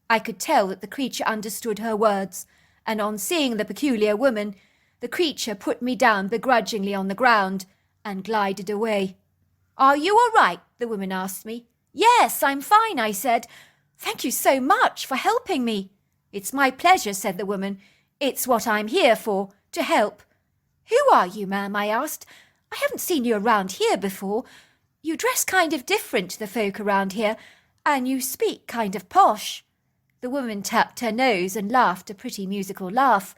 I could tell that the creature understood her words, and on seeing the peculiar woman, the creature put me down begrudgingly on the ground and glided away. "Are you all right?" the woman asked me. "Yes, I'm fine," I said. "Thank you so much for helping me." "It's my pleasure," said the woman. "It's what I'm here for, to help." "Who are you, ma'am?" I asked. "I haven't seen you around here before. You dress kind of different to the folk around here, and you speak kind of posh." The woman tapped her nose and laughed a pretty musical laugh.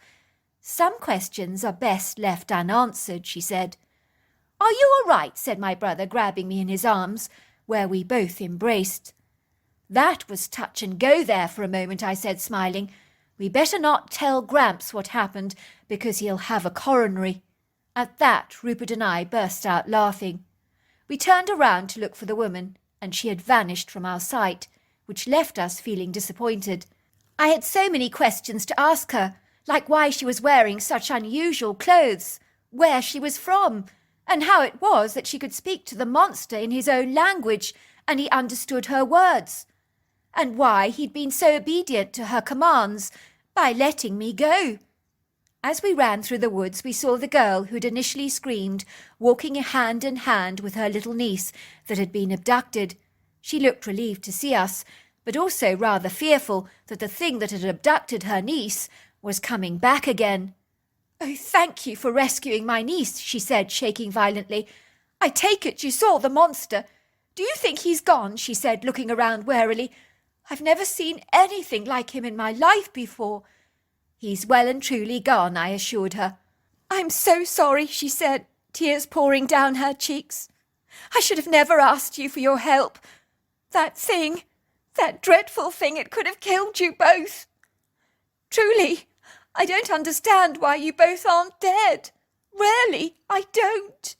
"Some questions are best left unanswered," she said. "Are you all right?" said my brother, grabbing me in his arms, where we both embraced. "That was touch and go there for a moment," I said, smiling. "We better not tell Gramps what happened, because he'll have a coronary." At that, Rupert and I burst out laughing. We turned around to look for the woman, and she had vanished from our sight, which left us feeling disappointed. I had so many questions to ask her, like why she was wearing such unusual clothes, where she was from, and how it was that she could speak to the monster in his own language, and he understood her words, and why he'd been so obedient to her commands by letting me go. As we ran through the woods, we saw the girl who'd initially screamed, walking hand in hand with her little niece that had been abducted. She looked relieved to see us, but also rather fearful that the thing that had abducted her niece was coming back again. "Oh, thank you for rescuing my niece," she said, shaking violently. "I take it you saw the monster. Do you think he's gone?" she said, looking around warily. "I've never seen anything like him in my life before." "He's well and truly gone," I assured her. "I'm so sorry," she said. tears pouring down her cheeks. "I should have never asked you for your help. That dreadful thing, it could have killed you both. Truly, I don't understand why you both aren't dead. Really, I don't."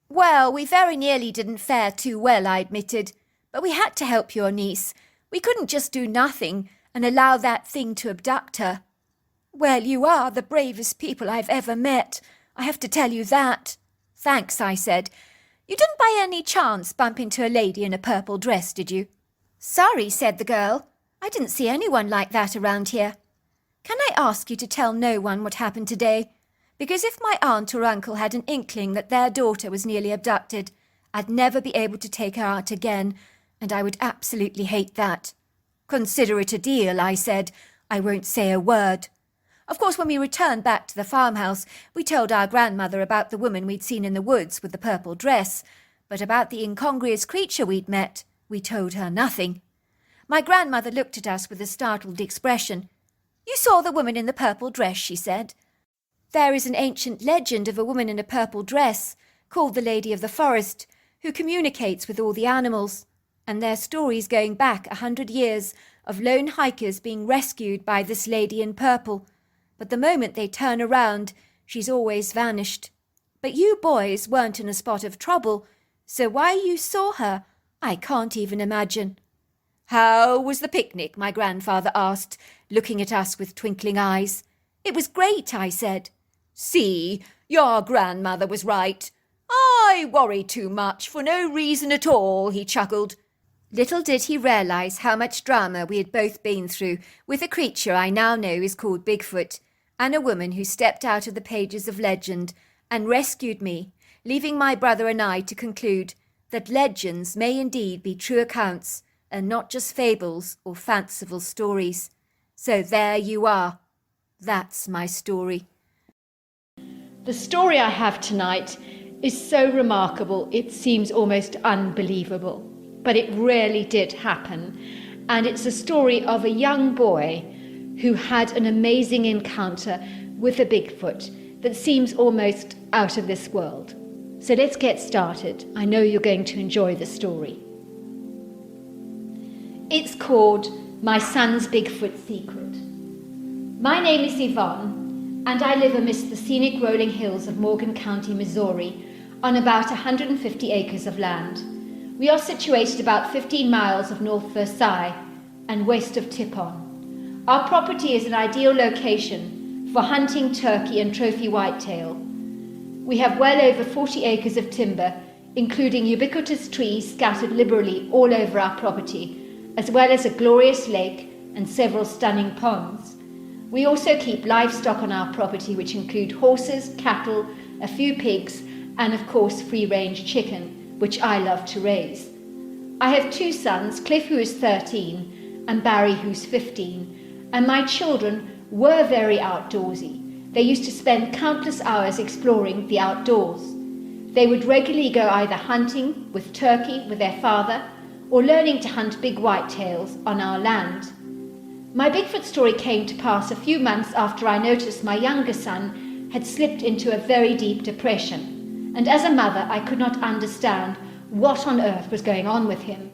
"Well, we very nearly didn't fare too well," I admitted. "But we had to help your niece. We couldn't just do nothing and allow that thing to abduct her." "Well, you are the bravest people I've ever met. I have to tell you that." "Thanks," I said. "You didn't by any chance bump into a lady in a purple dress, did you?" "Sorry," said the girl. "I didn't see anyone like that around here. Can I ask you to tell no one what happened today? Because if my aunt or uncle had an inkling that their daughter was nearly abducted, I'd never be able to take her out again, and I would absolutely hate that." "Consider it a deal," I said. "I won't say a word." Of course, when we returned back to the farmhouse, we told our grandmother about the woman we'd seen in the woods with the purple dress, but about the incongruous creature we'd met, we told her nothing. My grandmother looked at us with a startled expression. "You saw the woman in the purple dress," she said. "There is an ancient legend of a woman in a purple dress, called the Lady of the Forest, who communicates with all the animals, and their stories going back 100 years of lone hikers being rescued by this lady in purple. But the moment they turn around, she's always vanished. But you boys weren't in a spot of trouble, so why you saw her, I can't even imagine." "How was the picnic?" my grandfather asked, looking at us with twinkling eyes. "It was great," I said. "See, your grandmother was right. I worry too much for no reason at all," he chuckled. Little did he realise how much drama we had both been through with a creature I now know is called Bigfoot, and a woman who stepped out of the pages of legend and rescued me, leaving my brother and I to conclude that legends may indeed be true accounts and not just fables or fanciful stories. So there you are. That's my story.
The story I have tonight is so remarkable it seems almost unbelievable, but it really did happen. And it's a story of a young boy who had an amazing encounter with a Bigfoot that seems almost out of this world. So let's get started. I know you're going to enjoy the story. It's called My Son's Bigfoot Secret. My name is Yvonne, and I live amidst the scenic rolling hills of Morgan County, Missouri, on about 150 acres of land. We are situated about 15 miles of North Versailles and west of Tippon. Our property is an ideal location for hunting turkey and trophy whitetail. We have well over 40 acres of timber, including ubiquitous trees scattered liberally all over our property, as well as a glorious lake and several stunning ponds. We also keep livestock on our property, which include horses, cattle, a few pigs, and of course free-range chicken, which I love to raise. I have two sons, Cliff, who is 13, and Barry, who's 15, and my children were very outdoorsy. They used to spend countless hours exploring the outdoors. They would regularly go either hunting with turkey with their father or learning to hunt big whitetails on our land. My Bigfoot story came to pass a few months after I noticed my younger son had slipped into a very deep depression, and as a mother I could not understand what on earth was going on with him.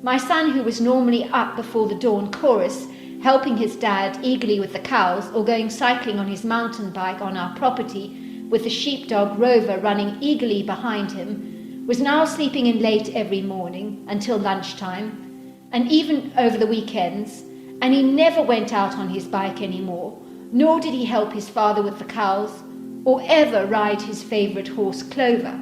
My son, who was normally up before the dawn chorus, helping his dad eagerly with the cows or going cycling on his mountain bike on our property with the sheepdog Rover running eagerly behind him, was now sleeping in late every morning until lunchtime and even over the weekends, and he never went out on his bike anymore, nor did he help his father with the cows or ever ride his favourite horse Clover.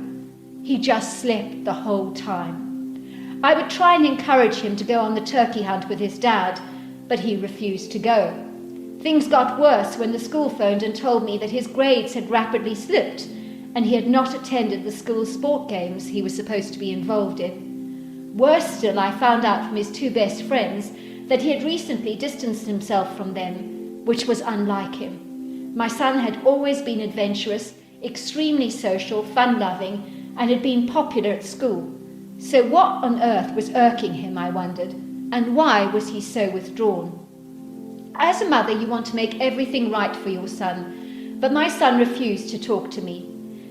He just slept the whole time. I would try and encourage him to go on the turkey hunt with his dad, but he refused to go. Things got worse when the school phoned and told me that his grades had rapidly slipped and he had not attended the school sport games he was supposed to be involved in. Worse still, I found out from his two best friends that he had recently distanced himself from them, which was unlike him. My son had always been adventurous, extremely social, fun-loving, and had been popular at school. So what on earth was irking him, I wondered, and why was he so withdrawn? As a mother, you want to make everything right for your son, but my son refused to talk to me.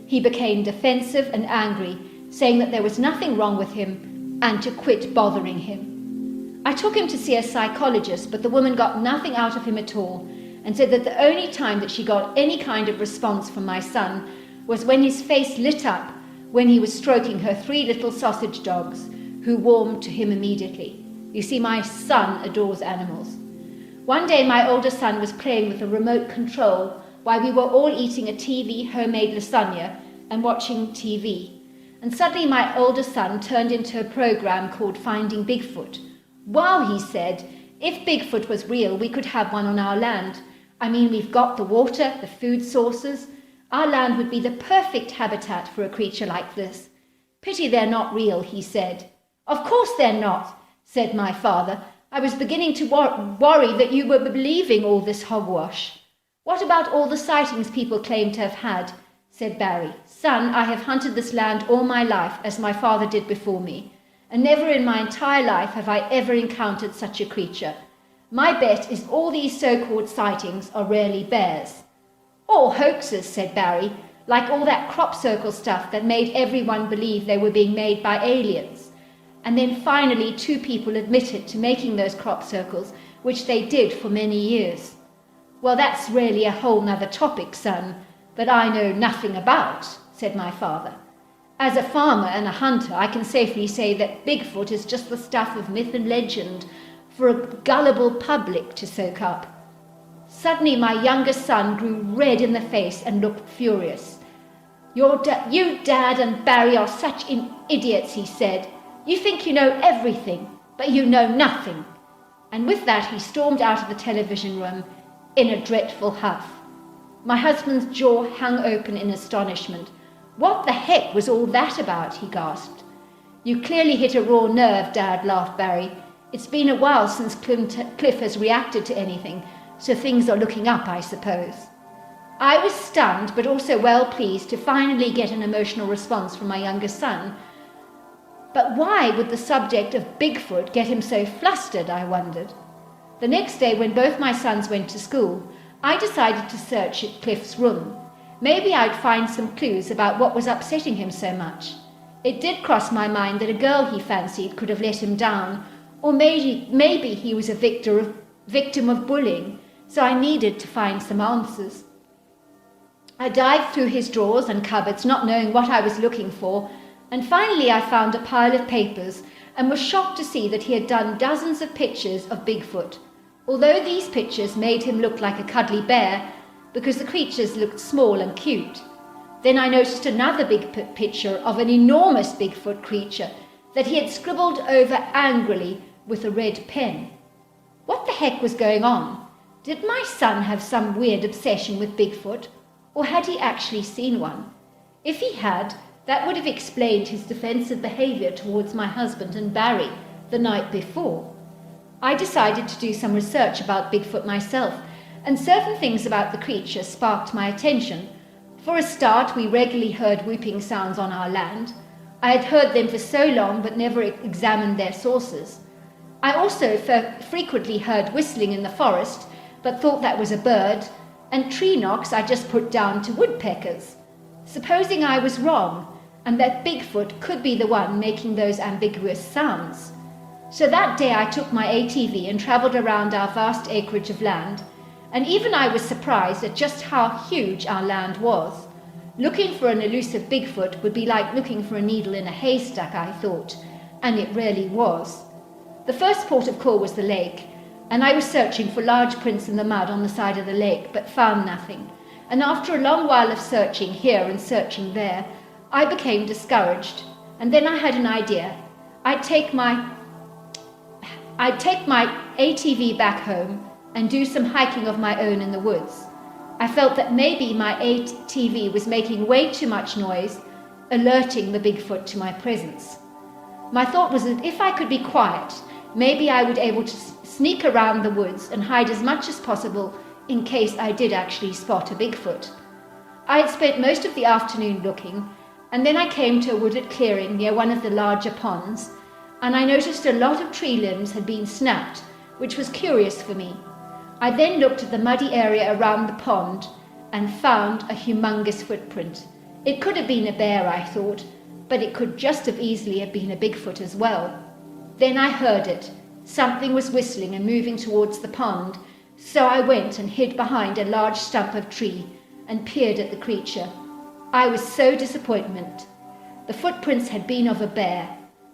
He became defensive and angry, saying that there was nothing wrong with him and to quit bothering him. I took him to see a psychologist, but the woman got nothing out of him at all and said that the only time that she got any kind of response from my son was when his face lit up when he was stroking her 3 little sausage dogs, who warmed to him immediately. You see, my son adores animals. One day my older son was playing with a remote control while we were all eating a TV homemade lasagna and watching TV. And suddenly my older son turned into a program called Finding Bigfoot. Wow, he said, if Bigfoot was real, we could have one on our land. I mean, we've got the water, the food sources. Our land would be the perfect habitat for a creature like this. Pity they're not real, he said. Of course they're not, said my father. I was beginning to worry that you were believing all this hogwash. What about all the sightings people claim to have had? Said Barry. Son, I have hunted this land all my life, as my father did before me, and never in my entire life have I ever encountered such a creature. My bet is all these so-called sightings are really bears. Or hoaxes, said Barry, like all that crop circle stuff that made everyone believe they were being made by aliens. And then finally 2 people admitted to making those crop circles, which they did for many years. Well, that's really a whole nother topic, son, that I know nothing about, said my father. As a farmer and a hunter, I can safely say that Bigfoot is just the stuff of myth and legend for a gullible public to soak up. Suddenly my youngest son grew red in the face and looked furious. You, Dad, and Barry are such idiots, he said. You think you know everything, but you know nothing. And with that he stormed out of the television room in a dreadful huff. My husband's jaw hung open in astonishment. What the heck was all that about? He gasped. You clearly hit a raw nerve, Dad, laughed Barry. It's been a while since Cliff has reacted to anything, so things are looking up, I suppose. I was stunned, but also well pleased to finally get an emotional response from my youngest son. But why would the subject of Bigfoot get him so flustered, I wondered. The next day, when both my sons went to school, I decided to search Cliff's room. Maybe I'd find some clues about what was upsetting him so much. It did cross my mind that a girl he fancied could have let him down, or maybe he was a victim of bullying, so I needed to find some answers. I dived through his drawers and cupboards, not knowing what I was looking for, and finally I found a pile of papers and was shocked to see that he had done dozens of pictures of Bigfoot, although these pictures made him look like a cuddly bear because the creatures looked small and cute. Then I noticed another big picture of an enormous Bigfoot creature that he had scribbled over angrily with a red pen. What the heck was going on? Did my son have some weird obsession with Bigfoot, or had he actually seen one? If he had, that would have explained his defensive behavior towards my husband and Barry the night before. I decided to do some research about Bigfoot myself, and certain things about the creature sparked my attention. For a start, we regularly heard whooping sounds on our land. I had heard them for so long but never examined their sources. I also frequently heard whistling in the forest, but thought that was a bird, and tree knocks I just put down to woodpeckers. Supposing I was wrong, and that Bigfoot could be the one making those ambiguous sounds. So that day I took my ATV and travelled around our vast acreage of land, and even I was surprised at just how huge our land was. Looking for an elusive Bigfoot would be like looking for a needle in a haystack, I thought, and it really was. The first port of call was the lake, and I was searching for large prints in the mud on the side of the lake, but found nothing. And after a long while of searching here and searching there, I became discouraged, and then I had an idea. I'd take my ATV back home and do some hiking of my own in the woods. I felt that maybe my ATV was making way too much noise, alerting the Bigfoot to my presence. My thought was that if I could be quiet, maybe I would be able to sneak around the woods and hide as much as possible in case I did actually spot a Bigfoot. I had spent most of the afternoon looking, and then I came to a wooded clearing near one of the larger ponds, and I noticed a lot of tree limbs had been snapped, which was curious for me. I then looked at the muddy area around the pond and found a humongous footprint. It could have been a bear, I thought, but it could just have easily have been a Bigfoot as well. Then I heard it. Something was whistling and moving towards the pond, so I went and hid behind a large stump of tree and peered at the creature. I was so disappointed. The footprints had been of a bear.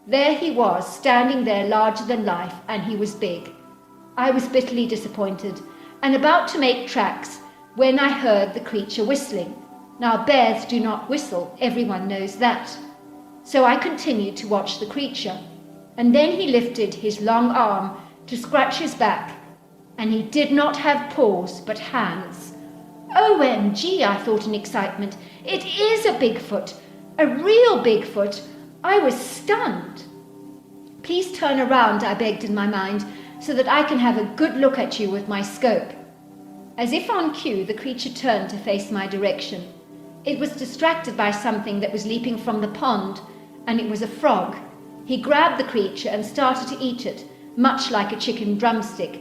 There he was, standing there larger than life, and he was big. I was bitterly disappointed, and about to make tracks, when I heard the creature whistling. Now bears do not whistle, everyone knows that. So I continued to watch the creature, and then he lifted his long arm to scratch his back, and he did not have paws but hands. OMG, I thought in excitement, it is a Bigfoot, a real Bigfoot. I was stunned. Please turn around, I begged in my mind, so that I can have a good look at you with my scope. As if on cue, the creature turned to face my direction. It was distracted by something that was leaping from the pond, and it was a frog. He grabbed the creature and started to eat it, much like a chicken drumstick.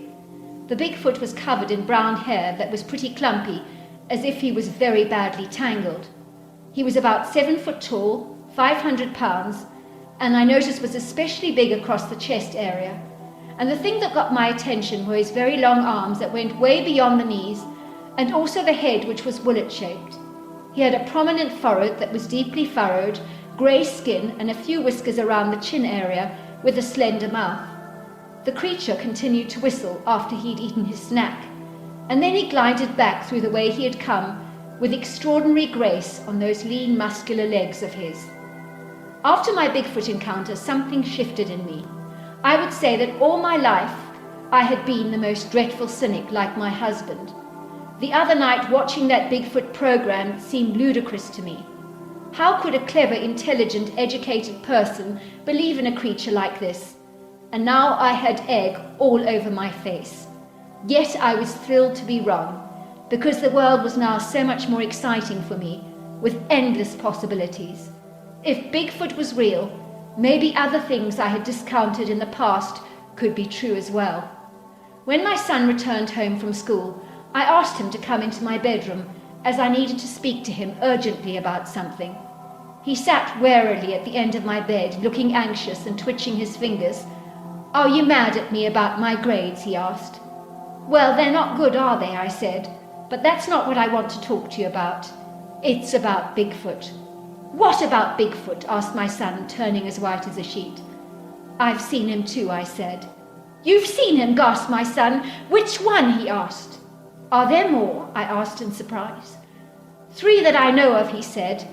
The Bigfoot was covered in brown hair that was pretty clumpy, as if he was very badly tangled. He was about 7 foot tall, 500 pounds, and I noticed was especially big across the chest area. And the thing that got my attention were his very long arms that went way beyond the knees, and also the head, which was bullet-shaped. He had a prominent forehead that was deeply furrowed, grey skin, and a few whiskers around the chin area, with a slender mouth. The creature continued to whistle after he'd eaten his snack, and then he glided back through the way he had come, with extraordinary grace on those lean, muscular legs of his. After my Bigfoot encounter, something shifted in me. I would say that all my life I had been the most dreadful cynic, like my husband. The other night, watching that Bigfoot program seemed ludicrous to me. How could a clever, intelligent, educated person believe in a creature like this? And now I had egg all over my face. Yet I was thrilled to be wrong, because the world was now so much more exciting for me, with endless possibilities. If Bigfoot was real, maybe other things I had discounted in the past could be true as well. When my son returned home from school, I asked him to come into my bedroom, as I needed to speak to him urgently about something. He sat warily at the end of my bed, looking anxious and twitching his fingers. "Are you mad at me about my grades?" he asked. "Well, they're not good, are they?" I said. "But that's not what I want to talk to you about. It's about Bigfoot." "What about Bigfoot?" asked my son, turning as white as a sheet. "I've seen him too," I said. "You've seen him?" gasped my son. "Which one?" he asked. "Are there more?" I asked in surprise. "3 that I know of," he said.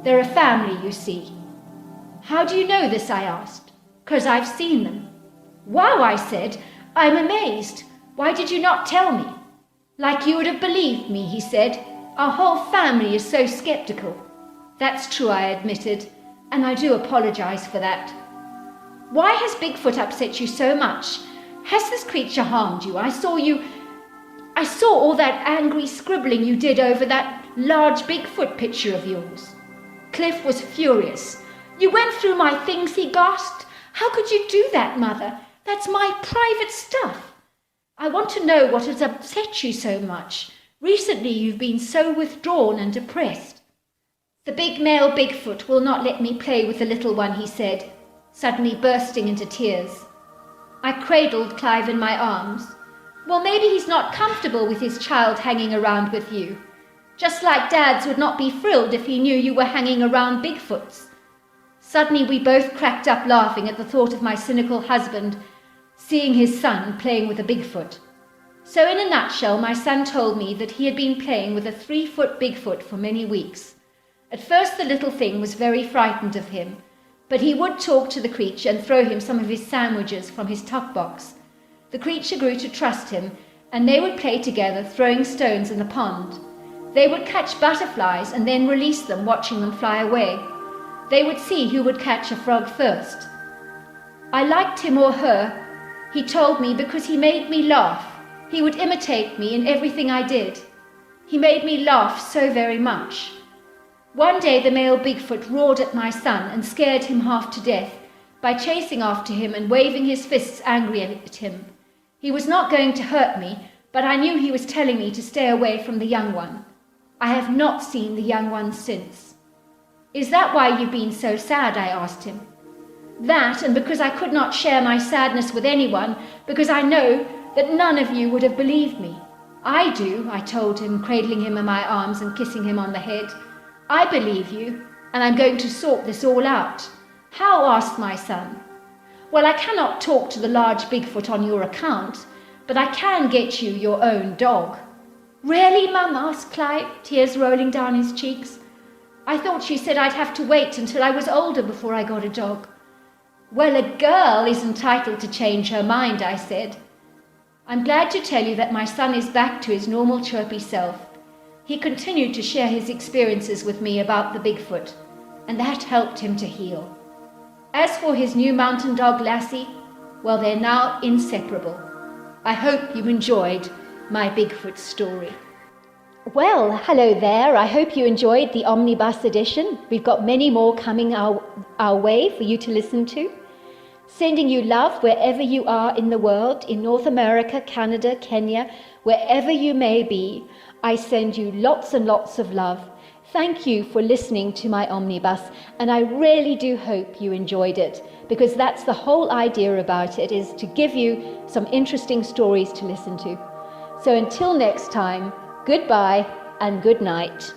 "They're a family, you see." "How do you know this?" I asked. "'Cause I've seen them." "Wow," I said. "I'm amazed. Why did you not tell me?" "Like you would have believed me," he said. "Our whole family is so skeptical." "That's true," I admitted, "and I do apologize for that." "Why has Bigfoot upset you so much? Has this creature harmed you? I saw all that angry scribbling you did over that large Bigfoot picture of yours." Cliff was furious. "You went through my things," he gasped. "How could you do that, Mother? That's my private stuff. I want to know what has upset you so much. Recently you've been so withdrawn and depressed." "The big male Bigfoot will not let me play with the little one," he said, suddenly bursting into tears. I cradled Clive in my arms. "Well, maybe he's not comfortable with his child hanging around with you. Just like dads would not be thrilled if he knew you were hanging around Bigfoots." Suddenly we both cracked up laughing at the thought of my cynical husband seeing his son playing with a Bigfoot. So in a nutshell, my son told me that he had been playing with a 3-foot Bigfoot for many weeks. At first the little thing was very frightened of him, but he would talk to the creature and throw him some of his sandwiches from his tuck box. The creature grew to trust him, and they would play together, throwing stones in the pond. They would catch butterflies and then release them, watching them fly away. They would see who would catch a frog first. I liked him or her, he told me, because he made me laugh. He would imitate me in everything I did. He made me laugh so very much. One day the male Bigfoot roared at my son and scared him half to death by chasing after him and waving his fists angrily at him. He was not going to hurt me, but I knew he was telling me to stay away from the young one. I have not seen the young one since. Is that why you've been so sad? I asked him. That, and because I could not share my sadness with anyone, because I know that none of you would have believed me. I do, I told him, cradling him in my arms and kissing him on the head. I believe you, and I'm going to sort this all out. How? Asked my son. Well, I cannot talk to the large Bigfoot on your account, but I can get you your own dog. Really, Mum? Asked Clive, tears rolling down his cheeks. I thought she said I'd have to wait until I was older before I got a dog. Well, a girl is entitled to change her mind, I said. I'm glad to tell you that my son is back to his normal chirpy self. He continued to share his experiences with me about the Bigfoot, and that helped him to heal. As for his new mountain dog, Lassie, well, they're now inseparable. I hope you enjoyed my Bigfoot story. Well, hello there. I hope you enjoyed the Omnibus edition. We've got many more coming our way for you to listen to. Sending you love wherever you are in the world, in North America, Canada, Kenya, wherever you may be. I send you lots and lots of love. Thank you for listening to my Omnibus, and I really do hope you enjoyed it, because that's the whole idea about it, is to give you some interesting stories to listen to. So until next time, goodbye and good night.